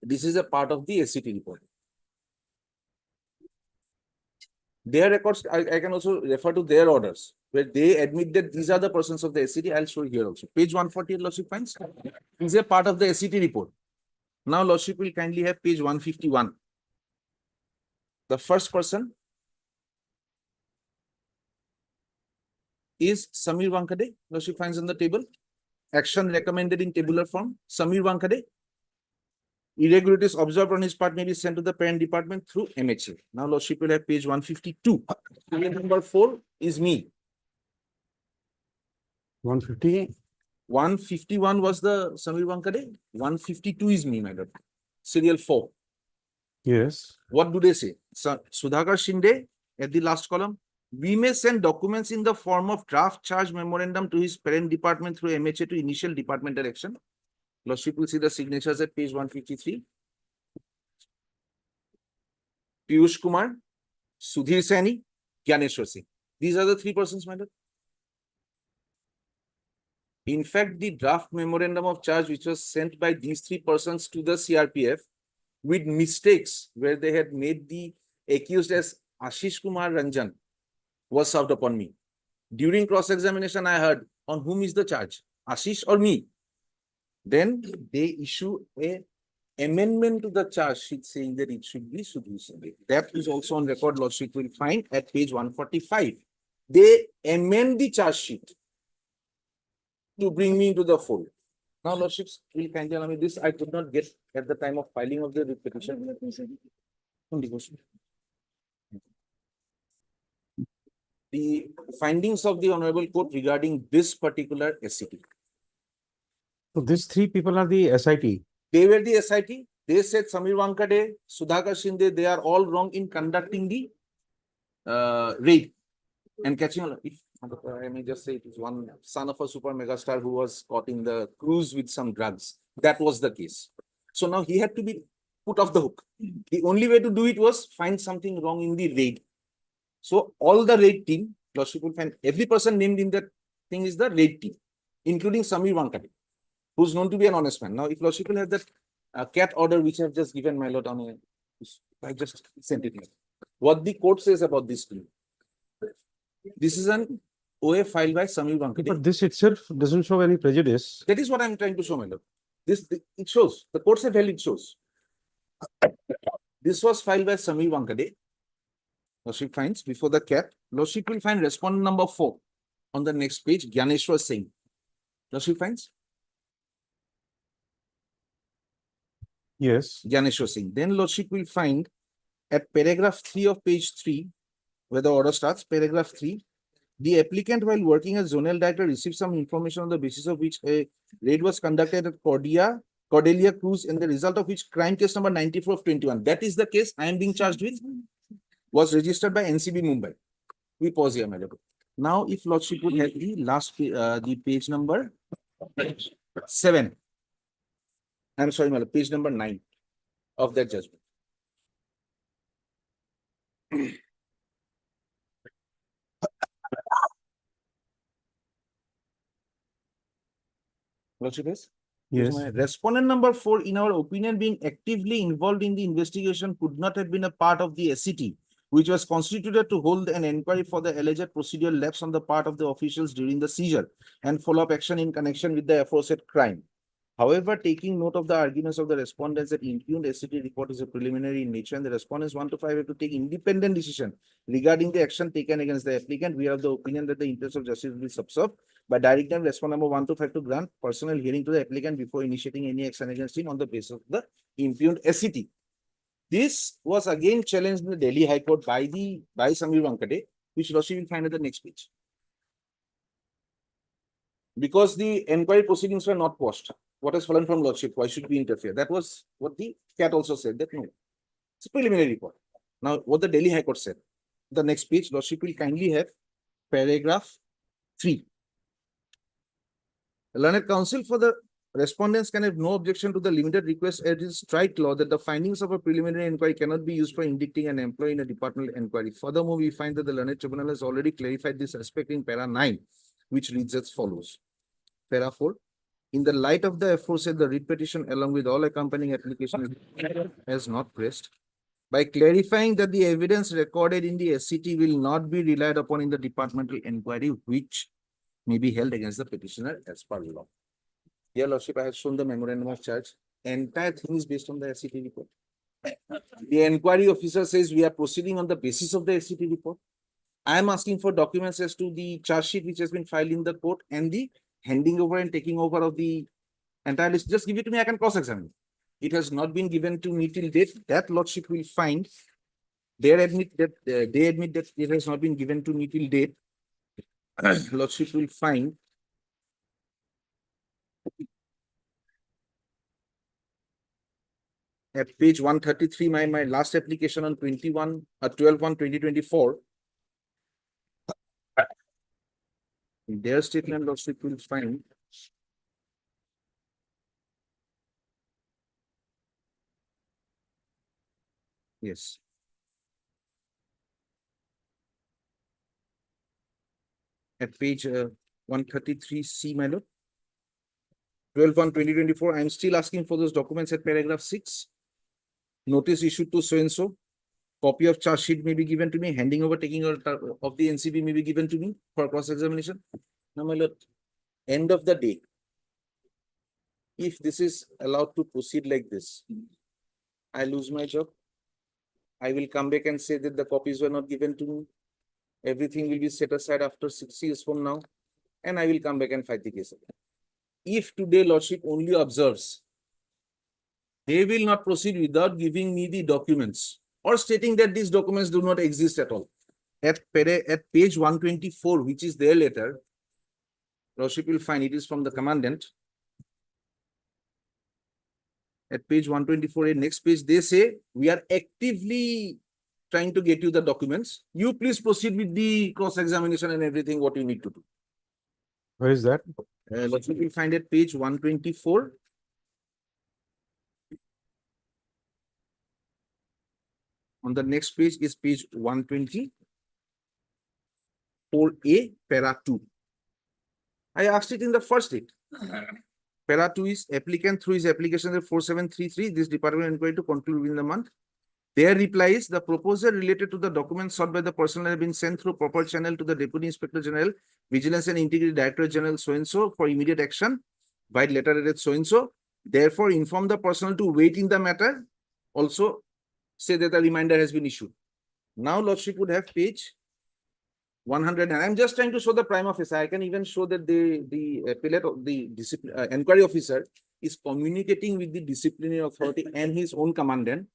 This is a part of the SCT report. Their records, I can also refer to their orders where they admit that these are the persons of the SCT. I'll show here also. Page 148, Lordship finds. This is a part of the SCT report. Now, Lordship will kindly have page 151. The first person is Samir Wankhede. Lordship finds on the table. Action recommended in tabular form. Samir Wankhede. Irregularities observed on his part may be sent to the parent department through MHA. Now, Lordship will have page 152. Number 4 is me. 150. 151 was the Samir Wankhede. 152 is me, my lord. Serial 4. Yes. What do they say? Sudhakar Shinde at the last column. We may send documents in the form of draft charge memorandum to his parent department through MHA to initial departmental action. Lordship will see the signatures at page 153. Piyush Kumar, Sudhir Saini, Gyaneshwar Singh. These are the 3 persons, my lord. In fact, the draft memorandum of charge which was sent by these 3 persons to the CRPF with mistakes where they had made the accused as Ashish Kumar Ranjan was served upon me. During cross-examination, I heard, on whom is the charge? Ashish or me? Then they issue a amendment to the charge sheet saying that it should be Sudhir Singh. That is also on record. Lordship will find at page 145. they amend the charge sheet to bring me into the fold. Now, Lordships will kindly allow me this. I could not get at the time of filing of the petition. The findings of the Honorable Court regarding this particular SCT. So these three people are the SIT. They were the SIT. They said Samir Wankade, Sudhakar Shinde, they are all wrong in conducting the raid and catching. If I may just say, it is one son of a super megastar who was caught in the cruise with some drugs. That was the case. So now he had to be put off the hook. The only way to do it was find something wrong in the raid. So all the raid team, Lordship will find every person named in that thing is the raid team, including Samir Wankade, who's known to be an honest man. Now, if Lordship will have that cat order, which I have just given my lord on a, I just sent it. What the court says about this team. This is an OA filed by Samir Wankade. But this itself doesn't show any prejudice. That is what I'm trying to show, my lord. It shows. The court said, well, it shows. This was filed by Samir Wankade. Lordship finds before the cat. Lordship will find respondent number 4 on the next page, Gyaneshwar Singh. Lordship finds? Yes. Gyaneshwar Singh. Then Lordship will find at paragraph 3 of page 3, where the order starts, paragraph 3, the applicant while working as zonal director received some information on the basis of which a raid was conducted at Cordelia Cruise, and the result of which crime case number 94 of 21. That is the case I am being charged with. Was registered by NCB Mumbai. We pause here, my lord. Now, if Lordship would have the last the page number 7. I'm sorry, my lord, page number 9 of that judgment. Lordship is? Yes. Respondent number 4, in our opinion, being actively involved in the investigation, could not have been a part of the SCT, which was constituted to hold an inquiry for the alleged procedural lapse on the part of the officials during the seizure and follow-up action in connection with the aforesaid crime. However, taking note of the arguments of the respondents that impugned SCT report is a preliminary in nature, and the respondents 1 to 5 have to take independent decision regarding the action taken against the applicant, we have the opinion that the interest of justice will be subserved by directing respondent number 1 to 5 to grant personal hearing to the applicant before initiating any action against him on the basis of the impugned SCT. This was again challenged in the Delhi High Court by Samir Wankade, which Lordship will find at the next page. Because the enquiry proceedings were not quashed. What has fallen from Lordship? Why should we interfere? That was what the cat also said, that no. It's a preliminary report. Now, what the Delhi High Court said. The next page, Lordship will kindly have paragraph 3. The learned counsel for the respondents can have no objection to the limited request as is strike law that the findings of a preliminary inquiry cannot be used for indicting an employee in a departmental inquiry. Furthermore, we find that the learned tribunal has already clarified this aspect in para 9, which reads as follows. Para 4. In the light of the aforesaid, the writ petition along with all accompanying applications has not pressed. By clarifying that the evidence recorded in the SCT will not be relied upon in the departmental inquiry, which may be held against the petitioner as per law. Here, Lordship, I have shown the memorandum of charge. Entire thing is based on the SCT report. The inquiry officer says we are proceeding on the basis of the SCT report. I am asking for documents as to the charge sheet which has been filed in the court and the handing over and taking over of the entire list. Just give it to me, I can cross-examine. It has not been given to me till date. That Lordship will find. They admit that it has not been given to me till date. Lordship will find at page 133, my last application on 12/1/2024. Their statement, Lordship will find yes. At page 133C, my lord. 12/1/2024, I am still asking for those documents at paragraph 6. Notice issued to so-and-so. Copy of charge sheet may be given to me. Handing over, taking over of the NCB may be given to me for cross-examination. Now, my lord, end of the day, if this is allowed to proceed like this, I lose my job. I will come back and say that the copies were not given to me. Everything will be set aside after 6 years from now, and I will come back and fight the case again. If today Lordship only observes, they will not proceed without giving me the documents or stating that these documents do not exist at all. At page 124, which is their letter, Lordship will find it is from the commandant. At page 124, next page, they say, we are actively trying to get you the documents. You please proceed with the cross-examination and everything, what you need to do. Where is that? Lordship will find at page 124. On the next page is page 124A, para 2. I asked it in the first date. Para 2 is applicant through his application 4733, this department inquiry to conclude within the month. Their reply is the proposal related to the documents sought by the person have been sent through proper channel to the Deputy Inspector General, Vigilance and Integrity Director General so-and-so for immediate action by letter at so-and-so. Therefore, inform the personnel to wait in the matter. Also, say that a reminder has been issued. Now, Lordship would have page 100, and I'm just trying to show the prime officer. I can even show that the appellate of the inquiry officer is communicating with the disciplinary authority and his own commandant.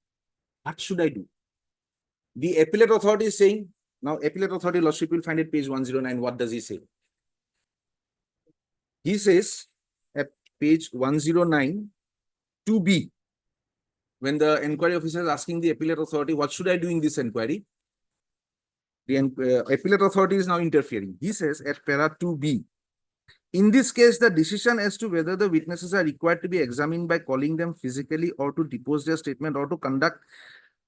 What should I do? The appellate authority is saying, now appellate authority, Lordship will find it page 109. What does he say? He says at page 109, 2B, when the inquiry officer is asking the appellate authority, what should I do in this inquiry? The appellate authority is now interfering. He says at para 2B, in this case, the decision as to whether the witnesses are required to be examined by calling them physically or to depose their statement or to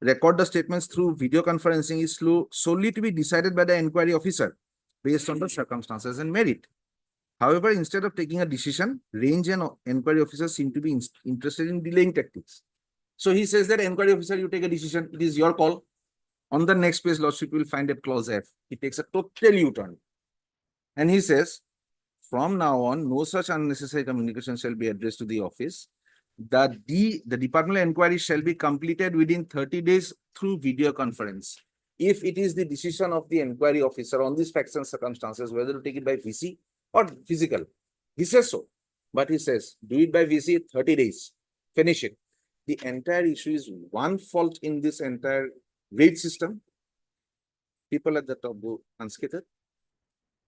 record the statements through video conferencing is solely to be decided by the inquiry officer based on the circumstances and merit. However, instead of taking a decision, range and inquiry officers seem to be interested in delaying tactics. So he says that inquiry officer, you take a decision, it is your call. On the next page, Lordship will find at clause F. He takes a total U-turn. And he says, from now on, no such unnecessary communication shall be addressed to the office. The departmental inquiry shall be completed within 30 days through video conference. If it is the decision of the inquiry officer on these facts and circumstances, whether to take it by VC or physical, he says so. But he says, do it by VC, 30 days, finish it. The entire issue is one fault in this entire rate system. People at the top go unscathed.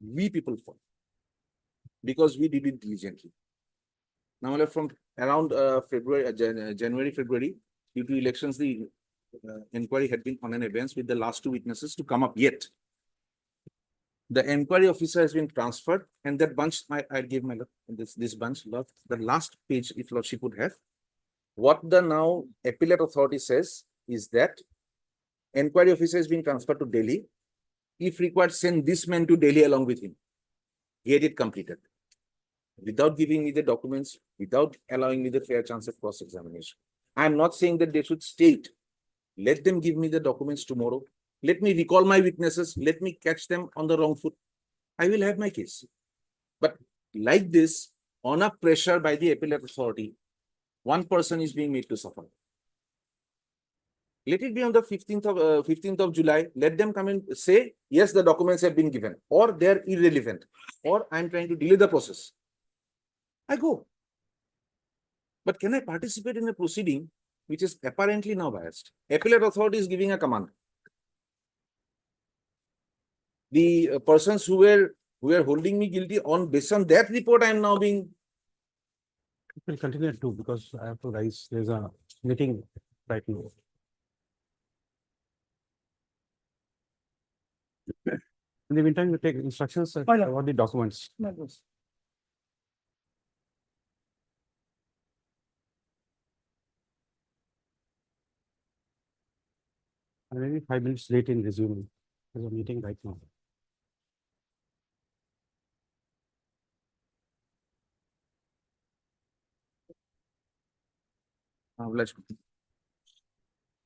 We people fall because we did it diligently. Now, from around January, February, due to elections, the inquiry had been on an advance with the last two witnesses to come up yet. The inquiry officer has been transferred, and that bunch, I gave my this bunch, the last page, if Lordship would have. What the now appellate authority says is that inquiry officer has been transferred to Delhi. If required, send this man to Delhi along with him. Get it completed. Without giving me the documents, without allowing me the fair chance of cross-examination. I am not saying that they should state. Let them give me the documents tomorrow. Let me recall my witnesses. Let me catch them on the wrong foot. I will have my case. But like this, on a pressure by the appellate authority, one person is being made to suffer. Let it be on the 15th of July. Let them come and say, yes, the documents have been given, or they're irrelevant, or I'm trying to delay the process. I go. But can I participate in a proceeding which is apparently now biased? Appellate authority is giving a command. The persons who were holding me guilty based on that report, I am now being. We'll continue at 2 because I have to rise. There's a meeting right now. In the meantime, we take instructions about the documents. I'm maybe 5 minutes late in resuming. There's a meeting right now.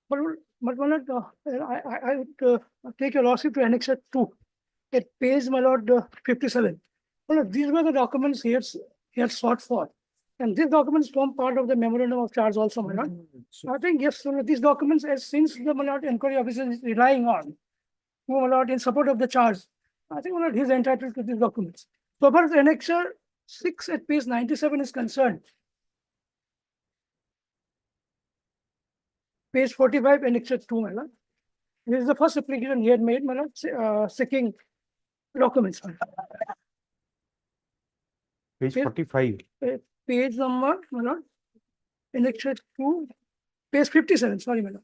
But my lord, I would take your lordship to Annex 2. It pays my lord 57. Well, these were the documents he had sought for. And these documents form part of the memorandum of charge also, my lord. I think, yes, these documents, since the my lord inquiry officer is relying on, my lord, in support of the charge. I think, my lord, he is entitled to these documents. So far as annexure 6 at page 97 is concerned, page 45, annexure 2, my lord. This is the first application he had made, my lord, seeking documents. My lord. Page Page- 45. Page number, my lord, annexure 2, page 57, sorry, my lord.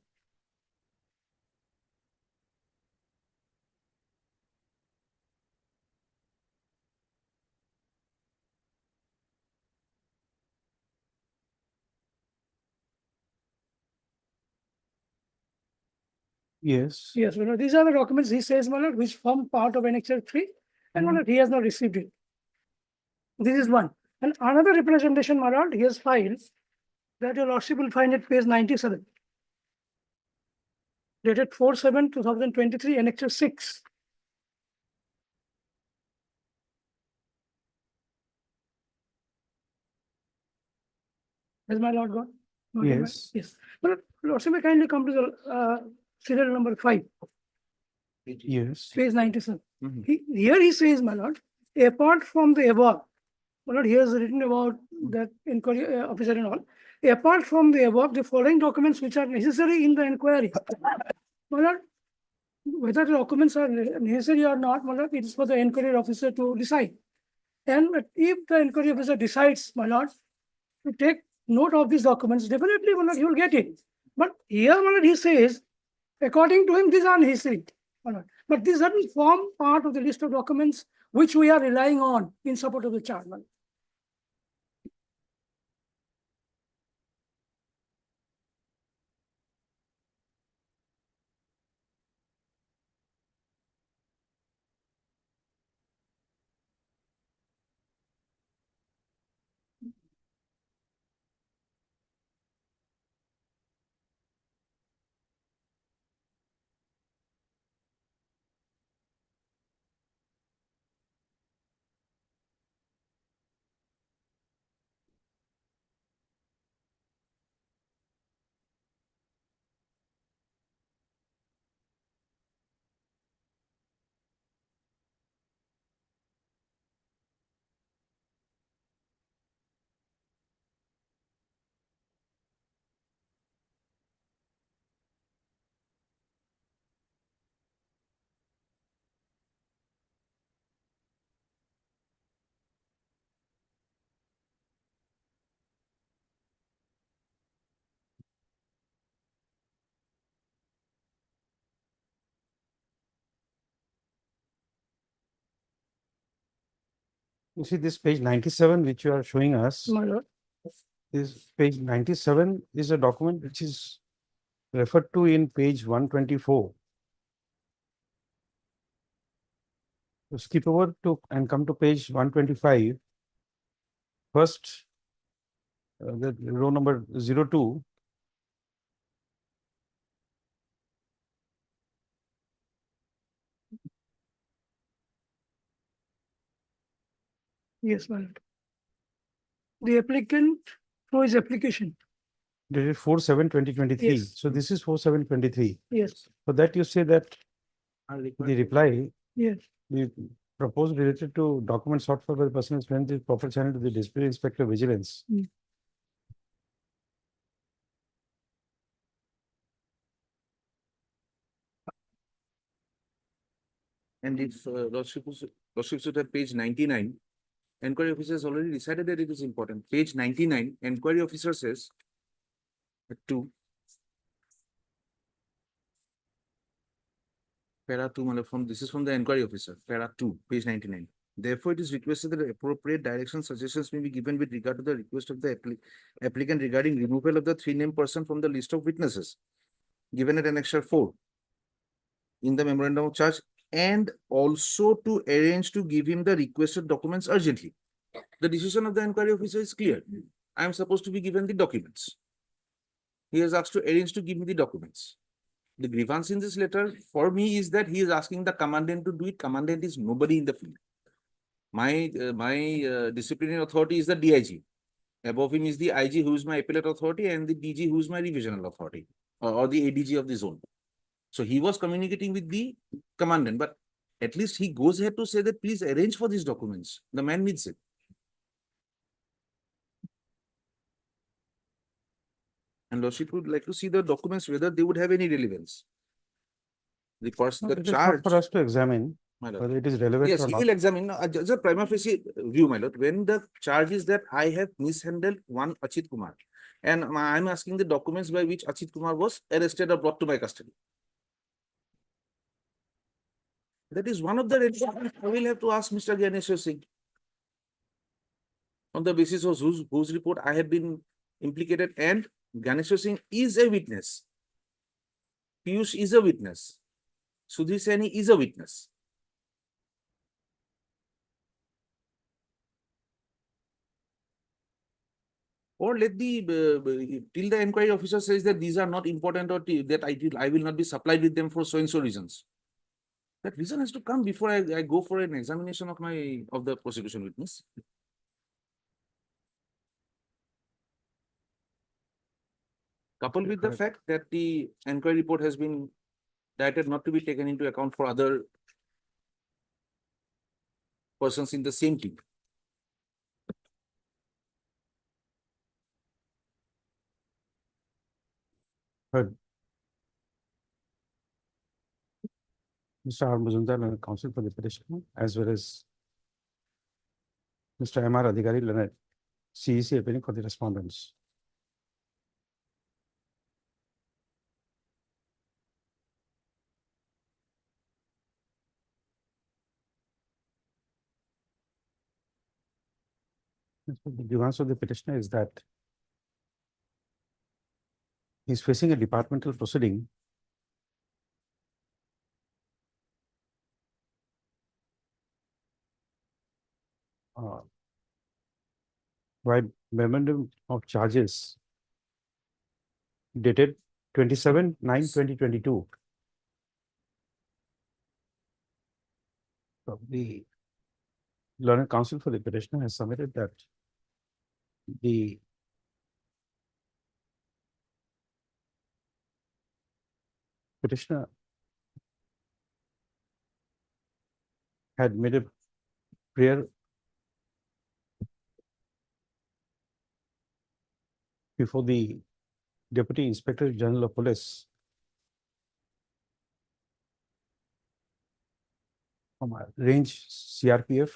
Yes. Yes, my lord, these are the documents he says, my lord, which form part of annexure 3, and my lord, he has not received it. This is one. And another representation, my lord, he has filed that your lordship will find at page 97. Dated 4/7/2023, annexure 6. Has my lord gone? Not yet, my- Yes. Yes. But lordship may kindly come to the serial number 5, Yes. page 97. Mhm. Here he says, my lord, apart from the above, my lord, he has written about that inquiry officer and all. Apart from the above, the following documents which are necessary in the inquiry. My lord, whether the documents are necessary or not, my lord, it is for the inquiry officer to decide. And if the inquiry officer decides, my lord, to take note of these documents, definitely, my lord, he will get it. But here, my lord, he says, according to him, these are necessary. My lord. But this doesn't form part of the list of documents which we are relying on in support of the charge. My lord. You see this page 97, which you are showing us. My lord. This page 97 is a document which is referred to in page 124. So skip over to and come to page 125. First, the row number 02. Yes, my lord. The applicant through his application. Dated 4/7/2023. Yes. So this is 4/7/23. Yes. For that you say that the reply, Yes. the proposed related to documents sought for by the person is sent the proper channel to the disciplinary inspector of vigilance. Mm. And if Lordship should have page 99, enquiry officer has already decided that it is important. Page 99, enquiry officer says, 2. Para 2, this is from the enquiry officer, para 2, page 99. Therefore, it is requested that appropriate direction suggestions may be given with regard to the request of the applicant regarding removal of the 3 named person from the list of witnesses given at annexure 4 in the memorandum of charge, and also to arrange to give him the requested documents urgently. The decision of the inquiry officer is clear. I am supposed to be given the documents. He has asked to arrange to give me the documents. The grievance in this letter for me is that he is asking the commandant to do it. Commandant is nobody in the field. My disciplinary authority is the DIG. Above him is the IG, who is my appellate authority, and the DG, who is my revisional authority, or the ADG of the zone. So he was communicating with the commandant, but at least he goes ahead to say that please arrange for these documents. The man needs it. And Lordship would like to see the documents, whether they would have any relevance. The person, No, the it is not charge. for us to examine My lord. whether it is relevant Yes, or he not. will examine, just a prima facie view, my lord. When the charge is that I have mishandled one Achit Kumar, and I'm asking the documents by which Achit Kumar was arrested or brought to my custody. That is one of the red flags I will have to ask Mr. Gyaneshwar Singh. On the basis of whose report I have been implicated, and Gyaneshwar Singh is a witness. Piyush is a witness. Sudhir Saini is a witness. Or let the till the inquiry officer says that these are not important, or that I will not be supplied with them for so and so reasons. That reason has to come before I go for an examination of the prosecution witness. Coupled with the fact that the inquiry report has been directed not to be taken into account for other persons in the same team. Heard. Mr. R. Majumdar, learned counsel for the petitioner, as well as Mr. M. R. Adhikari, learned CEC opinion for the respondents. The grievance of the petitioner is that he is facing a departmental proceeding by memorandum of charges dated 27/9/2022. So the learned counsel for the petitioner has submitted that the petitioner had made a prayer before the Deputy Inspector General of Police, range CRPF,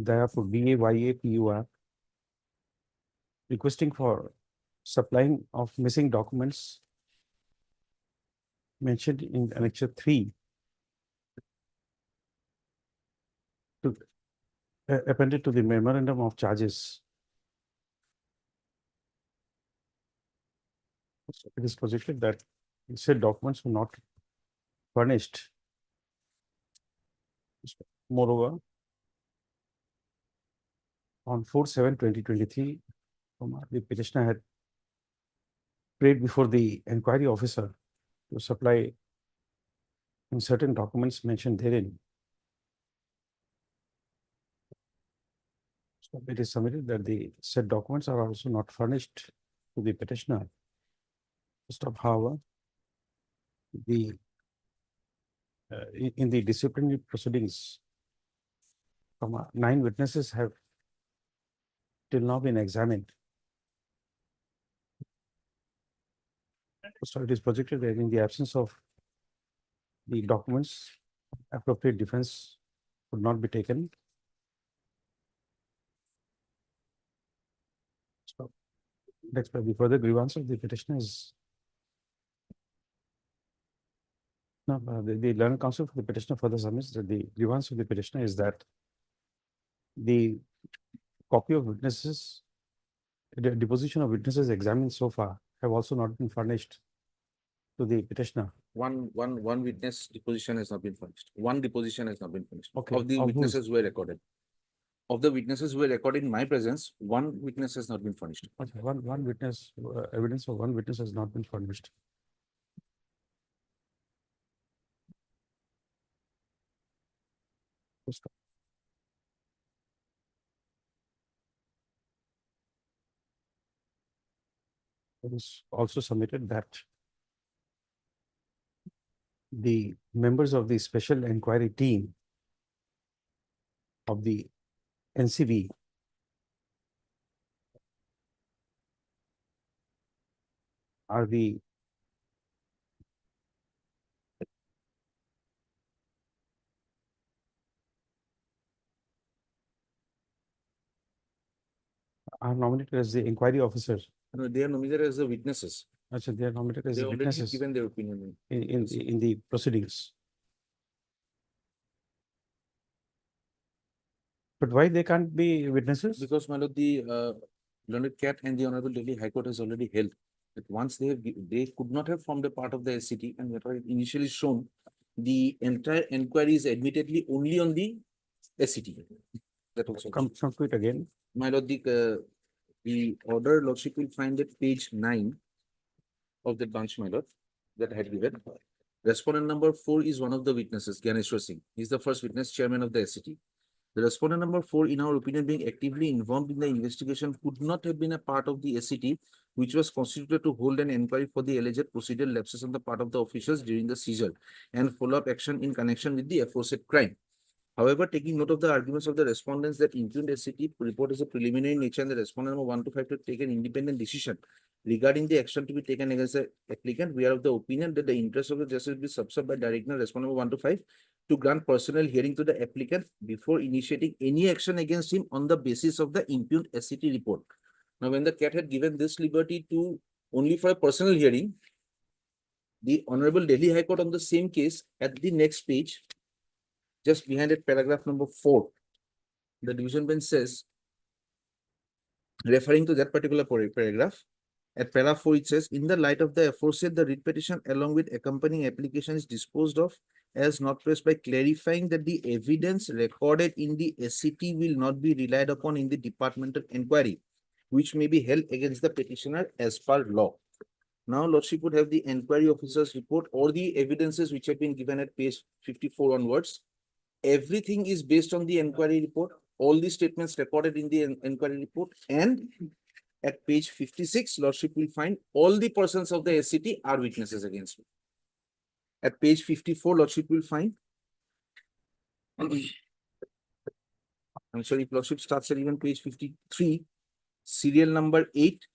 Dayapur DAYAPUR, requesting for supplying of missing documents mentioned in Annexure 3 to appended to the memorandum of charges. So it is posited that said documents were not furnished. Moreover, on 4/7/2023, the petitioner had prayed before the inquiry officer to supply in certain documents mentioned therein. So it is submitted that the said documents are also not furnished to the petitioner. First of, however, the in the disciplinary proceedings, 9 witnesses have till now been examined. So it is projected that in the absence of the documents, appropriate defense would not be taken. So that's why the further grievance of the petitioner is no, the learned counsel for the petitioner further submits that the grievance of the petitioner is that the copy of witnesses, the deposition of witnesses examined so far have also not been furnished to the petitioner. One witness deposition has not been furnished. One deposition has not been finished. Okay, Of the of whose? witnesses who were recorded. Of the witnesses who were recorded in my presence, one witness has not been furnished. Okay, one witness, evidence of one witness has not been furnished. It is also submitted that the members of the special inquiry team of the NCB are the are nominated as the inquiry officers. No, they are nominated as the witnesses. Actually, they are nominated as They the already have witnesses given their opinion. in the proceedings. But why they can't be witnesses? Because my lord, the learned cat and the Honorable Delhi High Court has already held that once they could not have formed a part of the SCT, and that was initially shown, the entire inquiry is admittedly only on the SCT. That also. Come to it again. My lord, the order lordship will find at page 9 of the bunch, my lord, that I had given. Respondent number 4 is one of the witnesses, Gyaneshwar Singh. He is the first witness, chairman of the SCT. The respondent number 4, in our opinion, being actively involved in the investigation, could not have been a part of the SCT, which was constituted to hold an inquiry for the alleged procedural lapses on the part of the officials during the seizure and follow-up action in connection with the aforesaid crime. However, taking note of the arguments of the respondents that impugned SCT report is a preliminary nature and the respondent number 1 to 5 to take an independent decision regarding the action to be taken against the applicant, we are of the opinion that the interest of the justice will be subserved by directing the respondent number 1 to 5 to grant personal hearing to the applicant before initiating any action against him on the basis of the impugned SCT report. Now, when the cat had given this liberty to only for a personal hearing, the Honorable Delhi High Court on the same case at the next page, just behind it, paragraph number 4, the division bench says, referring to that particular paragraph, at paragraph 4, it says, in the light of the aforesaid, the writ petition along with accompanying application is disposed of as not pressed by clarifying that the evidence recorded in the SCT will not be relied upon in the departmental inquiry, which may be held against the petitioner as per law. Now, Lordship would have the inquiry officer's report or the evidences which have been given at page 54 onwards. Everything is based on the inquiry report, all the statements recorded in the inquiry report, and at page 56, Lordship will find all the persons of the SCT are witnesses against me. At page 54, Lordship will find, I'm sorry, if Lordship starts at even page 53, serial number 8,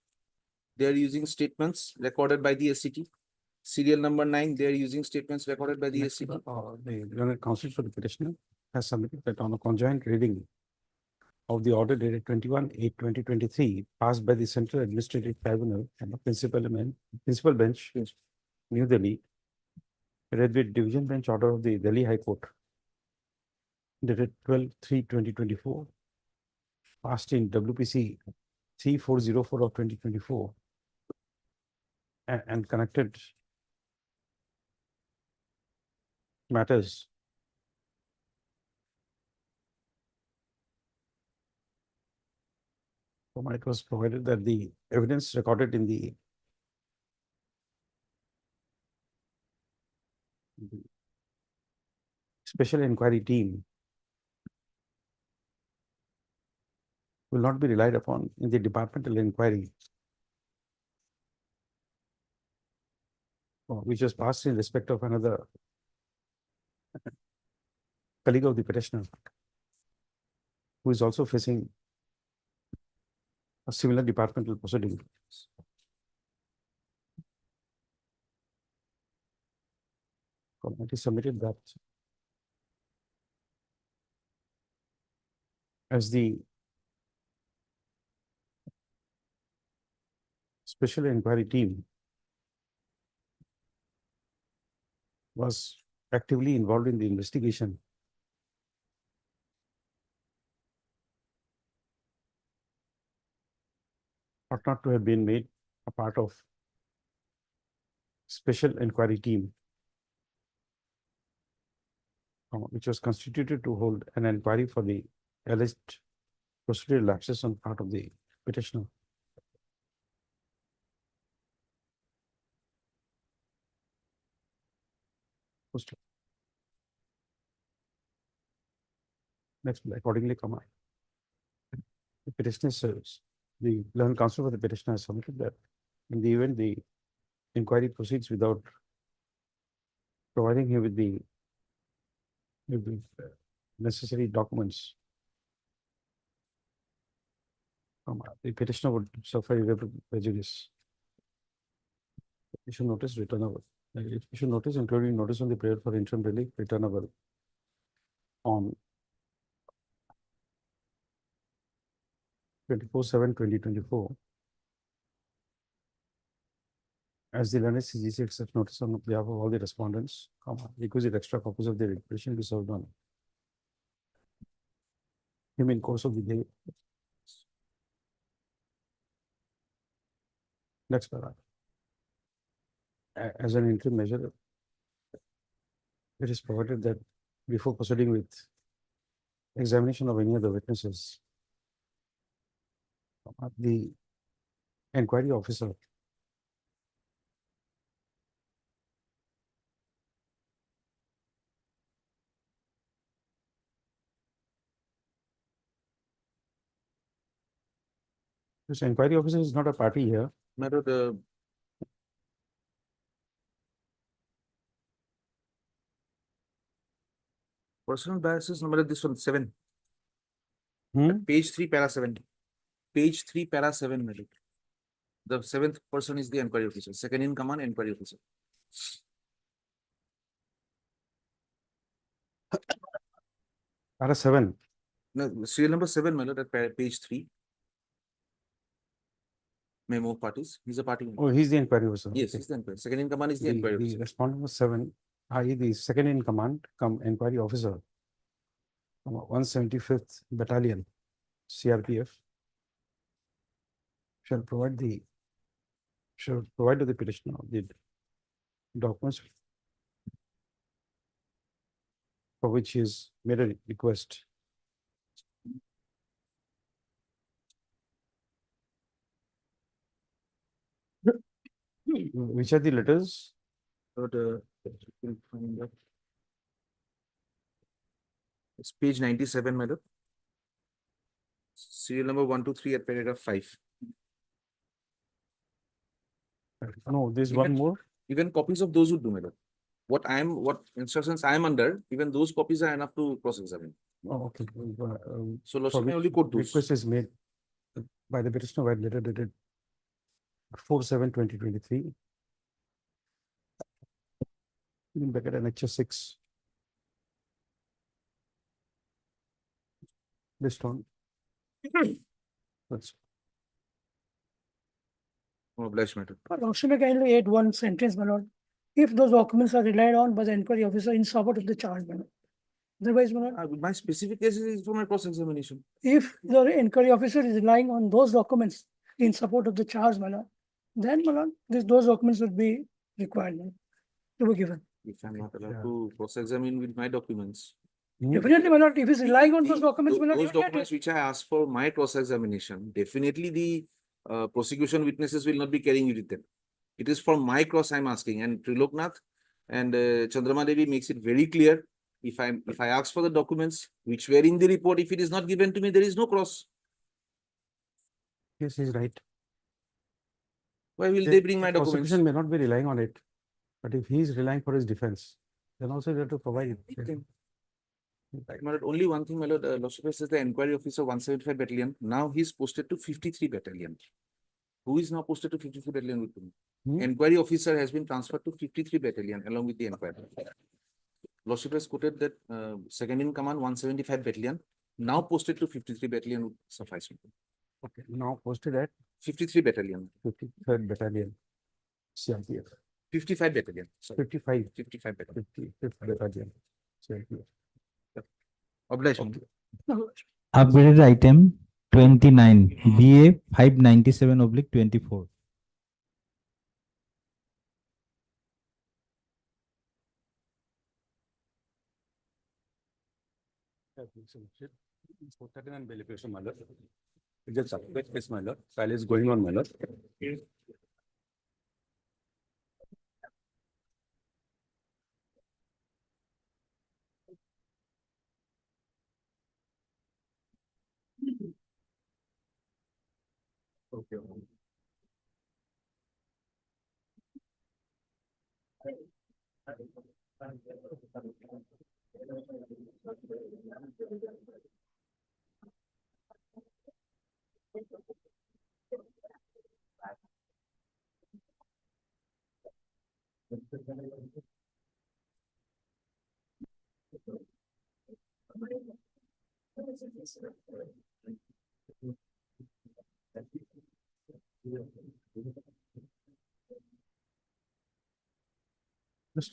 they are using statements recorded by the SCT. Serial number 9, they are using statements recorded by the SCT. The learned counsel for the petitioner has submitted that on a conjoint reading of the order dated 21/8/2023 passed by the Central Administrative Tribunal and the Principal Bench, New Delhi, read with Division Bench order of the Delhi High Court dated 12/3/2024, passed in WPC 3404 of 2024 and connected matters it was provided that the evidence recorded in the special inquiry team will not be relied upon in the departmental inquiry, which was passed in respect of another colleague of the petitioner, who is also facing a similar departmental proceeding. Committee submitted that as the special inquiry team was actively involved in the investigation, ought not to have been made a part of special inquiry team, which was constituted to hold an inquiry for the alleged procedural lapses on part of the petitioner. Next, accordingly, the petitioner serves. The learned counsel for the petitioner has submitted that in the event the inquiry proceeds without providing him with the necessary documents. The petitioner would suffer irreparable prejudice. Issue notice returnable. Issue notice including notice on the prayer for interim relief returnable on 24/7/2024. As the learned CGC accepts notice on behalf of all the respondents, requisite extra copies of the declaration be served on him in course of the day. Next paragraph. As an interim measure, it is provided that before proceeding with examination of any of the witnesses, the inquiry officer this inquiry officer is not a party here. Matter the personal biases number this one 7. Page 3 para 7. Page 3 para 7 matter. The 7th person is the inquiry officer, second in command inquiry officer. Para 7. No, serial number 7, my lord, at page 3. Memo of parties. He's a party. Oh, he's the inquiry officer. Yes, Okay. he's the inquiry. Second in command is the inquiry The officer. respondent was 7, i.e. the second in command, inquiry officer, 175th Battalion, CRPF, shall provide to the petitioner the documents for which he has made a request. Which are the letters? But, it's page 97, my lord. Serial number 123 at paragraph 5. No, there's one more. Even copies of those would do, my lord. What instructions I am under, even those copies are enough to cross-examine. Oh, okay. So, Lordship may only quote those. Request is made by the petitioner by letter dated 4/7/2023. In bracket annexure 6. List on. That's Obliged, matter. Lordship may kindly add one sentence, my lord. If those documents are relied on by the inquiry officer in support of the charge, my lord. Otherwise, my lord, My specific case is for my cross-examination. if the inquiry officer is relying on those documents in support of the charge, my lord, then, my lord, those documents would be required, my lord, to be given. If I'm not allowed to cross-examine with my documents. Definitely, my lord, if he's relying on those documents, my lord, Those he'll get documents it. which I asked for my cross-examination, definitely the prosecution witnesses will not be carrying it with them. It is for my cross I'm asking, and Triloknath and Chandrama Devi makes it very clear. If I ask for the documents which were in the report, if it is not given to me, there is no cross. Yes, he's right. Why will they bring my documents? Prosecution may not be relying on it, but if he is relying for his defense, then also they have to provide it. Right, my lord, only one thing, my lord, Lordship says the inquiry officer 175 battalion. Now he's posted to 53 battalion. Who is now posted to 53 battalion with me? Inquiry officer has been transferred to 53 battalion along with the inquiry. Lordship has quoted that second in command 175 battalion, now posted to 53 battalion would suffice. Okay, now posted at 53 battalion. 53rd Battalion, CRPF. 55 battalion. Sorry. 55 battalion. 55th Battalion, CRPF. Obliged. Upgraded item 29, BA 597/24. Just update this, my lord. File is going on, my lord. Okay. Just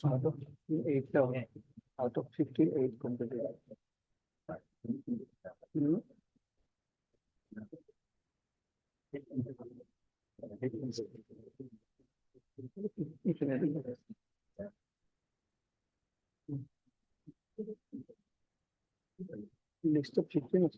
out of 58 completed. Hmm? List of 15.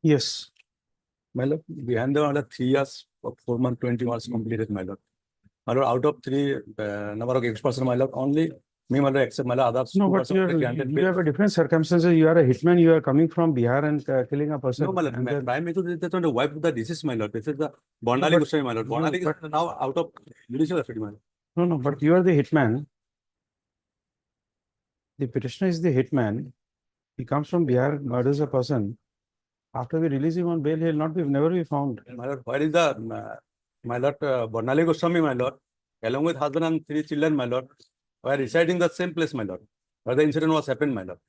Yes. My lord, behind the 3 years, 4 months, 20 months completed, my lord. My lord, out of three, number of X%, my lord, only me, my lord, except my lord, others. No, 2% but already granted you bail. have a different circumstances. You are a hitman. You are coming from Bihar and killing a person. No, my lord, and then- prime minister is the wife of the deceased, my lord. This is the Bondali but Goswami, my lord. you- Bondali but- is now out of judicial custody, my lord. No, no, but you are the hitman. The petitioner is the hitman. He comes from Bihar, murders a person. After we release him on bail, he will not be, never be found. My lord, where is the, my lord, Bondali Goswami, my lord, along with husband and 3 children, my lord, were residing the same place, my lord, where the incident was happened, my lord.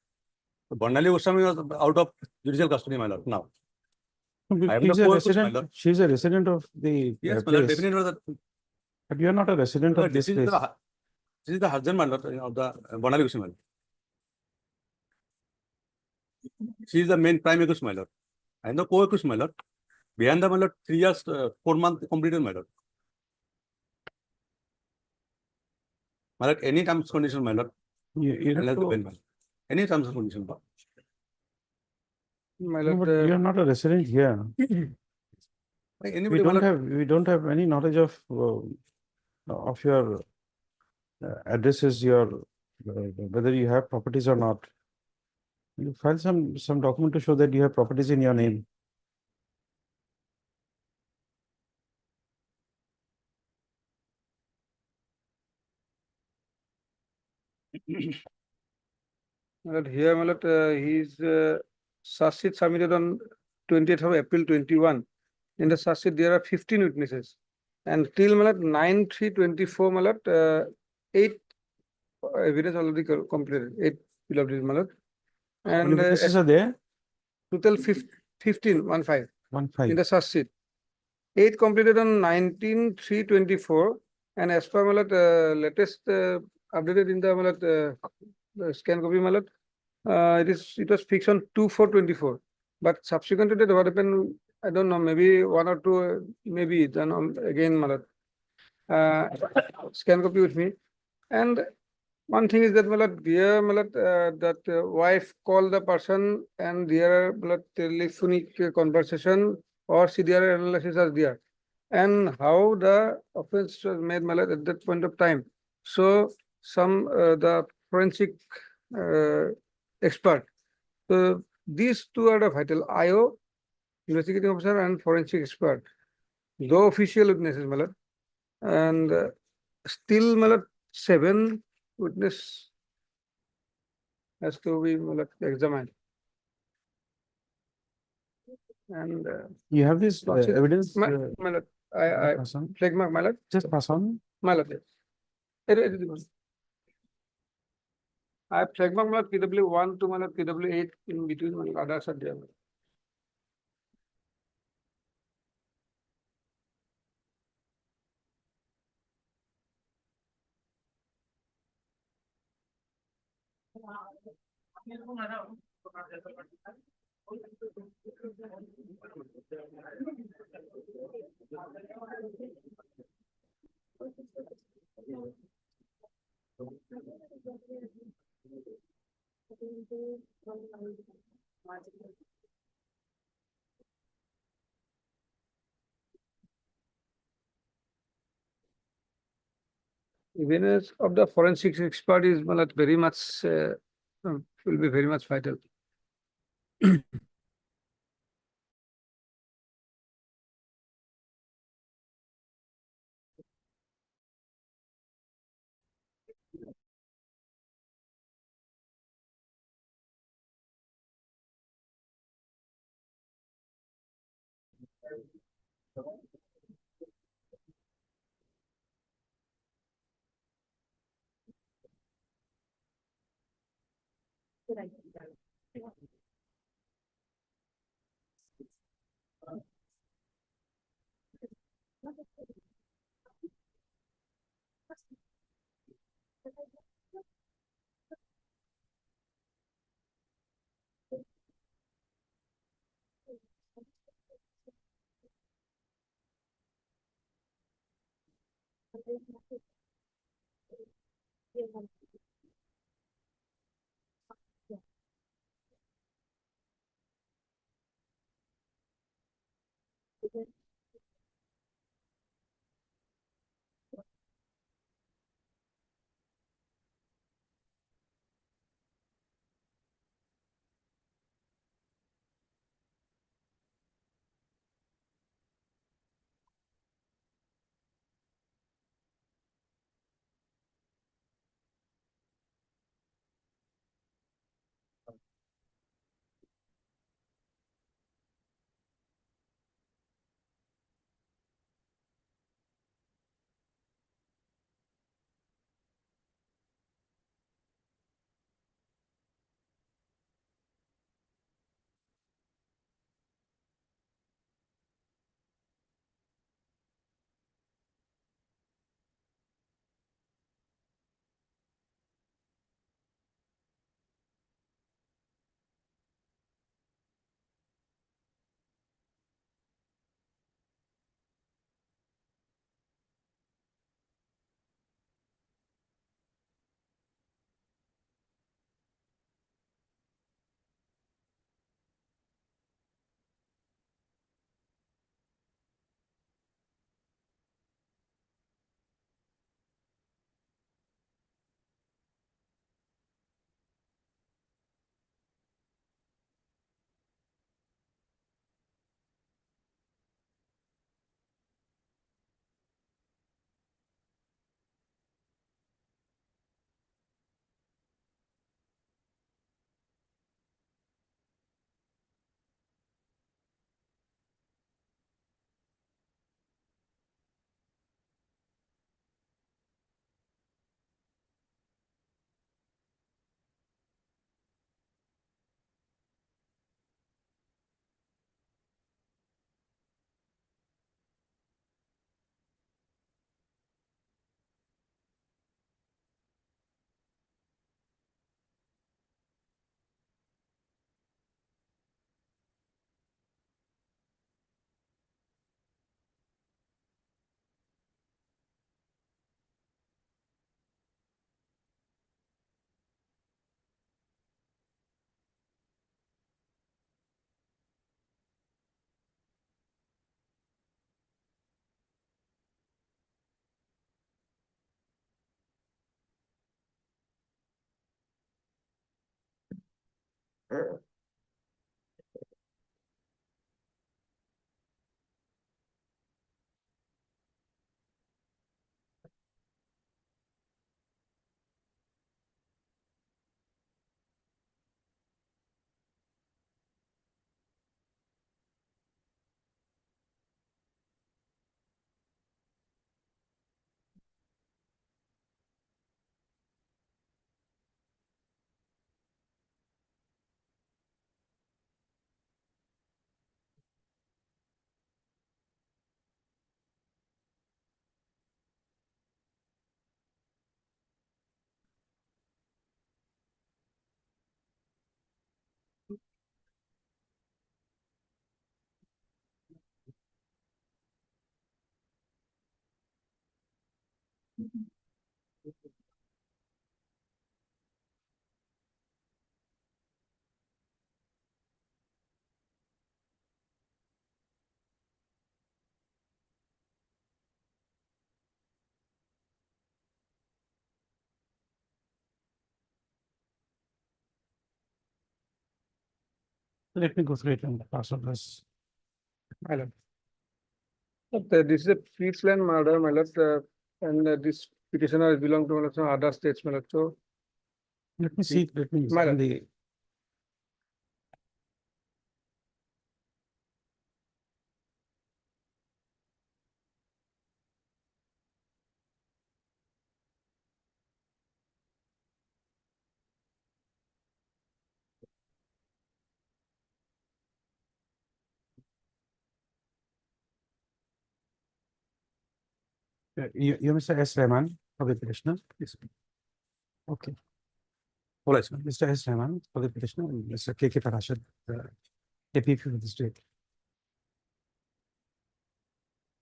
So Bondali Goswami was out of judicial custody, my lord, now. I am the She's a co-accused, my resident, lord. she's a resident of the Yes, my lord, place. definitely. But you are not a resident of this place. This is the husband, my lord, of the Bondali Goswami. She is the main prime accused, my lord. I am the co-accused, my lord. Behind the, my lord, 3 years, 4 months completed, my lord. My lord, any terms condition, my lord. You have Unless the to- bail, my lord. Any terms and condition. My No, lord, but you are not a resident here. Like We anybody, my lord, we don't have any knowledge of your addresses, your whether you have properties or not. You file some document to show that you have properties in your name. my lord, here, my lord, his charge sheet submitted on 20th of April 21. In the charge sheet, there are 15 witnesses. And till, my lord, 9/3/24, my lord, 8 evidence already completed, 8 beloved, my lord. How many And witnesses are there? total 15, 15. 15. In the charge sheet. 8 completed on 19/3/24, and as per my lord, latest updated in the my lord, the scan copy, my lord, it was fixed on 2/4/24. But subsequent to that, what happened, I don't know, maybe 1 or 2, maybe then again, my lord, scan copy with me. And one thing is that, my lord, here, my lord, that wife called the person, and there, my lord, telephonic conversation or CDR analysis are there. And how the offense was made, my lord, at that point of time. So some the forensic expert. So these two are the vital: IO, investigating officer, and forensic expert. Though official witnesses, my lord, and still, my lord, 7 witness has to be, my lord, examined. And You have this Lordship, evidence? my lord, I pass on? flag mark, my lord. Just pass on. My lord, yes. I have flag mark, my lord, PW1 to my lord, PW8 in between, my lord, others are there. Awareness of the forensic expert is very much will be very much vital. Let me go through it and pass on this. My lord. But this is a peace land murder, my lord, and this petitioner belong to my lord, some other states, my lord, so. Let me see, let me My examine lord. the. You Mr. S. Rahman for the petitioner? Yes. Okay. All right, Mr. S. Rahman for the petitioner, and Mr. K. Parashad, APP for the state.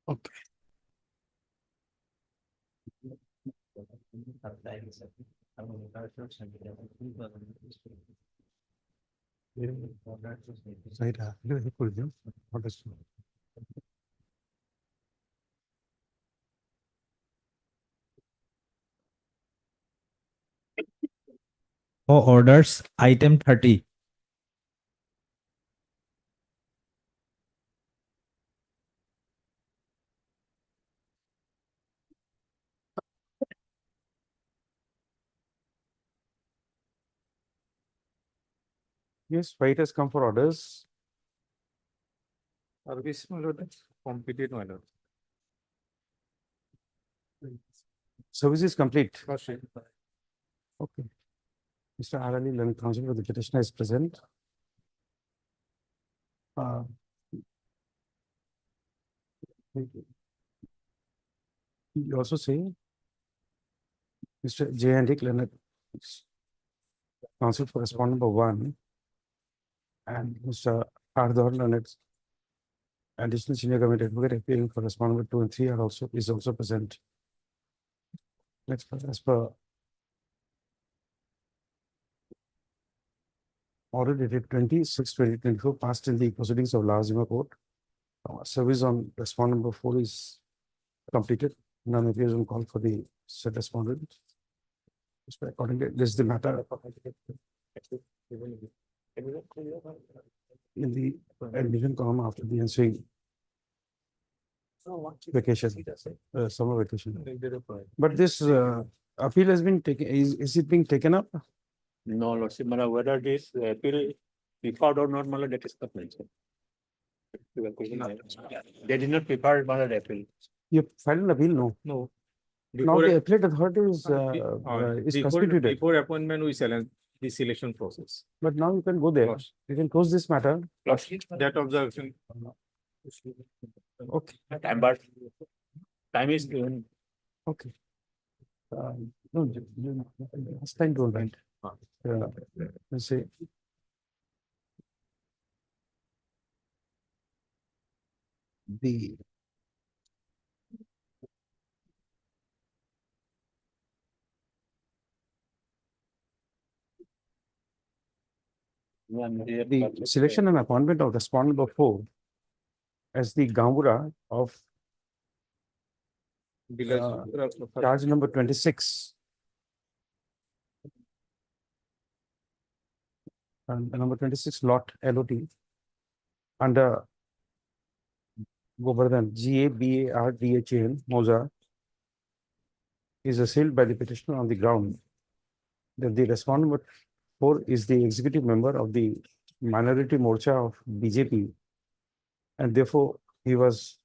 Okay. Right, very cool, yeah. Understood. For orders, item 30. Yes, fight has come for orders. Service, my lord, completed, my lord. Service is complete. Lordship. Okay. Mr. R. Ali, learned counsel for the petitioner is present. You also say Mr. J. Henrik Leonard, counsel for respondent number 1, and Mr. Ardor Leonard, additional senior government advocate appearing for respondent number 2 and 3 is also present. Next, as per order dated 26/2024, passed in the proceedings of Lazima Court. Service on respondent number 4 is completed. None appears on call for the said respondent. Accordingly, this is the matter in the admission column after the ensuing vacation, summer vacation. But this appeal has been taken, is it being taken up? No, Lordship, my lord, whether this appeal preferred or not, my lord, that is not mentioned. They did not prepare, my lord, appeal. You filed an appeal, no? No. Now the appellate authority is constituted. Before appointment, we challenge the selection process. But now you can go there. You can close this matter. Lordship, that observation. Okay. Time is given. Okay. No, last time don't write. Let's say. The selection and appointment of respondent number 4 as the Gambura of charge number 26. And number 26 lot LOT under Govardhan GABARDHAN Moza is assailed by the petitioner on the ground that the respondent number 4 is the executive member of the minority morcha of BJP, and therefore he was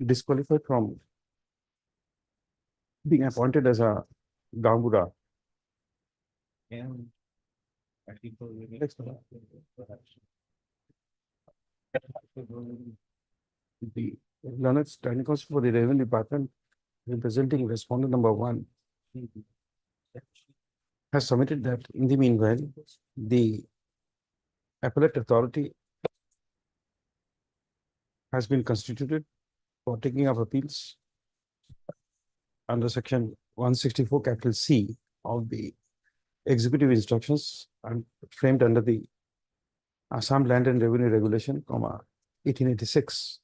disqualified from being appointed as a Gambura. The learned standing counsel for the Revenue Department representing respondent number 1 has submitted that in the meanwhile, the appellate authority has been constituted for taking up appeals under section 164 capital C of the executive instructions and framed under the Assam Land and Revenue Regulation, 1886.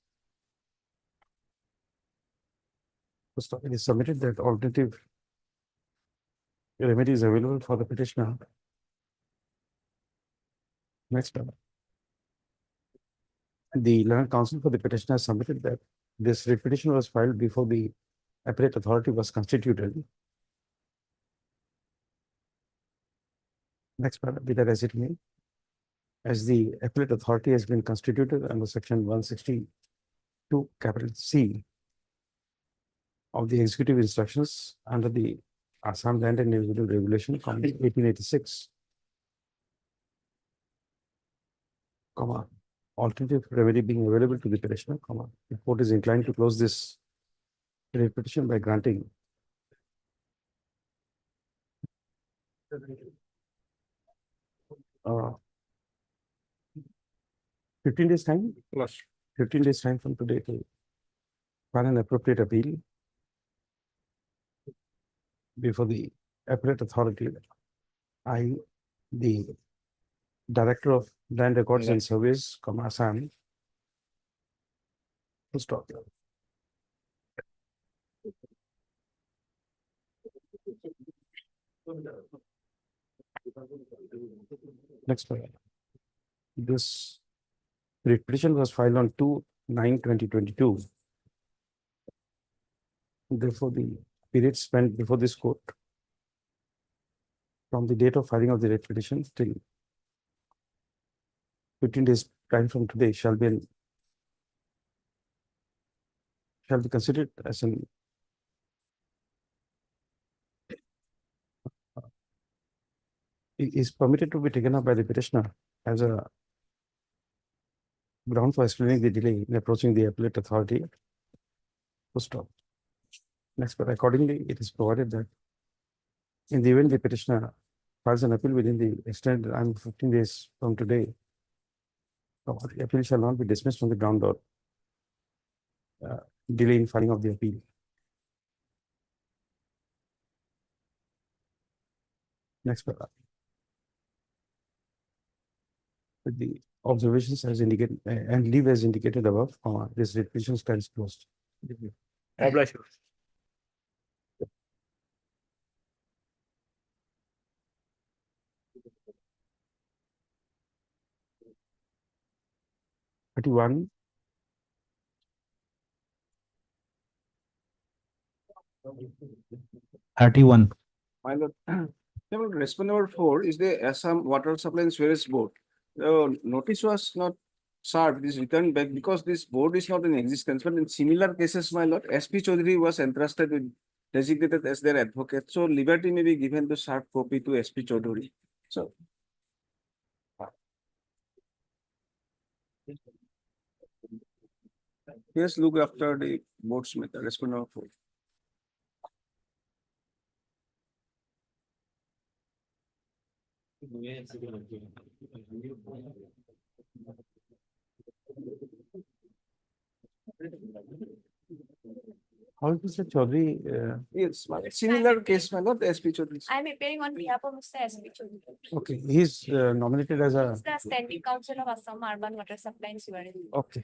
It is submitted that alternative remedy is available for the petitioner Next one. The learned counsel for the petitioner has submitted that this writ petition was filed before the appellate authority was constituted. Next paragraph, be that as it may, as the appellate authority has been constituted under section 162 capital C of the executive instructions under the Assam Land and Individual Regulation, 1886, alternative remedy being available to the petitioner, the court is inclined to close this writ petition by granting 15 days time, plus 15 days time from today to file an appropriate appeal before the appellate authority. The Director of Land Records and Surveys, Assam, to stop. Next one. This writ petition was filed on 2/9/2022. Therefore, the period spent before this court from the date of filing of the writ petition till 15 days time from today shall be considered as an is permitted to be taken up by the petitioner as a ground for explaining the delay in approaching the appellate authority to stop. Next, but accordingly, it is provided that in the event the petitioner files an appeal within the extended time of 15 days from today, the appeal shall not be dismissed on the ground of delay in filing of the appeal. Next paragraph. With the observations as indicated and leave as indicated above, this writ petition stands closed. God bless you. One. My lord, respond number 4 is the Assam Water Supply and Sewage Board. The notice was not served, it is returned back because this board is not in existence. But in similar cases, my lord, SP Chaudhary was entrusted with designated as their advocate. So liberty may be given to serve copy to SP Chaudhary. So yes, look after the board's matter. Respond number 4. How is Mr. Chaudhary? Yes, similar case, my lord, SP Chaudhary. I am appearing on behalf of Mr. S.P. Chaudhary. Okay, he's nominated as a. It's the Standing Council of Assam Urban Water Supply and Sewerage. Okay.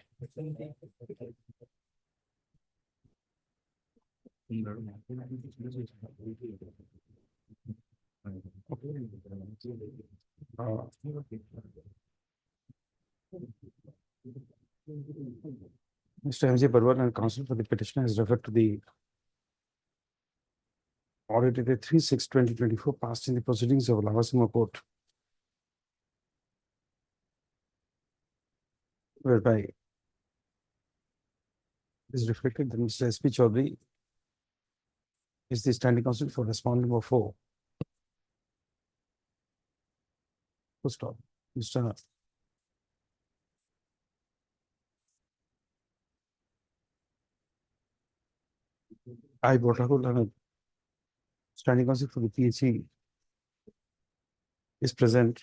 Mr. M.J. Barwal and counsel for the petitioner has referred to the order dated 3/6/2024 passed in the proceedings of Lavasima Court, whereby is reflected that Mr. S.P. Chaudhary is the standing counsel for respondent number 4. Full stop. Mr. I. Botakul and standing counsel for the PHE is present.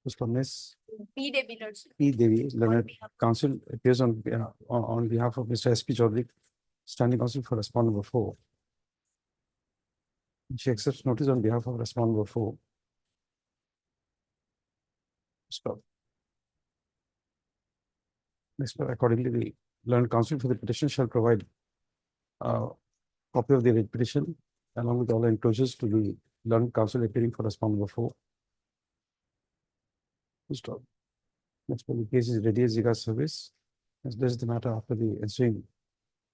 Full stop. Miss P. Devi, Lordship. P. Devi, learned counsel, appears on behalf of Mr. S.P. Chaudhary, standing counsel for respondent number 4. She accepts notice on behalf of respondent number 4. Stop. Next, accordingly, the learned counsel for the petition shall provide a copy of the writ petition along with all enclosures to the learned counsel appearing for respondent number 4. Stop. Next one, the case is ready as regards service. As this is the matter after the ensuing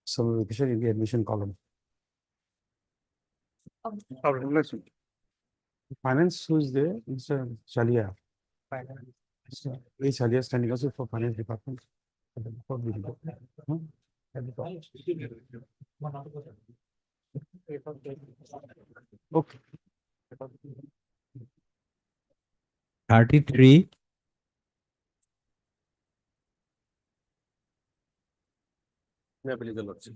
summer vacation in the admission column. Finance, who is there? Mr. Shalia. Mr. A. Shalia standing also for finance department. Hmm? Okay. 33, Yeah, please, your lordship.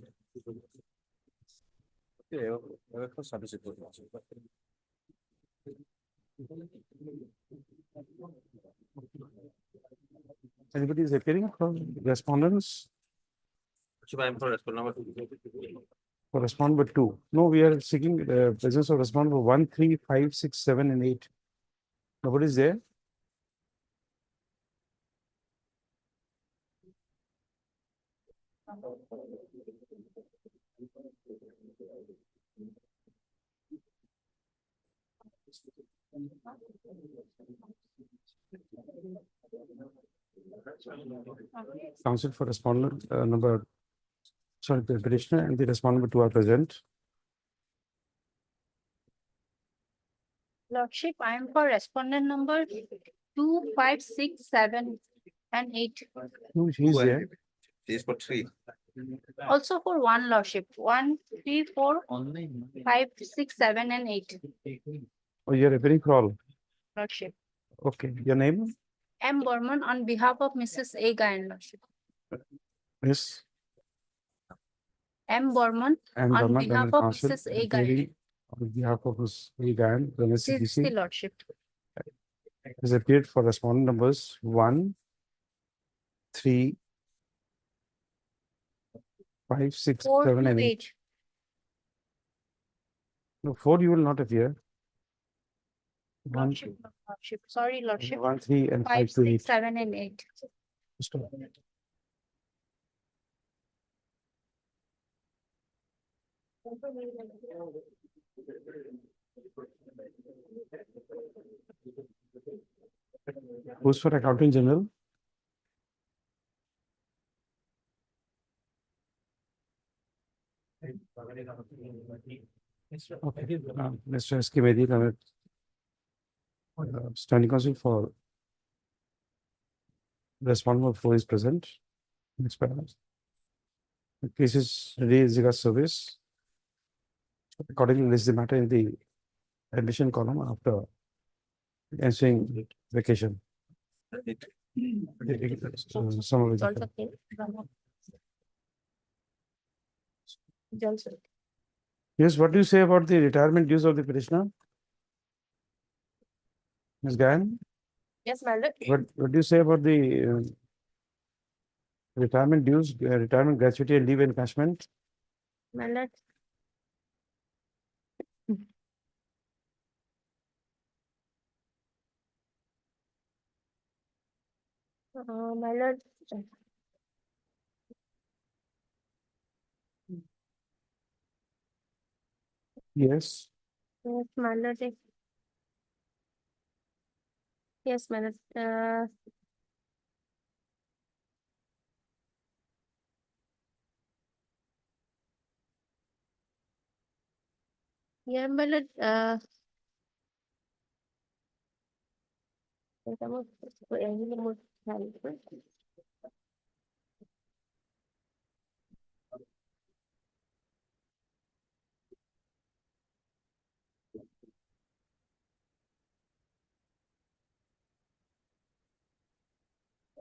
Okay, for service report, lordship. Anybody is appearing from respondents? Lordship, I am for respondent number 2. For respondent 2. No, we are seeking presence of respondent 1, 3, 5, 6, 7, and 8. Nobody is there? Counsel for respondent the petitioner and the respondent number 2 are present. Lordship, I am for respondent number 2, 5, 6, 7, and 8. No, she is there. She is for 3. Also for 1, Lordship, 1, 3, 4, 5, 6, 7, and 8. Oh, you are appearing for all. Lordship. Okay, your name? M. Burman on behalf of Mrs. A. Gayan, Lordship. Yes. M. Burman And on Burman, behalf Learned of Counsel, Mrs. A. Gayan. appearing on behalf of Ms. A. Gayan, the This is the NSCDC, Lordship. has appeared for respondent numbers 1, 3, 5, 6, 4 7, to and 8. 8. No, 4 you will not appear. 1, Lordship, Lordship. Sorry, Lordship. 1, 3, and 5 5, to 6, 8. 7, and 8. Stop. Who's for accounting general? Okay, Mr. S. K. Mehdi, standing counsel for respondent number 4 is present. Next paragraph. The case is ready as regards service. Accordingly, this is the matter in the admission column after ensuing vacation. Summer It's also vacation. okay. It's also okay. Yes, what do you say about the retirement dues of the petitioner? Ms. Gayan, Yes, my lord. what do you say about the retirement dues, retirement gratuity and leave encashment? My lord. My lord. Yes. Yes, my lord. Yes, my lord. Yeah, my lord. Estamos muy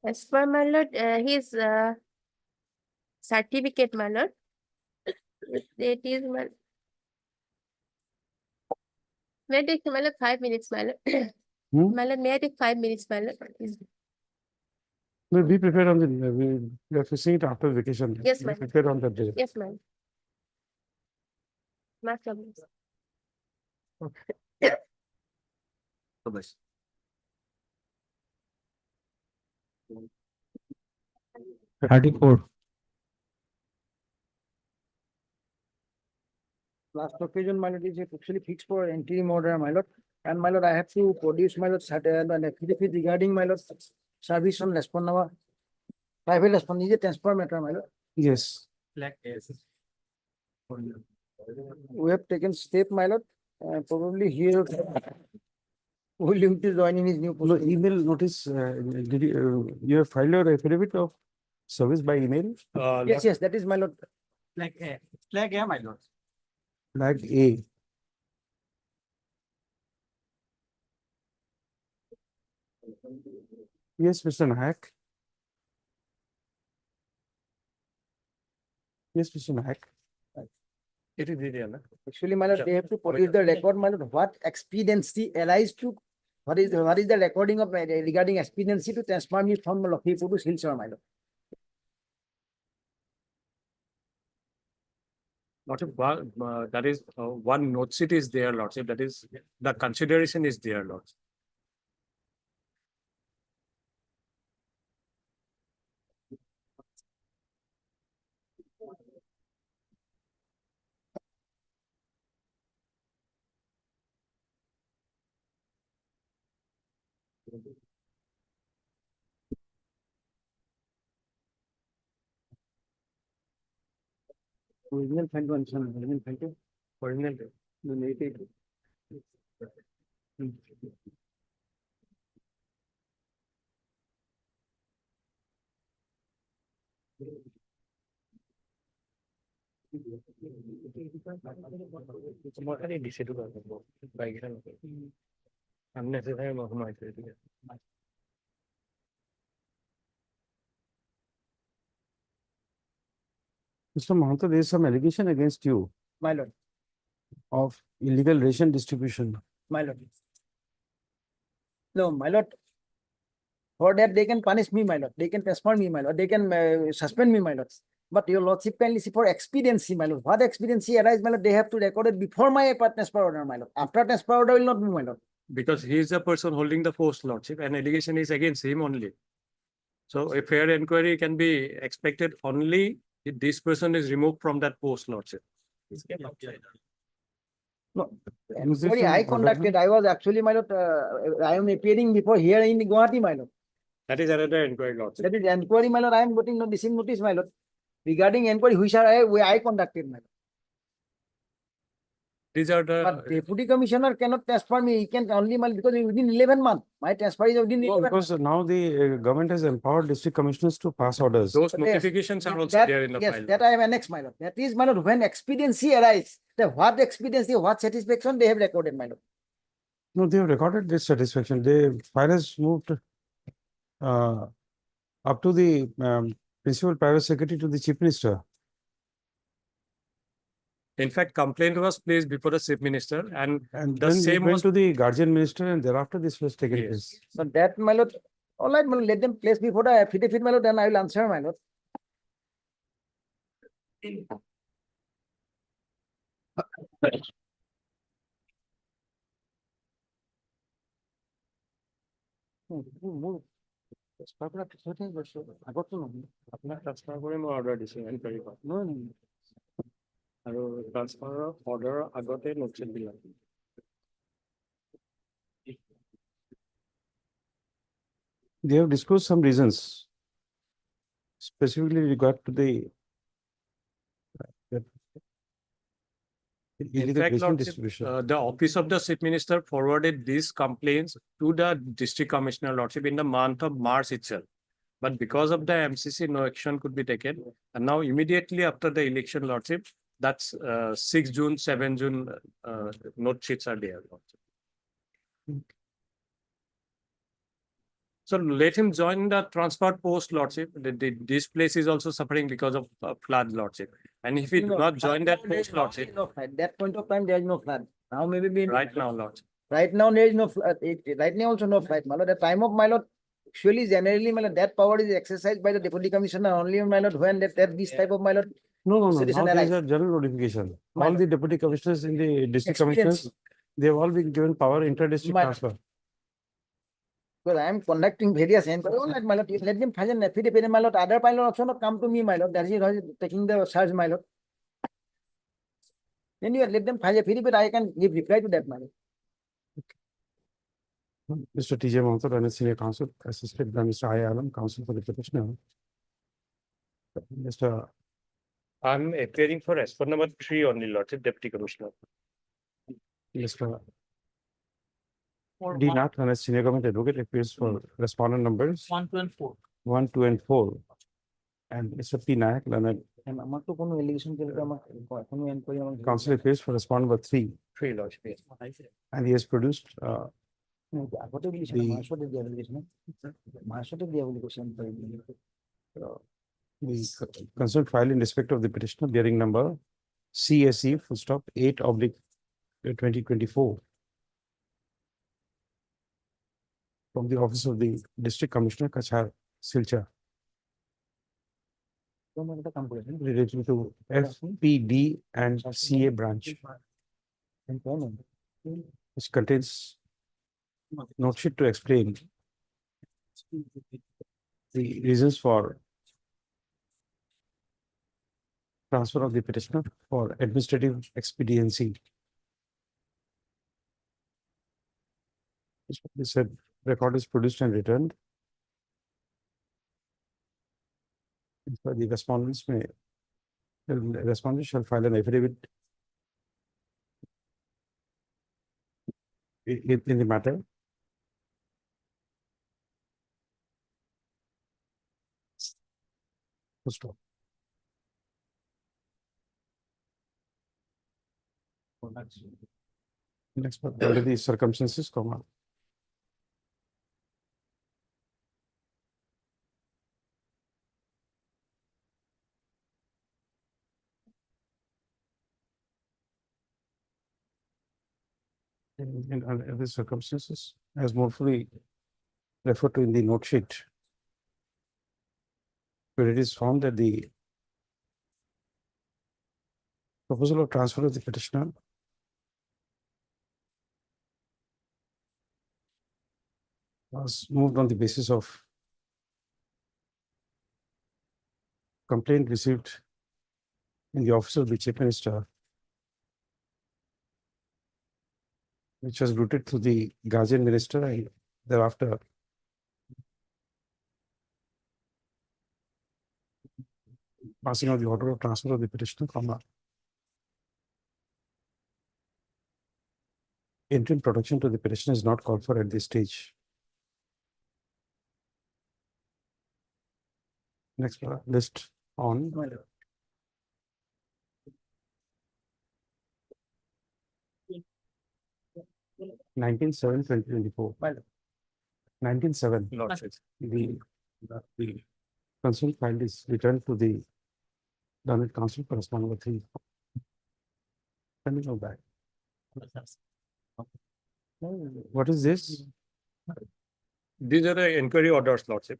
as per my lord, his certificate, my lord. It is my. May I take my lord 5 minutes, my lord. My lord, may I take 5 minutes, my lord? We'll be prepared on the, we are facing it after vacation. Yes, Be ma'am. prepared on that day. Yes, ma'am. No problem. Okay. Bye-bye. Thirty-four. Last occasion, my lord, is actually fixed for interim order, my lord. And my lord, I have to produce my lord certain affidavit regarding my lord service on respond number. Private response is a transfer matter, my lord. Yes. We have taken step, my lord, probably here. Willing to join in his new No, post. email notice, you have filed your affidavit of service by email? Yes, yes, that is my lord. Flag A, my lord. Flag A. Yes, Mr. Nayak. Yes, Mr. Nayak. It is there, Actually, my lord, they have to produce the record, my lord, what expediency arise to, what is the recording of regarding expediency to transfer me from Lakhimpur to Silchar, my lord. Lordship, that is one note sheet is there, Lordship. That is the consideration is there, Lordship. Original file one, son, original file two. Original. The native. Unnecessary noise. Mr. Mahanta, there is some allegation against you My lord, of illegal ration distribution. my lord. No, my lord. For that, they can punish me, my lord. They can transfer me, my lord. They can suspend me, my lord. But your lordship kindly see for expediency, my lord. What expediency arise, my lord, they have to record it before my transfer order, my lord. After transfer order will not be, my lord. Because he is the person holding the post, Lordship, and allegation is against him only. So a fair inquiry can be expected only if this person is removed from that post, Lordship. No, Is this sorry, an I order? conducted. I was actually, my lord, I am appearing before here in Guwahati, my lord. That is another inquiry, Lordship. That is inquiry, my lord. I am getting notice in notice, my lord. Regarding inquiry, which I conducted, my lord. These are the. But deputy commissioner cannot transfer me. He can only, my because within 11 months. My transfer is within No, 11 because months. now the government has empowered district commissioners to pass orders. Those Yes, notifications are also that- there in the yes, file. that I have annexed, my lord. That is, my lord, when expediency arise, the what expediency, what satisfaction they have recorded, my lord. No, they have recorded this satisfaction. The file has moved up to the principal private secretary to the chief minister. In fact, complaint was placed before the chief minister and And the then it same went was. to the guardian minister and thereafter this was taken Yes. place. So that, my lord, all right, my lord, let them place before the affidavit, my lord, then I will answer, my lord. আপোনাক transfer কৰি মই order দিছোঁ enquiry কৰা আৰু ট্ৰান্সফাৰৰ অৰ্ডাৰৰ আগতে নোটছ্বিট বিলাক They have disclosed some reasons, specifically regard to the In illegal fact, ration Lordship, distribution. the office of the chief minister forwarded these complaints to the district commissioner, Lordship, in the month of March itself. But because of the MCC, no action could be taken. And now immediately after the election, Lordship, that's 6 June, 7 June, note sheets are there, Lordship. So let him join the transport post, Lordship. This place is also suffering because of flood, Lordship. And if he do not join that post, Lordship, No, at that point of time, there is no flood. Now maybe be. right now, Lordship. Right now, there is no flood. Right now also no flood, my lord. At the time of my lord, actually generally, my lord, that power is exercised by the deputy commissioner only, my lord, when that this type of, my lord. No, citizen now there is arise. a general notification. My All lord. the deputy commissioners in the district Experience. commissioners, they have all been given power inter-district My- transfer. Because I am conducting various inquiries, all right, my lord, let them file an affidavit, my lord, other pilot also not come to me, my lord, that is why taking the charge, my lord. Anyway, let them file affidavit, I can give reply to that, my lord. Mr. T.J. Mathur and senior counsel, assisted by Mr. I. Alam, counsel for the petitioner. Mr. I'm appearing for respond number 3 only, Lordship Deputy Commissioner. Mr. D. Nath and senior government advocate appears for respondent numbers 1, 2, and 4. 1, 2, and 4. And Mr. P. Nayak, learned And আমার তো কোনো allegation করলে আমার কোনো inquiry আমার counsel appears for respondent number 3. 3, Lordship. Yes. And he has produced আগতে বলেছি the- মার সাথে দিয়ে allegation মার সাথে দিয়ে allegation the consent file in respect of the petitioner bearing number CSE full stop 8/2024 from the office of the district commissioner Kachar Silchar তোমার একটা কাম করেছেন relating to FPD and CA branch, which contains note sheet to explain the reasons for transfer of the petitioner for administrative expediency. This said record is produced and returned. For the respondents may, the respondent shall file an affidavit in the matter. Full stop. Next, but under the circumstances, comma. In under the circumstances, as more fully referred to in the note sheet, where it is found that the proposal of transfer of the petitioner was moved on the basis of complaint received in the office of the chief minister, which was routed to the guardian minister and thereafter passing of the order of transfer of the petitioner, comma. Interim protection to the petitioner is not called for at this stage. Next list on 19/7/2024. 19/7. The consent file is returned to the Learned Counsel for respondent number 3. Can you go back? What is this? These are the inquiry orders, Lordship.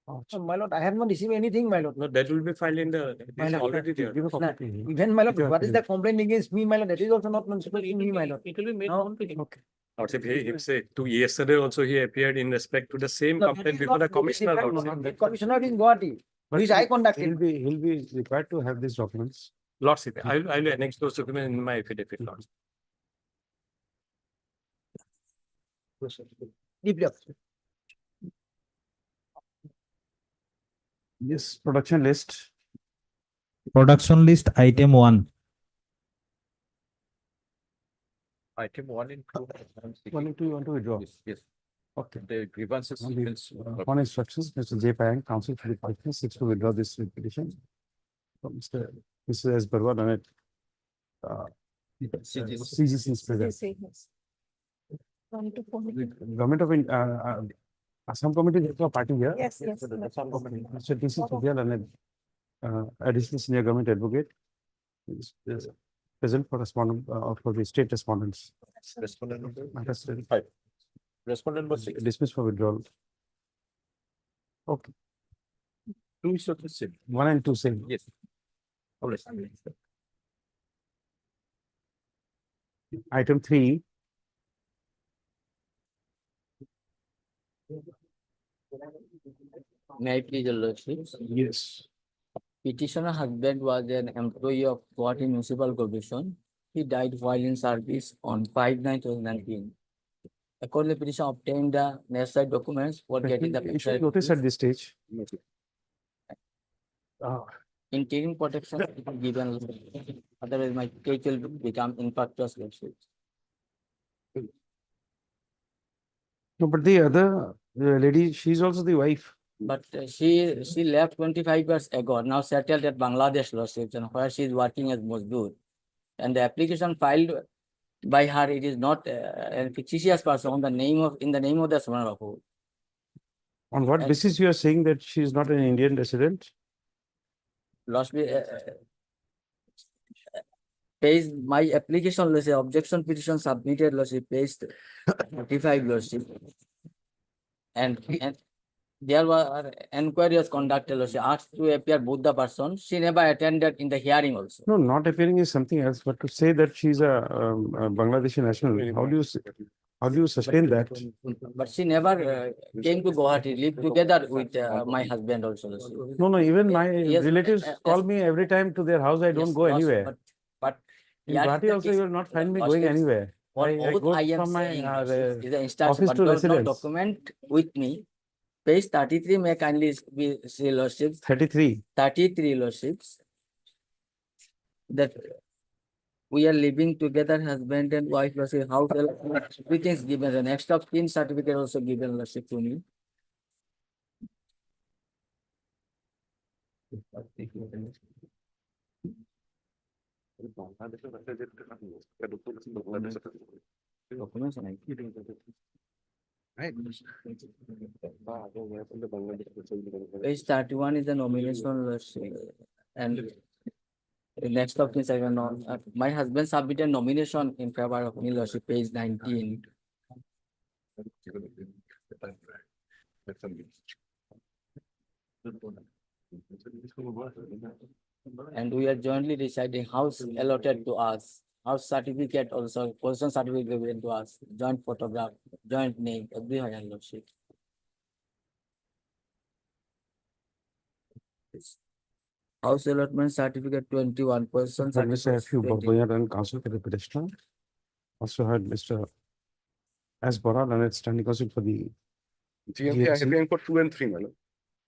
My lord, I have not received anything, my lord. No, that will be filed in the, it My is lord, already there. Give a copy Nah, to him. Even my lord, If you what have is the complaint against me, my lord? That is also not municipal to me, my lord. It will be made No. known to him. Okay. Lordship, he said to yesterday also he appeared in respect to the same No, that complaint is before the not- that is commissioner. different. Lordship. The commissioner is Guwahati, But which I He'll conducted. be required to have these documents. Lordship, I will annex those documents in my affidavit, Lordship. Deeply. This production list, Production list item 1. Item 1 and 2. 1 and 2 you want to withdraw? Yes. Okay. The grievances. On the- on instructions, Mr. J. Payang, counsel for the petitioner, seeks to withdraw this petition. From Mr. S. Barwa, Learned, CGC inspector. The Government of Assam Committee is a party here. Yes, yes. Mr. T.C. Sudhia, Learned, additional senior government advocate, is present for respondent, for the state respondents. Respondent number Matters 5. Respondent number 6. dismissed for withdrawal. Okay. 2 is the same. 1 and 2 same. Yes. Always. Item 3. May I please, your lordship? Yes. Petitioner husband was an employee of Guwahati Municipal Corporation. He died while in service on 5/9/2019. according to petition, obtain the necessary documents for getting the. You should notice at this stage. Interim protection is given, otherwise my case will become infractuous lawsuits. No, but the other lady, she's also the wife. But she left 25 years ago, now settled at Bangladesh lawsuits, and where she is working as Mazdoor. And the application filed by her, it is not a fictitious person in the name of the Swarna Bapu. On what basis you are saying that she is not an Indian resident? Page my application, let's say objection petition submitted, let's say page 35, let's say. And there were inquiries conducted, let's say asked to appear both the person. She never attended in the hearing also. No, not appearing is something else, but to say that she's a Bangladeshi national, how do you sustain that? But she never came to Guwahati, lived together with my husband also. let's say. No, even my Yes, relatives call me every time to their house. I don't go yes, anywhere. But In here is Guwahati the also, case. you will not find me Lordship, going anywhere. For I both go I am from my saying, is the instance, office but to there is no residence. document with me. Page 33 may kindly be see lordships. 33. 33 lordships. That we are living together, husband and wife, lordship, house, everything is given. The next of kin certificate also given, lordship, to me. Documents are Page 31 is the nomination, lordship, and the next of kin certificate. My husband submitted nomination in favor of me, lordship, page 19. And we are jointly deciding house allotted to us, house certificate also, possession certificate given to us, joint photograph, joint name, everyone, lordship. House allotment certificate 21, possession Had Mr. certificate F.U. 20. Boboyan and counsel for the petitioner. Also had Mr. S. Boral and its standing counsel for the GMP, I have been for 2 and 3, my lord.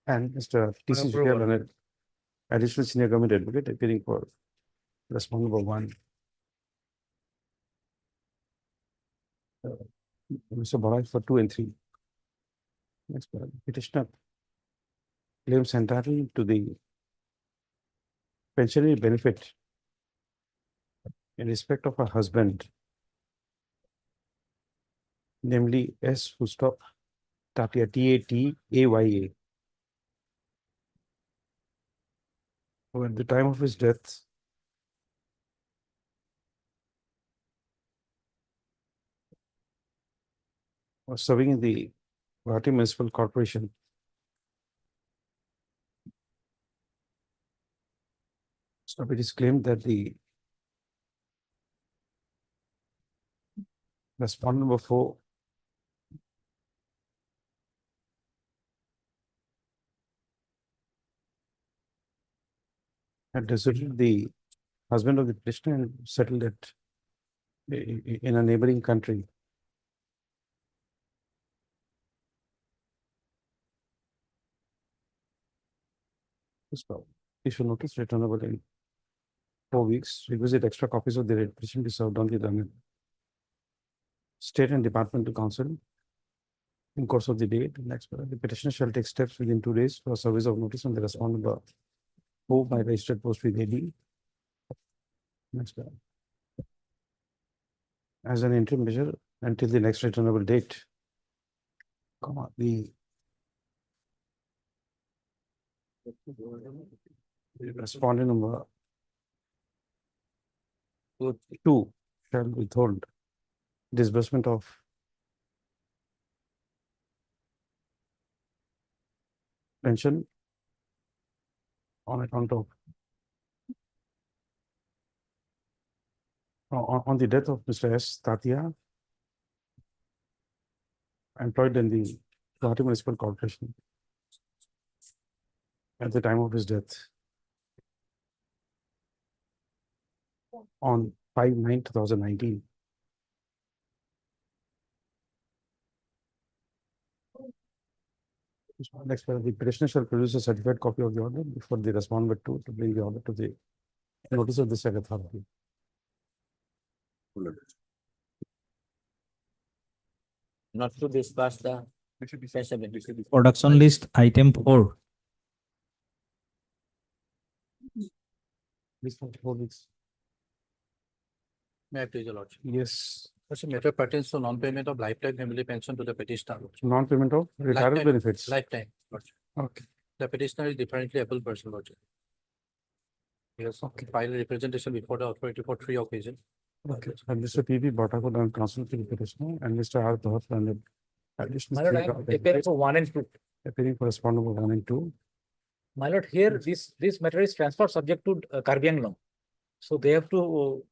and Mr. T.C. Julial and an additional senior government advocate appearing for respondent number 1. Mr. Boral for 2 and 3. Next, petitioner claims entitled to the pensionary benefit in respect of her husband, namely S. Fullstop Tatia, Tataya, who at the time of his death was serving in the Guwahati Municipal Corporation. So it is claimed that the respondent number 4 had deserted the husband of the petitioner and settled it in a neighboring country. Issue notice returnable in 4 weeks. Requisite extra copies of the petition be served on the State and Departmental Council in course of the day. Next, the petitioner shall take steps within 2 days for service of notice on the respondent number 4 by registered post with AD. Next, as an interim measure until the next returnable date, the respondent number 2 shall withhold disbursement of pension on account of on the death of Mr. S. Tatia, employed in the Guwahati Municipal Corporation at the time of his death on 5/9/2019. Next, the petitioner shall produce a certified copy of the order before the respondent to bring the order to the notice of the said authority. Not to discuss the. Production list item 4. This for 4 weeks. May I please, your lordship? Yes. Such a matter pertains to non-payment of lifetime family pension to the petitioner. Non-payment of retirement Lifetime- benefits. Lifetime, lordship. Okay. The petitioner is differently able person, lordship. He has filed a representation before the authority for 3 occasions. Okay. And Mr. P.B. Bhattakot and counsel to the petitioner and Mr. R. Dhawan and the additional. My lord, I am appearing for 1 and 2. Appearing for respondent number 1 and 2. My lord, here this matter is transferred subject to Karbi Anglong. So they have to,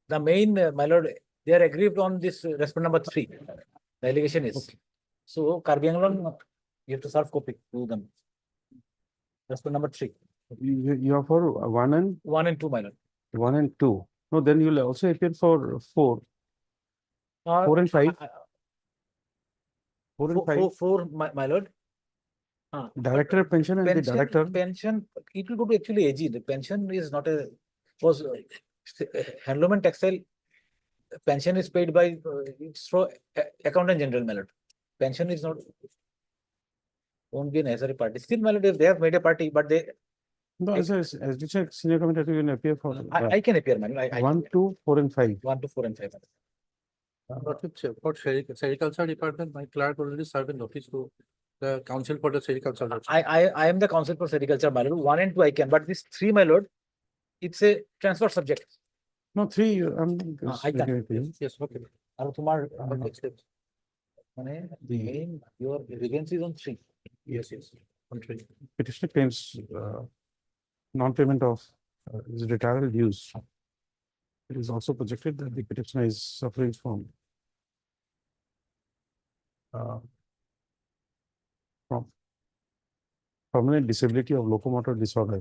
the main, my lord, they are aggrieved on this respondent number 3. The allegation is. So Karbi Anglong, you have to serve copy to them. Respondent number 3. You are for 1 and 1 and 2, my lord. 1 and 2. No, then you will also appear for 4. 4 and 5. 4 and 5. Four, my lord. Director of pension and the director. Pension, it will go to actually AG. The pension is not a, was handloom and textile. Pension is paid by, it's for accountant general, my lord. Pension is not, won't be a necessary party. Still, my lord, if they have made a party, but they. No, as district senior committee, you can appear for. I can appear, man. 1, 2, 4 and 5. 1 to 4 and 5. For sericulture department, my clerk already served a notice to the council for the sericulture. lordship. I am the counsel for sericulture, my lord. 1 and 2 I can, but this 3, my lord, it's a transfer subject. No, 3, I can. Yes, okay. And tomorrow, your grievance is on 3. Yes, yes. On 3. Petitioner claims non-payment of his retirement dues. It is also projected that the petitioner is suffering from permanent disability of locomotor disorder.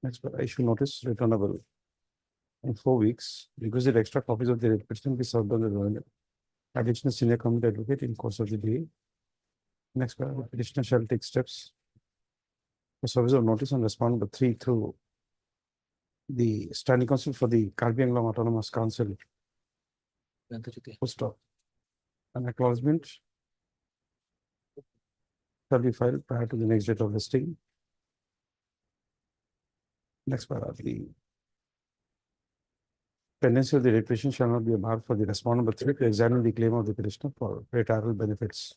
Next, issue notice returnable in 4 weeks. Requested extra copies of the petition be served on the additional senior committee advocate in course of the day. Next, the petitioner shall take steps for service of notice and respond number 3 through the standing council for the Karbi Anglong Autonomous Council. Full stop. An acknowledgement shall be filed prior to the next date of listing. Next paragraph, the pendency of the reparation shall not be a bar for the respondent number 3 to examine the claim of the petitioner for retirement benefits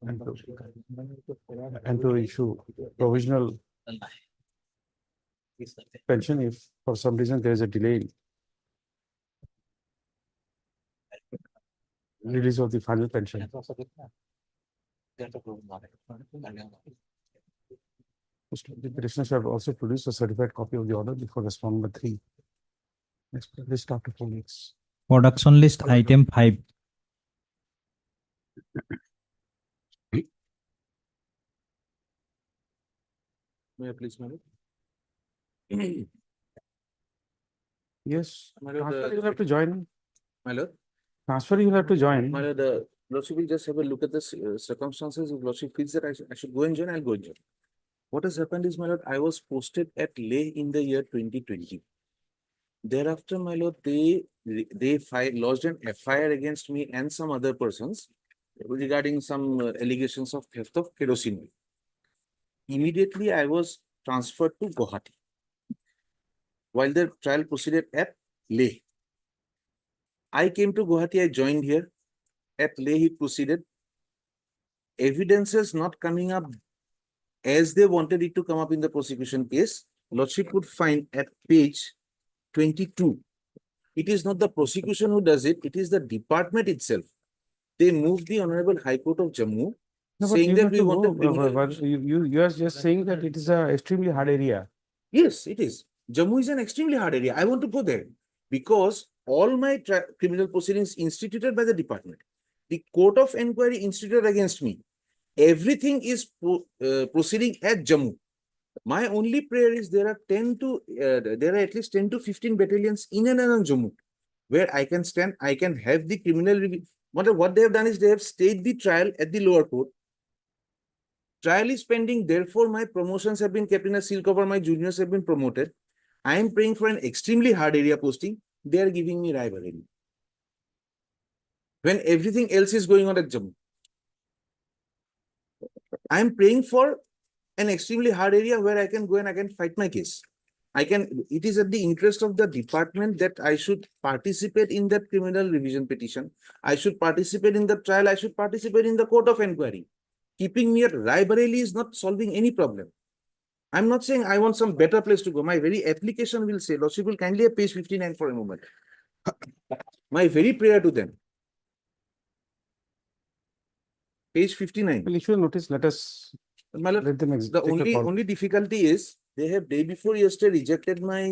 and to issue provisional pension if for some reason there is a delay in release of the final pension. The petitioner shall also produce a certified copy of the order before respondent number 3. Next, list after 4 weeks. Production list item 5. May I please, madam? Yes, My lord, transfer you have to join. My lord, Transfer you have to join. my lord, the lordship will just have a look at the circumstances. If lordship feels that I should go and join, I'll go and join. What has happened is, my lord, I was posted at Leh in the year 2020. Thereafter, my lord, they lodged an FIR against me and some other persons regarding some allegations of theft of kerosene oil. Immediately, I was transferred to Guwahati while the trial proceeded at Leh. I came to Guwahati, I joined here. At Leh, he proceeded. Evidences not coming up as they wanted it to come up in the prosecution case. Lordship would find at page 22. It is not the prosecution who does it, it is the department itself. They moved the Honorable High Court of Jammu No, but saying you that have we to wanted go, but you are just saying that it is a extremely hard area. Yes, it is. Jammu is an extremely hard area. I want to go there because all my criminal proceedings instituted by the department, the court of inquiry instituted against me, everything is proceeding at Jammu. My only prayer is there are at least 10 to 15 battalions in and around Jammu where I can stand, I can have the criminal What they have done is they have stayed the trial at the lower court. Trial is pending, therefore my promotions have been kept in a seal cover, my juniors have been promoted. I am praying for an extremely hard area posting. They are giving me Raebareli, when everything else is going on at Jammu. I am praying for an extremely hard area where I can go and I can fight my case. It is at the interest of the department that I should participate in that criminal revision petition. I should participate in the trial. I should participate in the court of inquiry. Keeping me at Raebareli is not solving any problem. I'm not saying I want some better place to go. My very application will say, Lordship will kindly have page 59 for a moment. My very prayer to them. Page 59. Well, issue a notice, let us, Let them the only difficulty is they have day before yesterday rejected my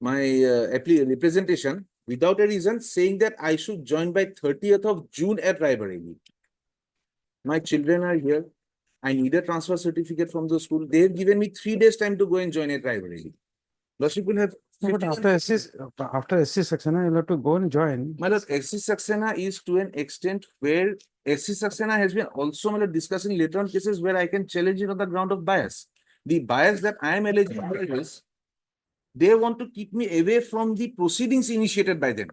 representation without a reason, saying that I should join by 30th of June at Raebareli. My children are here. I need a transfer certificate from the school. They have given me 3 days time to go and join at Raebareli. Lordship will have. but after SC Saxena, you'll have to go and join. My lord, SC Saxena is to an extent where SC Saxena has been also discussing later on cases where I can challenge it on the ground of bias. The bias that I am eligible is they want to keep me away from the proceedings initiated by them.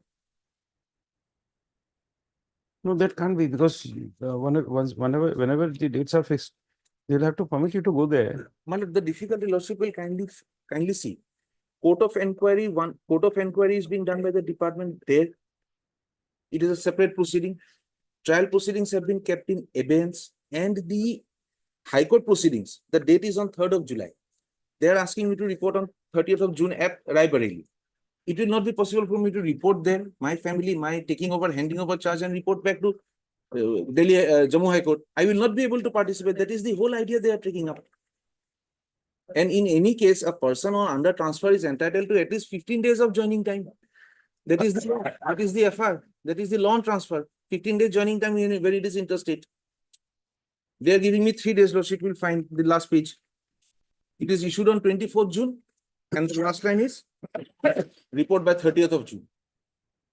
No, that can't be, because whenever the dates are fixed, they'll have to permit you to go there. My lord, the difficulty, Lordship will kindly see. Court of inquiry is being done by the department there. It is a separate proceeding. Trial proceedings have been kept in abeyance, and the High Court proceedings, the date is on 3rd of July. They are asking me to report on 30th of June at Raebareli. It will not be possible for me to report there, my family, my taking over, handing over charge and report back to Delhi, Jammu High Court. I will not be able to participate. That is the whole idea they are taking up. And in any case, a person on under transfer is entitled to at least 15 days of joining time. That is the law. That is the FR. That is the law on transfer. 15 days joining time where it is interstate. They are giving me 3 days, Lordship will find the last page. It is issued on 24th June. And the last line is report by 30th of June.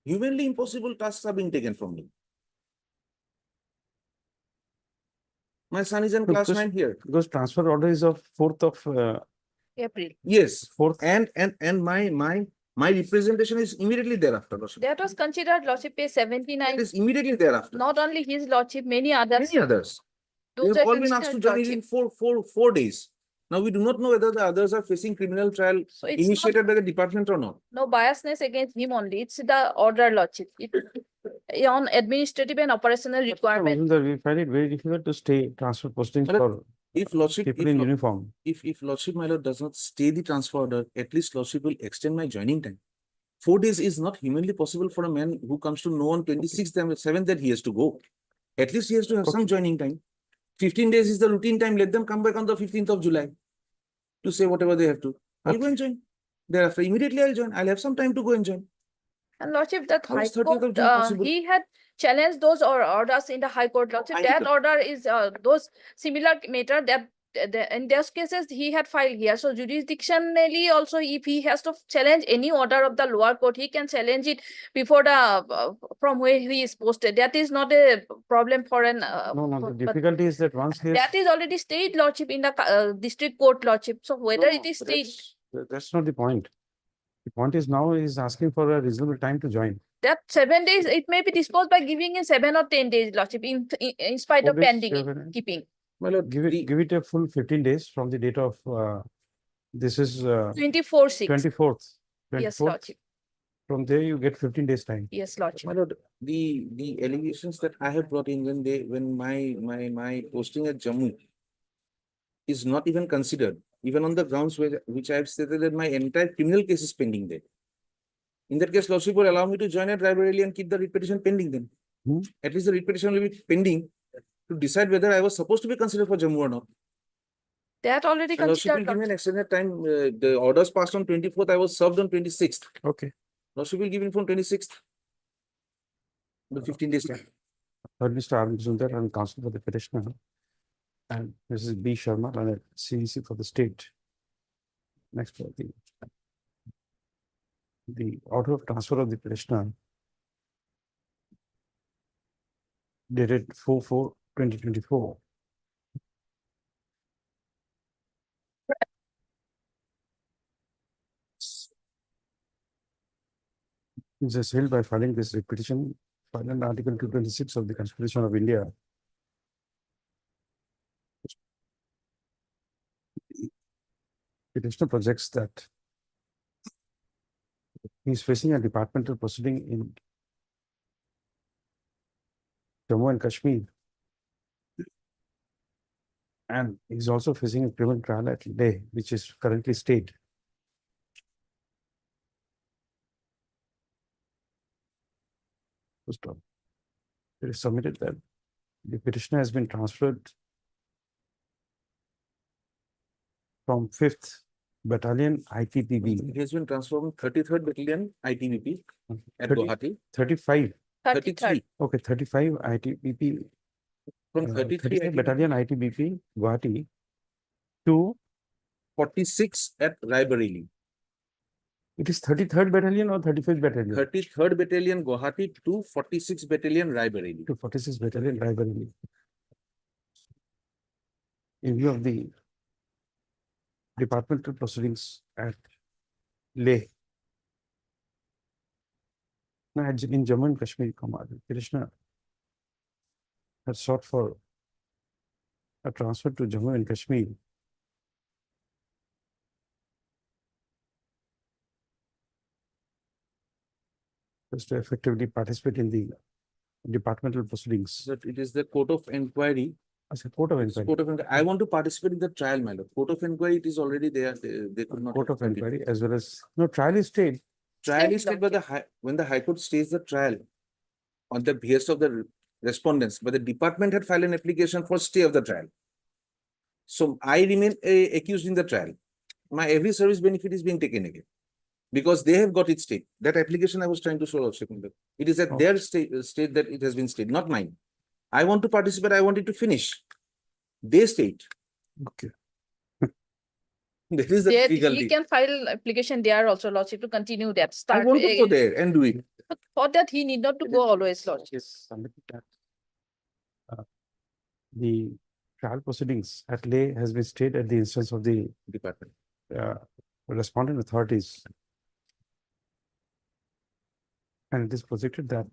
Humanly impossible tasks are being taken from me. My son is in class 9 here. Because transfer order is of 4th of April. Yes. 4th. And my representation is immediately thereafter, Lordship. That was considered Lordship page 79. It is immediately thereafter. Not only his Lordship, many others. Many others. They Those have are all been asked to join considered in 4 days. Now we do not know whether the others are facing criminal trial So it's initiated by the department or not. no biasness against him only. It's the order Lordship. It, on administrative and operational requirement. We find it very difficult to stay transfer postings for If Lordship, people in uniform. if Lordship, my lord, does not stay the transfer order, at least Lordship will extend my joining time. 4 days is not humanly possible for a man who comes to know on 26th and 7th that he has to go. At least he has to have some joining time. 15 days is the routine time. Let them come back on the 15th of July to say whatever they have to. I'll go and join. Thereafter, immediately I'll join. I'll have some time to go and join. And Lordship, that How High is 30th of Court, June possible? he had challenged those orders in the High Court. Lordship, that order is those similar matter that in those cases he had filed here. So jurisdictionally also, if he has to challenge any order of the lower court, he can challenge it before the from where he is posted. That is not a problem for an. No, the difficulty is that once he has, That is already stayed, Lordship, in the district court, Lordship. So whether it is stayed. that's not the point. The point is now he is asking for a reasonable time to join. That 7 days, it may be disposed by giving in 7 or 10 days, Lordship, in spite 4 of days, pending, 7, keeping. Well, give it a full 15 days from the date of this is 24/6. 24th. Yes, 24th. Lordship. From there you get 15 days time. Yes, Lordship. My lord, the allegations that I have brought in when my posting at Jammu is not even considered, even on the grounds which I have stated that my entire criminal case is pending there. In that case, Lordship will allow me to join at Raebareli and keep the repetition pending then. At least the repetition will be pending to decide whether I was supposed to be considered for Jammu or not. That already And Lordship will considered. give me an extended time. The orders passed on 24th. I was served on 26th. Okay. Lordship will give me from 26th. The 15 days time. Heard Mr. R. Majumdar and counsel for the petitioner, and Mrs. B. Sharma and CEC for the state. Next, the order of transfer of the petitioner dated 4/4/2024. Is assailed by filing this petition, filed under Article 226 of the Constitution of India. Petitioner projects that he is facing a departmental proceeding in Jammu and Kashmir, and he's also facing a criminal trial at Leh, which is currently stayed. First off, it is submitted that the petitioner has been transferred from 5th Battalion ITBP. It has been transferred from 33rd Battalion ITBP at 30 Guwahati. 35. 33. Okay, 35 ITBP. From 33 35 Battalion ITBP, Guwahati to 46 at Raebareli. it is 33rd Battalion or 35th Battalion? 33rd Battalion Guwahati to 46 Battalion Raebareli. To 46 Battalion Raebareli. In view of the departmental proceedings at Leh. Now, in Jammu and Kashmir, the petitioner has sought for a transfer to Jammu and Kashmir. Just to effectively participate in the departmental proceedings. That it is the court of inquiry. As a court of It's inquiry. Court of inquiry. I want to participate in the trial, my lord. Court of inquiry, it is already there. They could not. Court have of continued. inquiry as well as, no, trial is stayed. Trial Stayed, is stayed by the high, when the High Court stays the trial on the behest of the respondents, but the department had filed an application for stay of the trial. So I remain accused in the trial. My every service benefit is being taken again. Because they have got it stayed. That application I was trying to show Lordship. It is at their state that it has been stayed, not mine. I want to participate, I want it to finish. They state. Okay. That is the There, difficulty. he can file application there also, Lordship, to continue that. I Start. want to go there and do it. But for that, he need not to go always, Lordship. Yes, submitted that. The trial proceedings at Leh has been stayed at the instance of the department. Respondent authorities. And it is projected that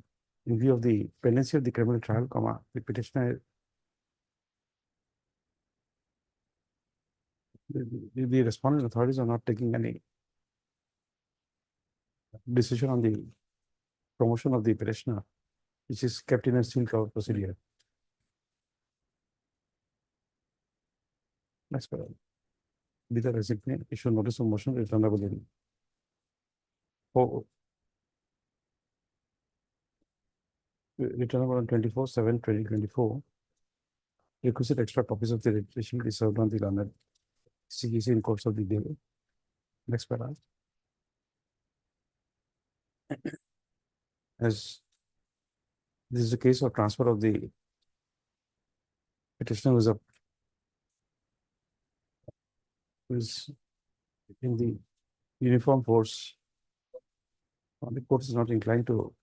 in view of the pendency of the criminal trial, the petitioner the respondent authorities are not taking any decision on the promotion of the petitioner, which is kept in a sealed cover procedure. Next paragraph. Be the recipient issue notice of motion returnable. Returnable on 24/7/2024. Requisite extra copies of the registration be served on the learned CEC in course of the day. Next paragraph. As this is the case of transfer of the petitioner who is in the uniform force. The court is not inclined to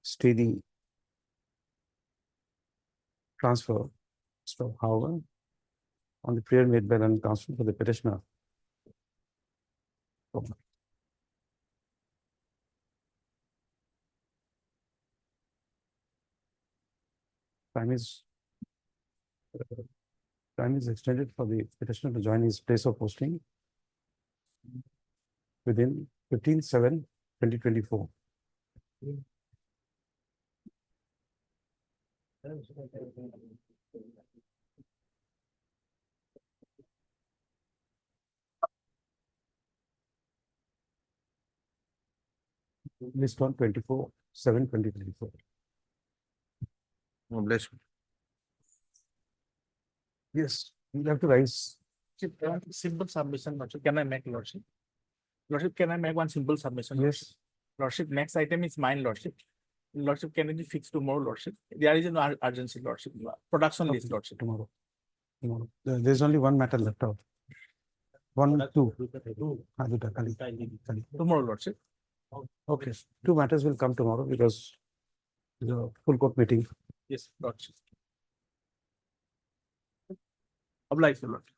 stay the transfer. So, however, on the prayer made by the counsel for the petitioner. Time is extended for the petitioner to join his place of posting within 15/7/2024. List on 24/7/2024. Oh, bless me. Yes, you have to rise. Simple submission, Lordship. Can I make, Lordship? Lordship, can I make one simple submission? Yes. Lordship, next item is mine, Lordship. Lordship, can it be fixed tomorrow, Lordship? There is no urgency, Lordship. Production list, Lordship. Tomorrow. There's only one matter left out. 1, 2. Tomorrow, Lordship. Okay, 2 matters will come tomorrow because the full court meeting. Yes, Lordship. Obliged, your Lordship.